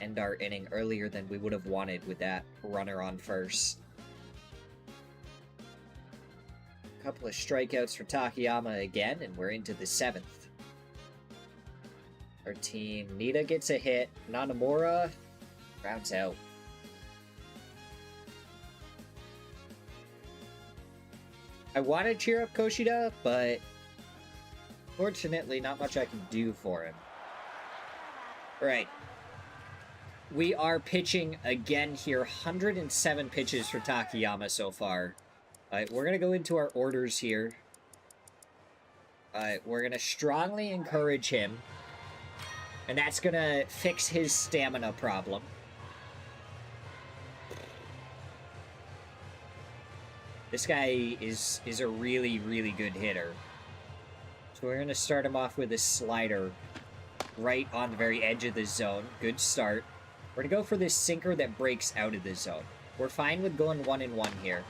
end our inning earlier than we would have wanted with that runner on first. Couple of strikeouts for Takayama again, and we're into the 7th. Our team, Nita gets a hit. Nanamura rounds out. I want to cheer up Koshida, but fortunately not much I can do for him. Alright. We are pitching again here. 107 pitches for Takayama so far. We're going to go into our orders here. We're going to strongly encourage him. And that's going to fix his stamina problem. This guy is a really, really good hitter. So we're going to start him off with a slider right on the very edge of the zone. Good start. We're going to go for this sinker that breaks out of the zone. We're fine with going 1-1 here.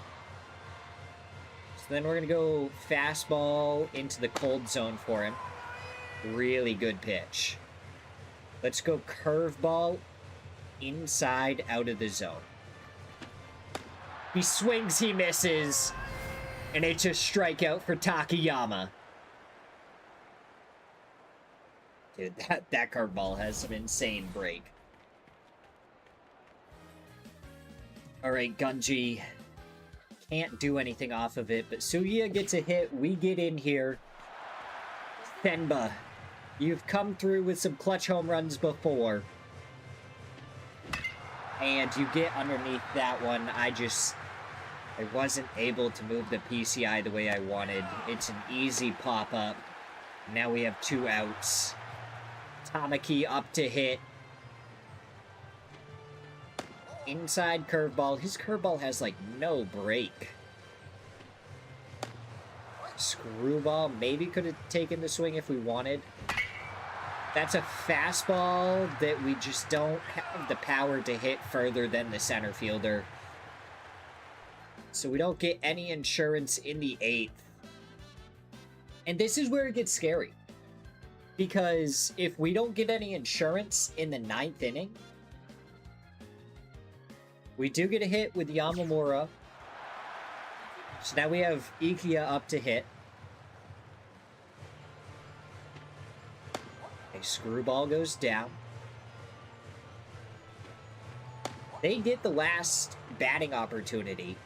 Then we're going to go fastball into the cold zone for him. Really good pitch. Let's go curveball inside out of the zone. He swings, he misses. And it's a strikeout for Takayama. Dude, that curveball has some insane break. Alright, Gunji. Can't do anything off of it, but Sugiya gets a hit. We get in here. Senba, you've come through with some clutch home runs before. And you get underneath that one. I wasn't able to move the PCI the way I wanted. It's an easy pop-up. Now we have 2 outs. Tamaki up to hit. Inside curveball. His curveball has, like, no break. Screwball. Maybe could have taken the swing if we wanted. That's a fastball that we just don't have the power to hit further than the center fielder. So we don't get any insurance in the 8th. And this is where it gets scary. Because if we don't get any insurance in the 9th inning, we do get a hit with Yamamura. So now we have Ikia up to hit. A screwball goes down. They get the last batting opportunity,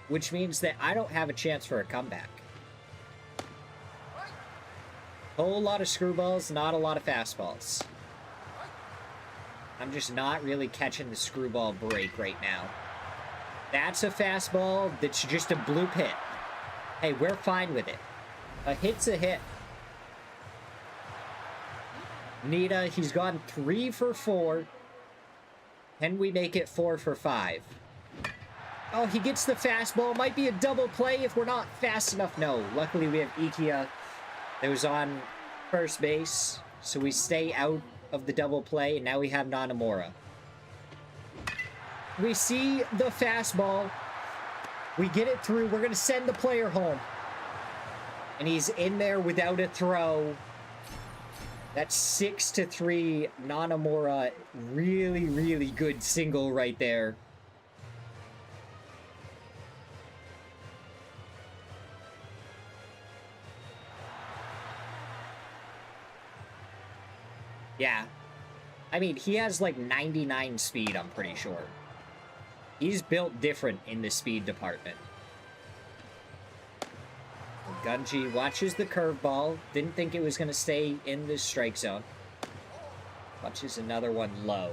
which means that I don't have a chance for a comeback. Whole lot of screwballs, not a lot of fastballs. I'm just not really catching the screwball break right now. That's a fastball that's just a bloop hit. Hey, we're fine with it. A hit's a hit. Nita, he's gone 3 for 4. Can we make it 4 for 5? Oh, he gets the fastball. Might be a double play if we're not fast enough. No, luckily we have Ikia that was on first base, so we stay out of the double play, and now we have Nanomura. We see the fastball. We get it through. We're going to send the player home. And he's in there without a throw. That's 6-3. Nanomura, really, really good single right there. Yeah. I mean, he has like 99 speed, I'm pretty sure. He's built different in the speed department. Gunji watches the curveball. Didn't think it was going to stay in the strike zone. Watches another one low.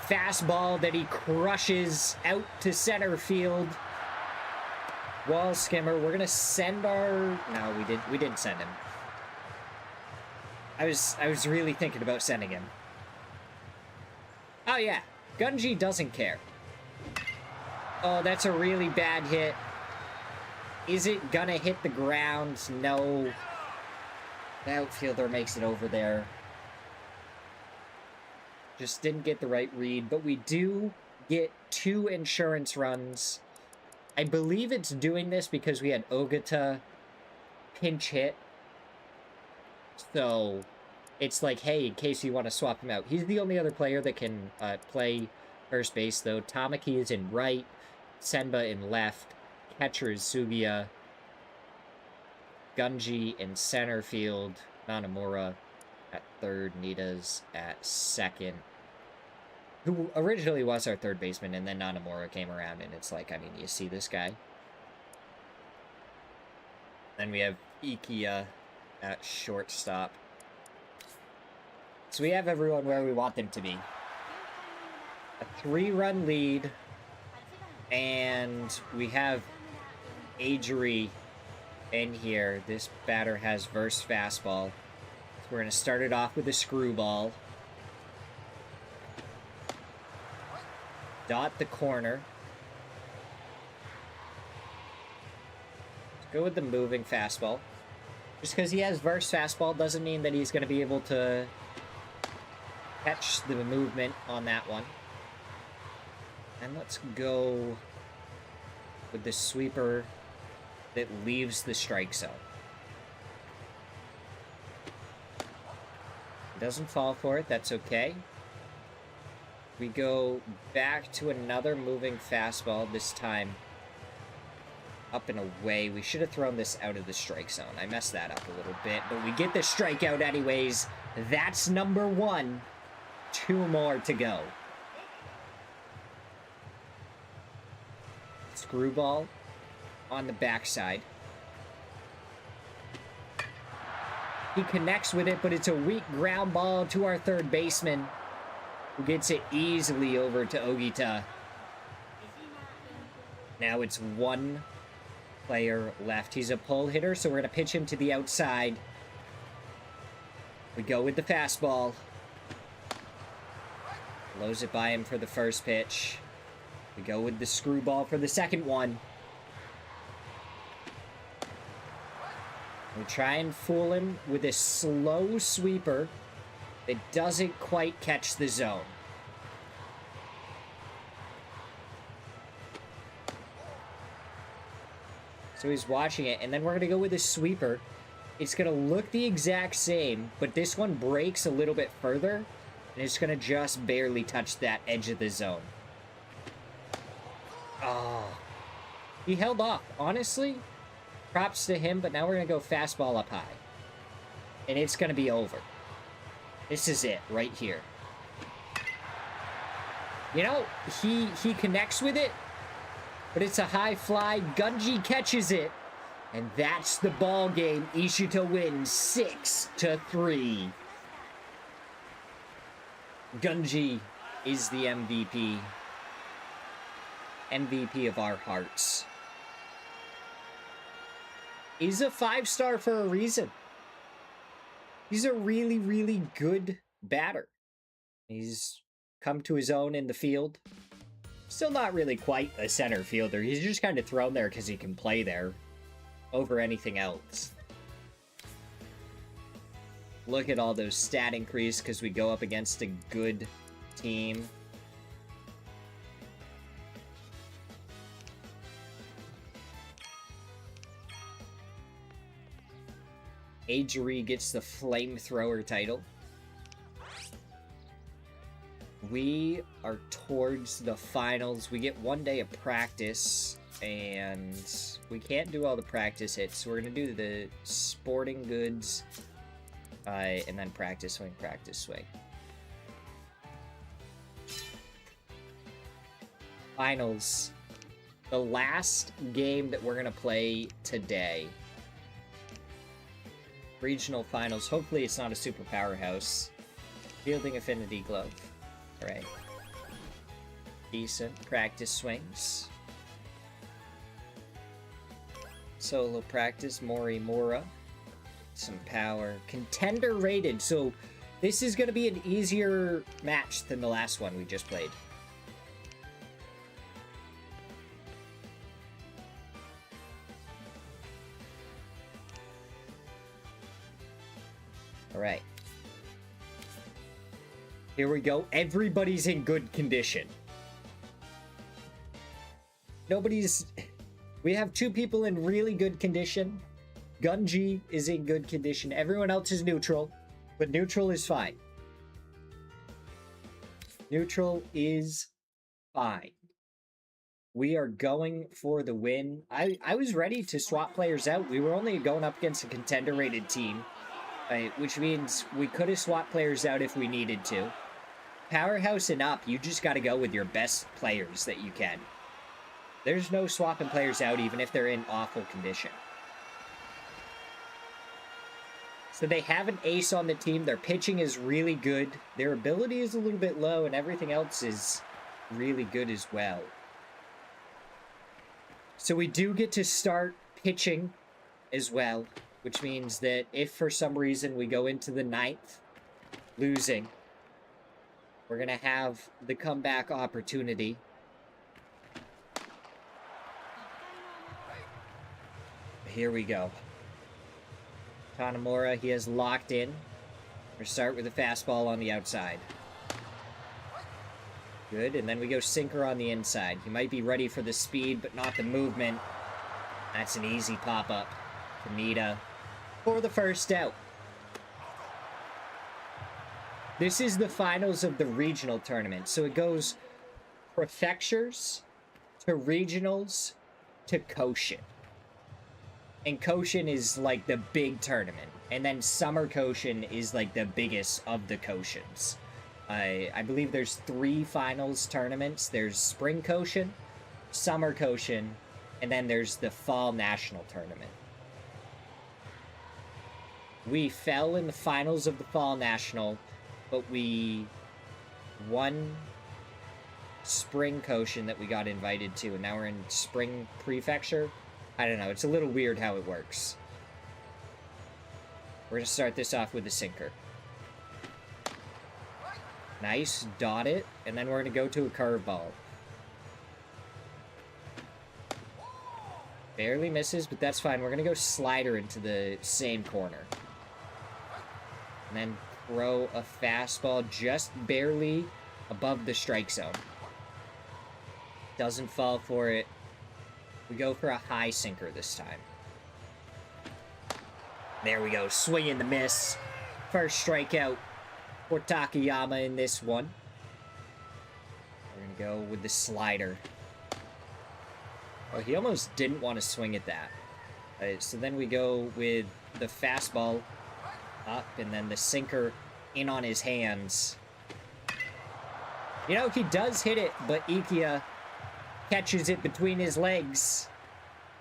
Fastball that he crushes out to center field. Wall skimmer. We're gonna send our... No, we didn't send him. I was really thinking about sending him. Oh yeah, Gunji doesn't care. Oh, that's a really bad hit. Is it gonna hit the ground? No. The outfielder makes it over there. Just didn't get the right read, but we do get 2 insurance runs. I believe it's doing this because we had Ogata pinch hit. So it's like, hey, in case you want to swap him out. He's the only other player that can play first base, though. Tamaki is in right, Senba in left, catcher is Sugiya, Gunji in center field, Nanomura at third, Nita's at second, who originally was our third baseman, and then Nanomura came around, and it's like, I mean, you see this guy? Then we have Ikia at shortstop. So we have everyone where we want them to be. A 3-run lead, and we have Adri in here. This batter has verse fastball. So we're going to start it off with a screwball. Dot the corner. Let's go with the moving fastball. Just because he has verse fastball doesn't mean that he's going to be able to catch the movement on that one. And let's go with the sweeper that leaves the strike zone. Doesn't fall for it, that's okay. We go back to another moving fastball, this time up and away. We should have thrown this out of the strike zone. I messed that up a little bit, but we get the strikeout anyways. That's number 1. 2 more to go. Screwball on the backside. He connects with it, but it's a weak ground ball to our third baseman, who gets it easily over to Ogita. Now it's 1 player left. He's a pull hitter, so we're going to pitch him to the outside. We go with the fastball. Blows it by him for the first pitch. We go with the screwball for the second one. We try and fool him with a slow sweeper that doesn't quite catch the zone. So he's watching it, and then we're going to go with a sweeper. It's going to look the exact same, but this one breaks a little bit further, and it's going to just barely touch that edge of the zone. Oh. He held off. Honestly, props to him, but now we're going to go fastball up high. And it's going to be over. This is it, right here. You know, he connects with it, but it's a high fly. Gunji catches it, and that's the ball game. Ishita wins 6-3. Gunji is the MVP. MVP of our hearts. He's a 5-star for a reason. He's a really, really good batter. He's come to his own in the field. Still not really quite a center fielder. He's just kind of thrown there because he can play there over anything else. Look at all those stat increase because we go up against a good team. Agery gets the flamethrower title. We are towards the finals. We get 1 day of practice, and we can't do all the practice hits. So we're going to do the sporting goods, and then practice swing, practice swing. Finals. The last game that we're going to play today. Regional finals. Hopefully it's not a super powerhouse. Fielding affinity glove. Alright. Decent practice swings. Solo practice. Morimura. Some power. Contender rated. So this is going to be an easier match than the last one we just played. Alright. Here we go. Everybody's in good condition. Nobody's... We have 2 people in really good condition. Gunji is in good condition. Everyone else is neutral. But neutral is fine. Neutral is fine. We are going for the win. I was ready to swap players out. We were only going up against a contender-rated team. Which means we could have swapped players out if we needed to. Powerhouse and up, you just got to go with your best players that you can. There's no swapping players out even if they're in awful condition. So they have an ace on the team. Their pitching is really good. Their ability is a little bit low, and everything else is really good as well. So we do get to start pitching as well. Which means that if for some reason we go into the 9th losing, we're going to have the comeback opportunity. Here we go. Tanamura, he has locked in. We'll start with a fastball on the outside. Good, and then we go sinker on the inside. He might be ready for the speed, but not the movement. That's an easy pop-up. Kaneda for the first out. This is the finals of the regional tournament. So it goes prefectures to regionals to Koshin. And Koshin is like the big tournament. And then Summer Koshin is like the biggest of the Koshins. I believe there's 3 finals tournaments. There's Spring Koshin, Summer Koshin, and then there's the Fall National Tournament. We fell in the finals of the Fall National, but we won Spring Koshin that we got invited to, and now we're in Spring Prefecture. I don't know, it's a little weird how it works. We're going to start this off with a sinker. Nice, dot it, and then we're going to go to a curveball. Barely misses, but that's fine. We're going to go slider into the same corner. And then throw a fastball just barely above the strike zone. Doesn't fall for it. We go for a high sinker this time. There we go. Swing and the miss. First strikeout for Takayama in this one. We're going to go with the slider. Oh, he almost didn't want to swing at that. So then we go with the fastball up and then the sinker in on his hands. You know, he does hit it, but Ikia catches it between his legs.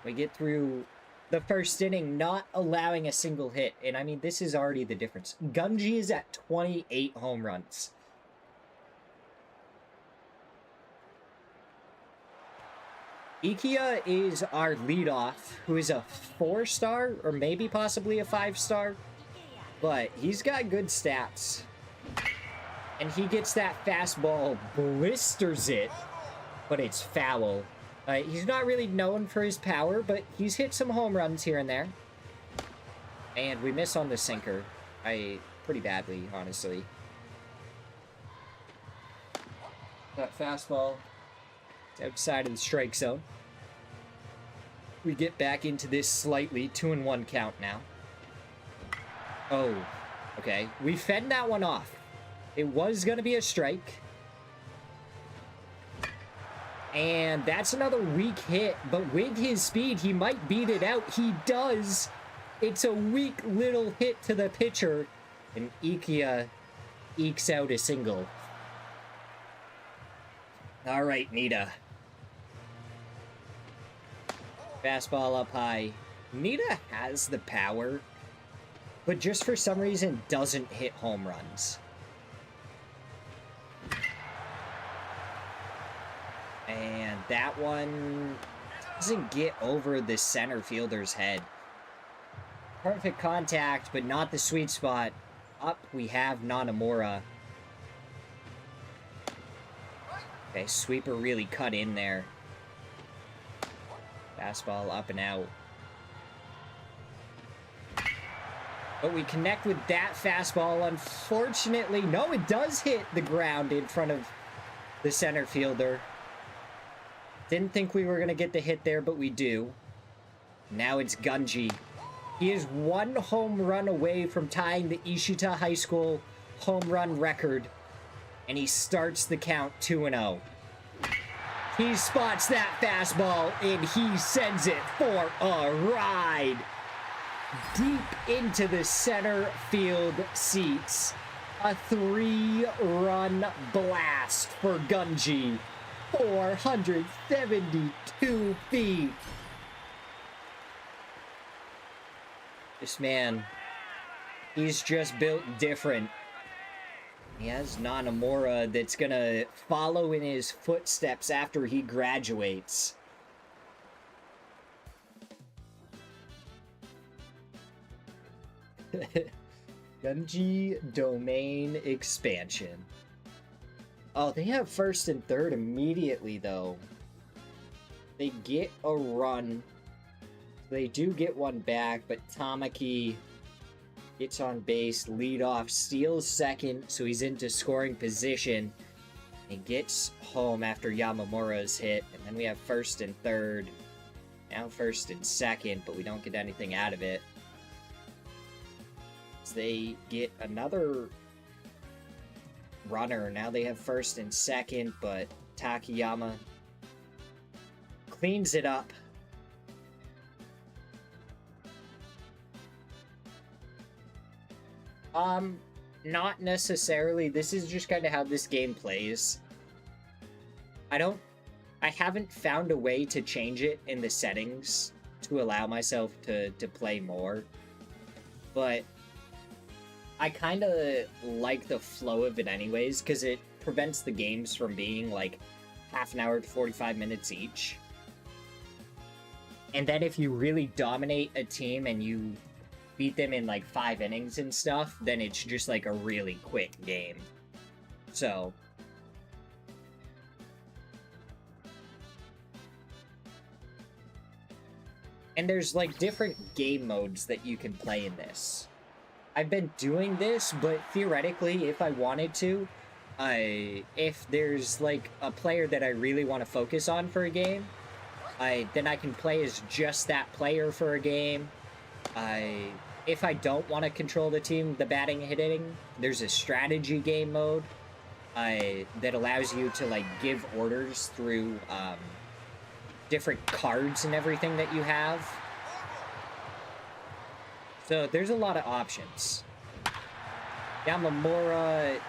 We get through the first inning not allowing a single hit. And I mean, this is already the difference. Gunji is at 28 home runs. Ikia is our leadoff, who is a 4-star or maybe possibly a 5-star. but he's got good stats. And he gets that fastball, blisters it, but it's foul. He's not really known for his power, but he's hit some home runs here and there. And we miss on the sinker. Pretty badly, honestly. That fastball is outside of the strike zone. We get back into this slightly 2-1 count now. Oh, okay. We fed that one off. It was going to be a strike. And that's another weak hit, but with his speed, he might beat it out. He does. It's a weak little hit to the pitcher, and Ikia ekes out a single. All right, Nita. Fastball up high. Nita has the power, but just for some reason doesn't hit home runs. And that one doesn't get over the center fielder's head. Perfect contact, but not the sweet spot. Up, we have Nanamura. Okay, sweeper really cut in there. Fastball up and out. But we connect with that fastball. Unfortunately, no, it does hit the ground in front of the center fielder. Didn't think we were going to get the hit there, but we do. Now it's Gunji. He is one home run away from tying the Ishita High School home run record. And he starts the count 2-0. He spots that fastball, and he sends it for a ride. Deep into the center field seats. A 3-run blast for Gunji. 472 feet. This man, he's just built different. He has Nanamura that's gonna follow in his footsteps after he graduates. Gunji Domain Expansion. Oh, they have first and third immediately, though. They get a run. They do get one back, but Tamaki gets on base, lead off, steals second, so he's into scoring position. And gets home after Yamamura's hit. And then we have first and third. Now first and second, but we don't get anything out of it. So they get another runner. Now they have first and second, but Takayama cleans it up. Not necessarily. This is just kind of how this game plays. I haven't found a way to change it in the settings to allow myself to play more. But I kind of like the flow of it anyways, because it prevents the games from being like half an hour to 45 minutes each. And then if you really dominate a team and you beat them in like 5 innings and stuff, then it's just like a really quick game. So and there's like different game modes that you can play in this. I've been doing this, but theoretically, if I wanted to, if there's like a player that I really want to focus on for a game, then I can play as just that player for a game. If I don't want to control the team, the batting and hitting, there's a strategy game mode that allows you to like give orders through different cards and everything that you have. So there's a lot of options. Yamamura,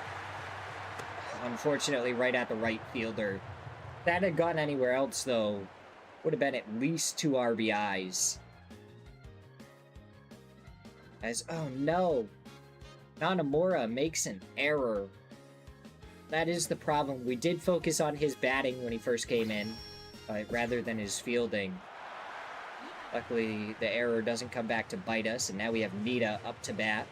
unfortunately, right at the right fielder. If that had gone anywhere else, though, would have been at least 2 RBIs. Oh no, Nanamura makes an error. That is the problem. We did focus on his batting when he first came in, rather than his fielding. Luckily, the error doesn't come back to bite us, and now we have Nita up to bat.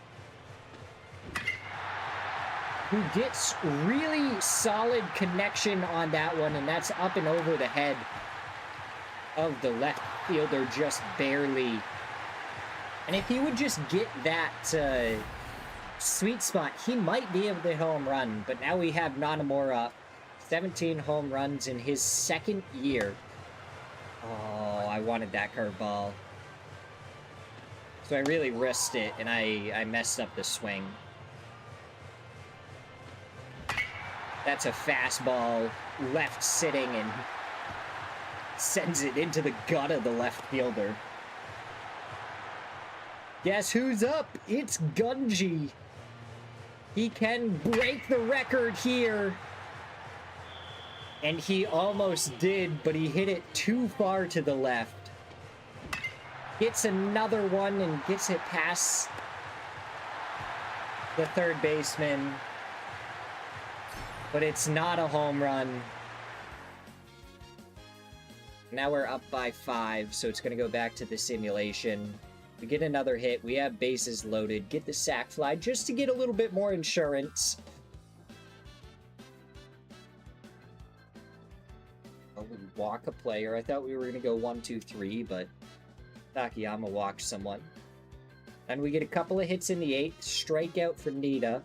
who gets really solid connection on that one, and that's up and over the head of the left fielder just barely. And if he would just get that sweet spot, he might be able to hit home run. But now we have Nanomura, 17 home runs in his second year. Oh, I wanted that curveball. So I really risked it, and I messed up the swing. That's a fastball, left sitting, and sends it into the gut of the left fielder. Guess who's up? It's Gunji. He can break the record here. And he almost did, but he hit it too far to the left. Gets another one and gets it past the third baseman. But it's not a home run. Now we're up by 5, so it's going to go back to the simulation. We get another hit. We have bases loaded. Get the sac fly just to get a little bit more insurance. Oh, we walk a player. I thought we were going to go 1, 2, 3, but Takayama walked someone. And we get a couple of hits in the 8th. Strikeout for Nita.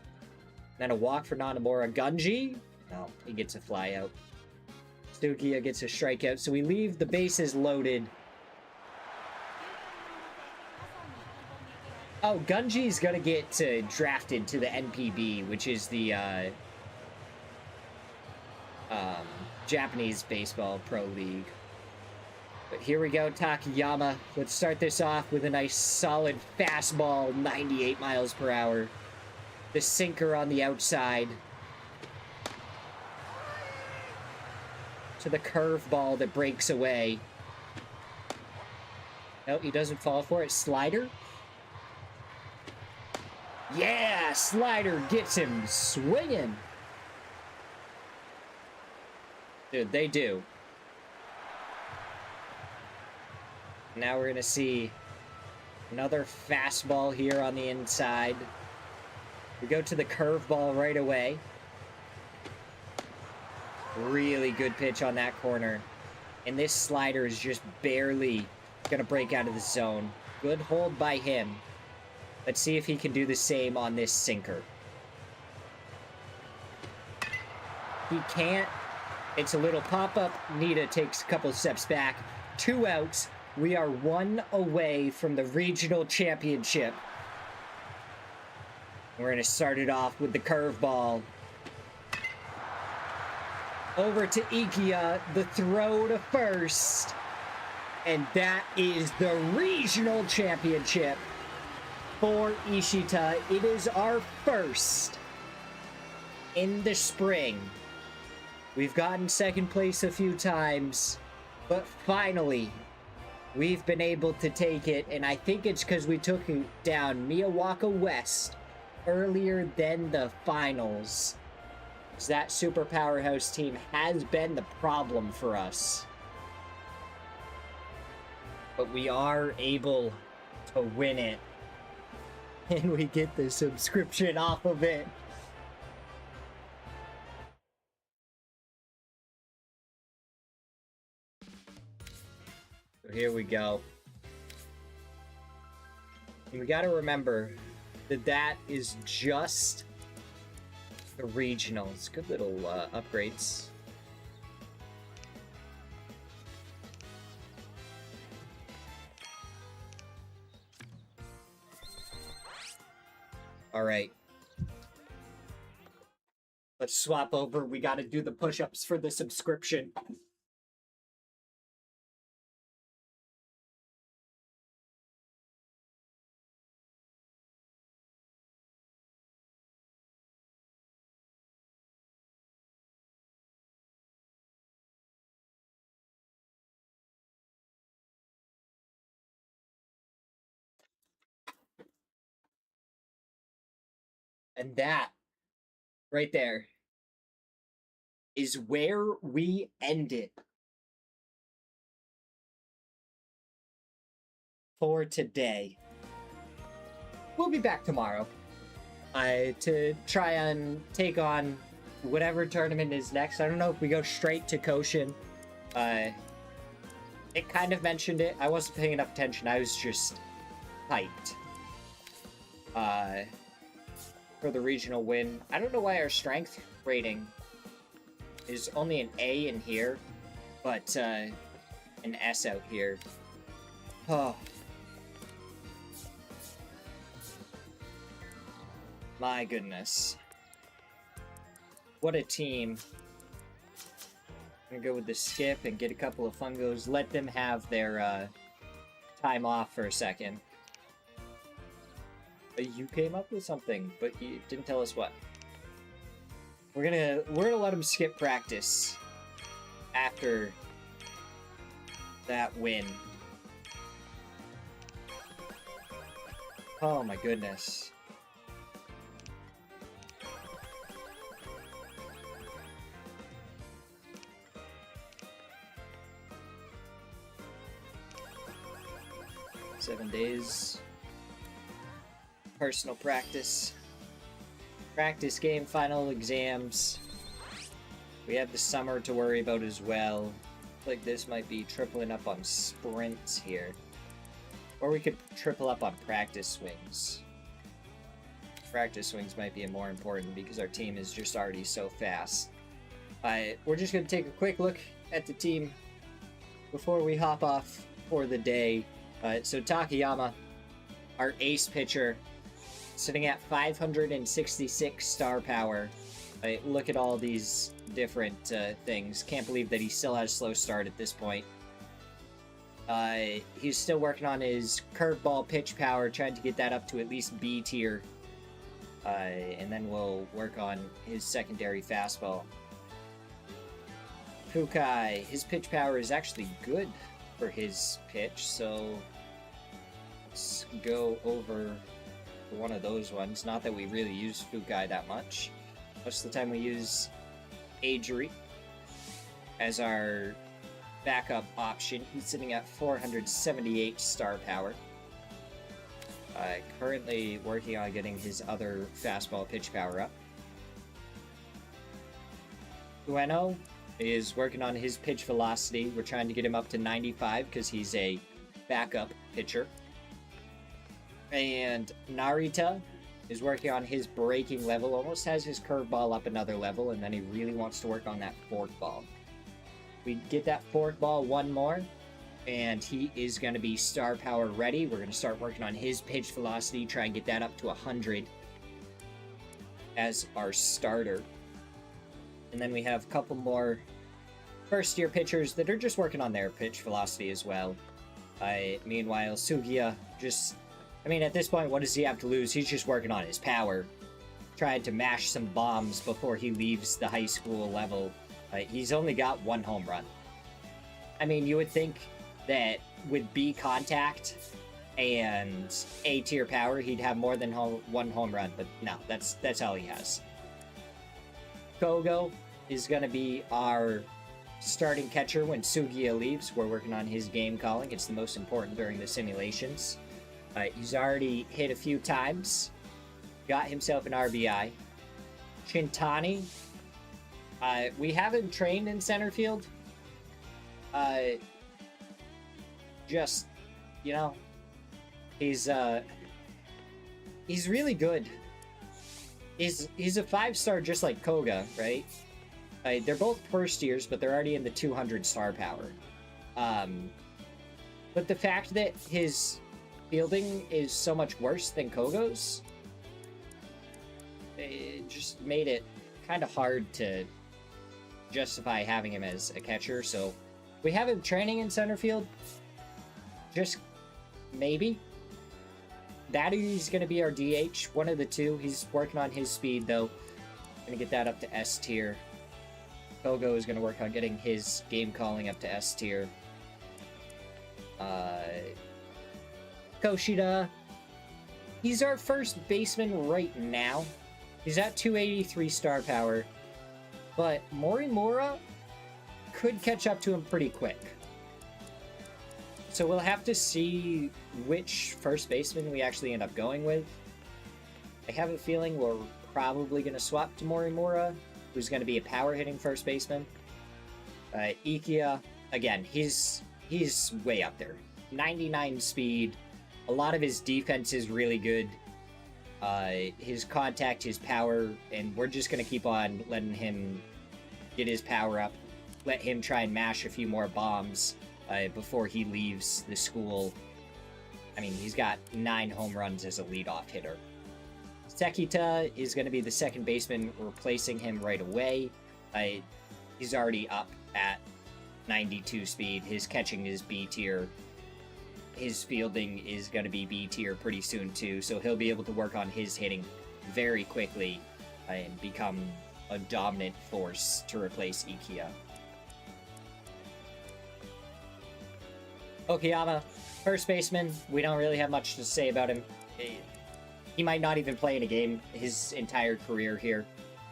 Then a walk for Nanomura. Gunji? No, he gets a fly out. Sukiya gets a strikeout. So we leave the bases loaded. Oh, Gunji's gonna get drafted to the NPB, which is the Japanese Baseball Pro League. But here we go, Takayama. Let's start this off with a nice solid fastball, 98 miles per hour. The sinker on the outside. To the curveball that breaks away. No, he doesn't fall for it. Slider. Yeah, slider gets him swinging. Dude, they do. Now we're going to see another fastball here on the inside. We go to the curveball right away. Really good pitch on that corner. And this slider is just barely going to break out of the zone. Good hold by him. Let's see if he can do the same on this sinker. He can't. It's a little pop-up. Nita takes a couple steps back. 2 outs. We are 1 away from the regional championship. We're going to start it off with the curveball. Over to Ikiya. The throw to first. And that is the regional championship for Ishita. It is our first in the spring. We've gotten second place a few times, but finally, we've been able to take it, and I think it's because we took down Miyawaka West earlier than the finals. That super powerhouse team has been the problem for us. But we are able to win it. And we get the subscription off of it. So here we go. And we gotta remember that that is just the regionals. Good little upgrades. All right. Let's swap over. We got to do the push-ups for the subscription. And that right there is where we end it for today. We'll be back tomorrow. to try and take on whatever tournament is next. I don't know if we go straight to Koshin. It kind of mentioned it. I wasn't paying enough attention. I was just hyped. For the regional win. I don't know why our strength rating is only an A in here, but an S out here. Oh. My goodness. What a team. I'm gonna go with the skip and get a couple of fungos. Let them have their time off for a second. You came up with something, but you didn't tell us what. We're gonna let them skip practice after that win. Oh my goodness. Seven days. Personal practice. Practice game, final exams. We have the summer to worry about as well. Like this might be tripling up on sprints here. Or we could triple up on practice swings. Practice swings might be more important because our team is just already so fast. We're just going to take a quick look at the team before we hop off for the day. So Takayama, our ace pitcher, sitting at 566 star power. Look at all these different things. Can't believe that he still has a slow start at this point. He's still working on his curveball pitch power, trying to get that up to at least B tier. And then we'll work on his secondary fastball. Fukai, his pitch power is actually good for his pitch, so let's go over one of those ones. Not that we really use Fukai that much. Most of the time we use Adri as our backup option. He's sitting at 478 star power. Currently working on getting his other fastball pitch power up. Ueno is working on his pitch velocity. We're trying to get him up to 95 because he's a backup pitcher. And Narita is working on his breaking level, almost has his curveball up another level, and then he really wants to work on that forkball. We get that forkball one more, and he is going to be star power ready. We're going to start working on his pitch velocity, try and get that up to 100 as our starter. And then we have a couple more first-year pitchers that are just working on their pitch velocity as well. Meanwhile, Sugiya just... I mean, at this point, what does he have to lose? He's just working on his power. Tried to mash some bombs before he leaves the high school level. He's only got one home run. I mean, you would think that with B contact and A tier power, he'd have more than one home run, but no, that's all he has. Kogo is going to be our starting catcher when Sugiya leaves. We're working on his game calling. It's the most important during the simulations. He's already hit a few times. Got himself an RBI. Shintani. We haven't trained in center field. Just, you know, he's really good. He's a 5-star just like Koga, right? They're both first years, but they're already in the 200 star power. But the fact that his fielding is so much worse than Kogo's, it just made it kind of hard to justify having him as a catcher. So we have him training in center field. Just maybe. That he's going to be our DH, one of the two. He's working on his speed, though. Going to get that up to S tier. Kogo is going to work on getting his game calling up to S tier. Koshida. He's our first baseman right now. He's at 283 star power. But Morimura could catch up to him pretty quick. So we'll have to see which first baseman we actually end up going with. I have a feeling we're probably going to swap to Morimura, who's going to be a power-hitting first baseman. Ikia, again, he's way up there. 99 speed. A lot of his defense is really good. His contact, his power, and we're just going to keep on letting him get his power up. Let him try and mash a few more bombs before he leaves the school. I mean, he's got 9 home runs as a leadoff hitter. Sekita is going to be the second baseman, replacing him right away. He's already up at 92 speed. His catching is B tier. His fielding is going to be B tier pretty soon too, so he'll be able to work on his hitting very quickly and become a dominant force to replace Ikia. Okayama, first baseman, we don't really have much to say about him. He might not even play in a game his entire career here,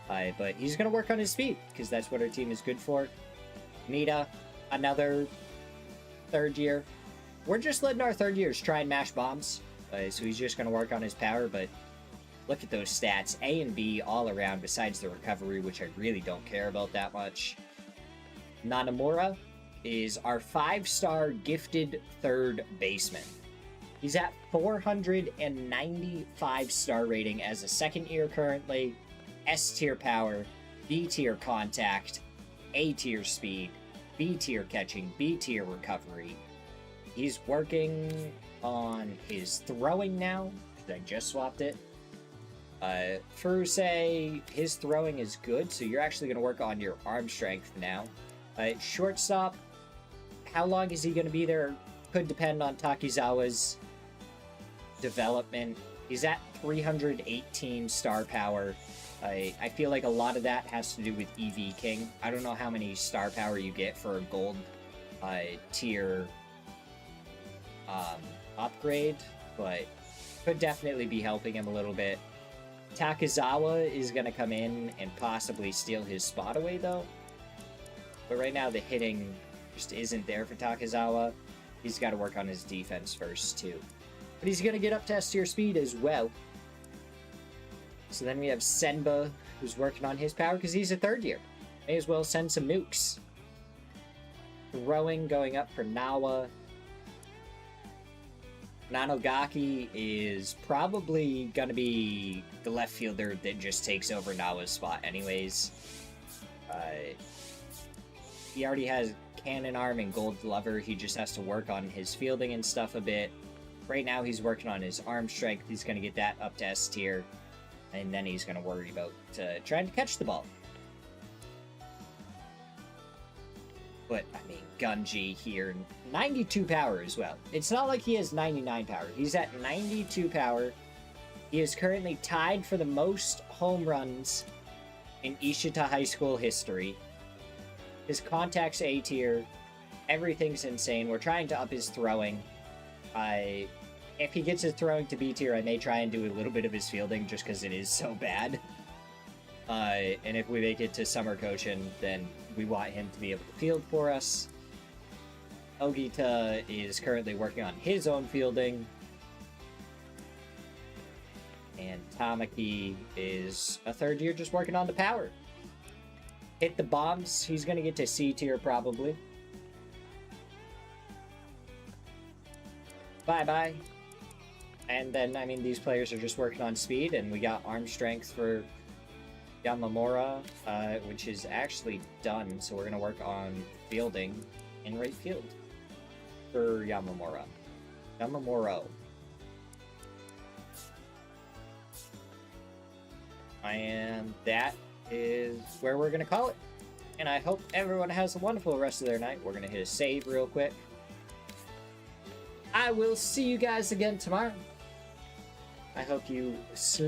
but he's going to work on his speed, because that's what our team is good for. Nita, another third year. We're just letting our third years try and mash bombs, so he's just going to work on his power, but look at those stats. A and B all around, besides the recovery, which I really don't care about that much. Nanamura is our 5-star gifted third baseman. He's at 495 star rating as a second year currently, S tier power, B tier contact, A tier speed, B tier catching, B tier recovery. He's working on his throwing now, because I just swapped it. Furuse, his throwing is good, so you're actually going to work on your arm strength now. Shortstop, how long is he going to be there? Could depend on Takizawa's development. He's at 318 star power. I feel like a lot of that has to do with EV King. I don't know how many star power you get for a gold tier upgrade, but could definitely be helping him a little bit. Takizawa is going to come in and possibly steal his spot away, though. But right now, the hitting just isn't there for Takizawa. He's got to work on his defense first, too. But he's going to get up to S-tier speed as well. So then we have Senba, who's working on his power, because he's a third year. May as well send some nukes. Throwing going up for Nawa. Nanogaki is probably going to be the left fielder that just takes over Nawa's spot anyways. He already has Cannon Arm and Gold Glover. He just has to work on his fielding and stuff a bit. Right now he's working on his arm strength. He's going to get that up to S tier. And then he's going to worry about trying to catch the ball. But, I mean, Gunji here, 92 power as well. It's not like he has 99 power. He's at 92 power. He is currently tied for the most home runs in Ishita High School history. His contact's A tier. Everything's insane. We're trying to up his throwing. If he gets his throwing to B tier, I may try and do a little bit of his fielding just because it is so bad. And if we make it to Summer Koshin, then we want him to be able to field for us. Ogita is currently working on his own fielding. And Tamaki is a third year just working on the power. Hit the bombs. He's going to get to C tier probably. Bye-bye. And then, I mean, these players are just working on speed, and we got arm strength for Yamamura, which is actually done, so we're going to work on fielding in right field for Yamamura. Yamamura. And that is where we're going to call it. And I hope everyone has a wonderful rest of their night. We're going to hit a save real quick. I will see you guys again tomorrow. I hope you sleep.